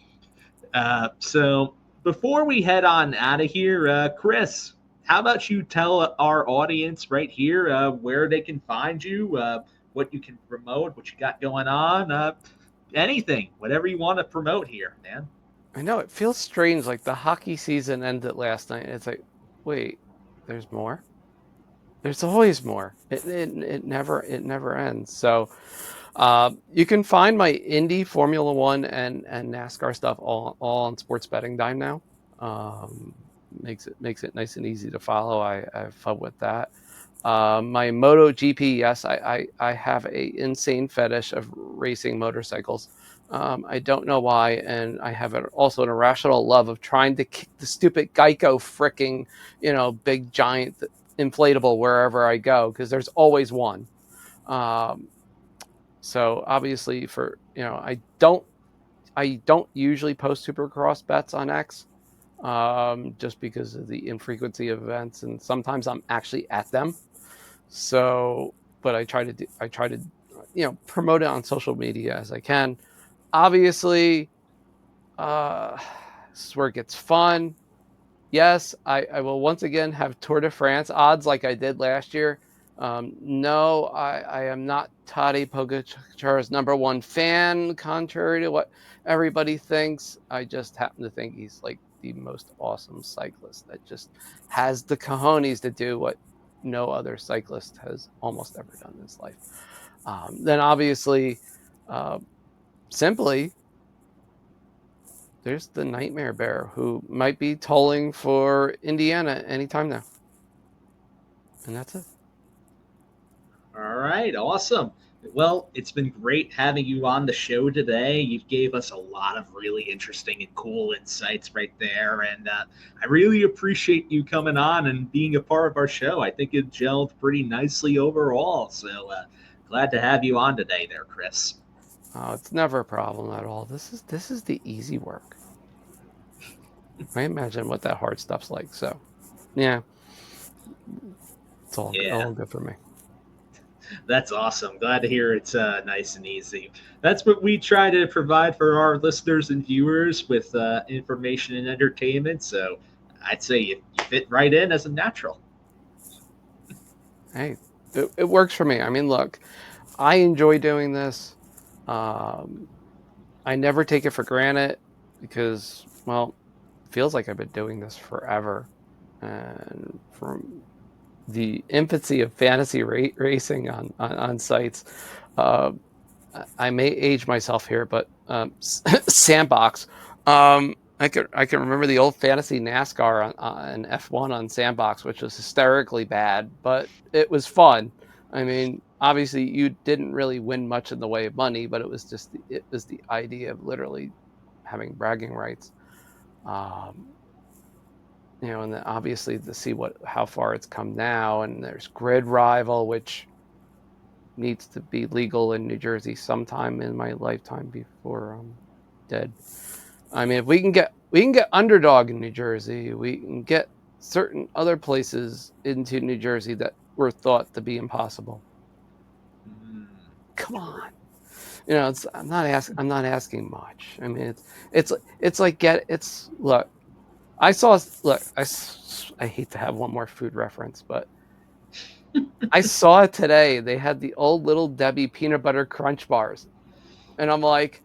So before we head on out of here, Chris, how about you tell our audience right here where they can find you, what you can promote, what you got going on, anything, whatever you want to promote here, man. I know it feels strange, like the hockey season ended last night. It's like, wait, there's more. There's always more. It never ends. So you can find my Indy, Formula One, and NASCAR stuff all on Sports Betting Dime now. Makes it nice and easy to follow. I have fun with that. My MotoGP, yes, I have a insane fetish of racing motorcycles. I don't know why, and I have also an irrational love of trying to kick the stupid Geico fricking, big giant inflatable wherever I go, because there's always one. So obviously, for I don't usually post Supercross bets on X, just because of the infrequency of events, and sometimes I'm actually at them. So, but I try to promote it on social media as I can. Obviously, this is where it gets fun. Yes, I will once again have Tour de France odds like I did last year. No, I am not Tadej Pogacar's #1 fan, contrary to what everybody thinks. I just happen to think he's like the most awesome cyclist that just has the cojones to do what no other cyclist has almost ever done in his life. Then obviously, simply, there's the Nightmare Bear, who might be tolling for Indiana anytime now. And that's it. All right, awesome. Well, it's been great having you on the show today. You gave us a lot of really interesting and cool insights right there, and I really appreciate you coming on and being a part of our show. I think it gelled pretty nicely overall, so glad to have you on today there, Chris. Oh, it's never a problem at all. This is the easy work. I imagine what that hard stuff's like. So, yeah, it's all good for me. That's awesome. Glad to hear it's nice and easy. That's what we try to provide for our listeners and viewers with information and entertainment. So I'd say you fit right in as a natural. Hey, it works for me. I mean, look, I enjoy doing this. I never take it for granted because, well, it feels like I've been doing this forever. And from the infancy of fantasy racing on sites, I may age myself here, but Sandbox. I can remember the old fantasy NASCAR on F1 on Sandbox, which was hysterically bad, but it was fun. I mean, obviously you didn't really win much in the way of money, but it was the idea of literally having bragging rights. And then obviously to see how far it's come now, and there's Grid Rival, which needs to be legal in New Jersey sometime in my lifetime before I'm dead. I mean, if we can get Underdog in New Jersey, we can get certain other places into New Jersey that were thought to be impossible. Come on, I'm not asking much. I mean, I hate to have one more food reference, but I saw it today. They had the old Little Debbie peanut butter crunch bars, and I'm like,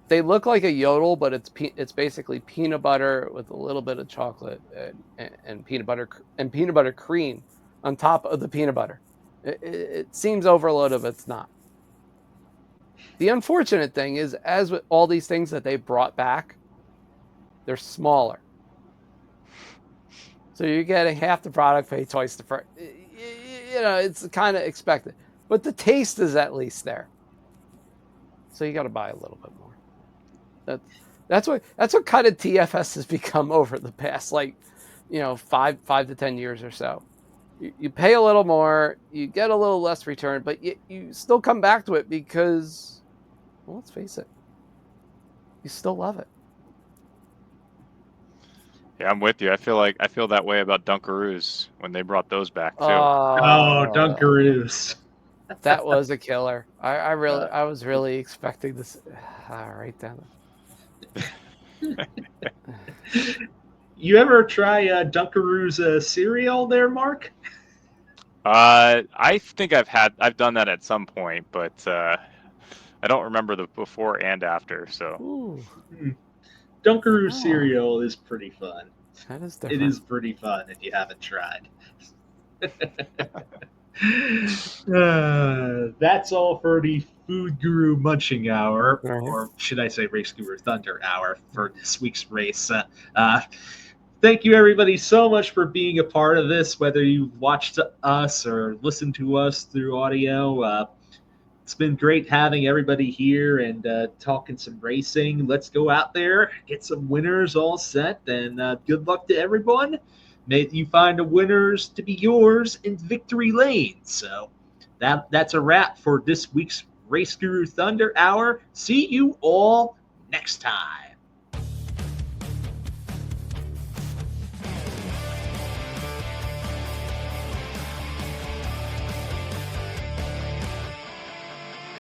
they look like a Yodel, but it's basically peanut butter with a little bit of chocolate and peanut butter cream on top of the peanut butter. It seems overloaded, but it's not. The unfortunate thing is, as with all these things that they brought back, they're smaller. So you're getting half the product, pay twice the price. It's kind of expected. But the taste is at least there. So you got to buy a little bit more. That's what kind of DFS has become over the past 5 to 10 years or so. You pay a little more, you get a little less return, but you still come back to it because, well, let's face it, you still love it. Yeah, I'm with you. I feel that way about Dunkaroos when they brought those back too. Dunkaroos. That was a killer. I was really expecting this. Right down. You ever try Dunkaroos cereal there, Mark? I think I've done that at some point, but I don't remember the before and after. So. Dunkaroo cereal is pretty fun. That is different. It is pretty fun if you haven't tried. That's all for the Food Guru Munching Hour, or should I say RaceGuru Thunder Hour for this week's race. Thank you, everybody, so much for being a part of this, whether you watched us or listened to us through audio. It's been great having everybody here and talking some racing. Let's go out there, get some winners all set, and good luck to everyone. May you find the winners to be yours in victory lane. So that's a wrap for this week's RaceGuru Thunder Hour. See you all next time.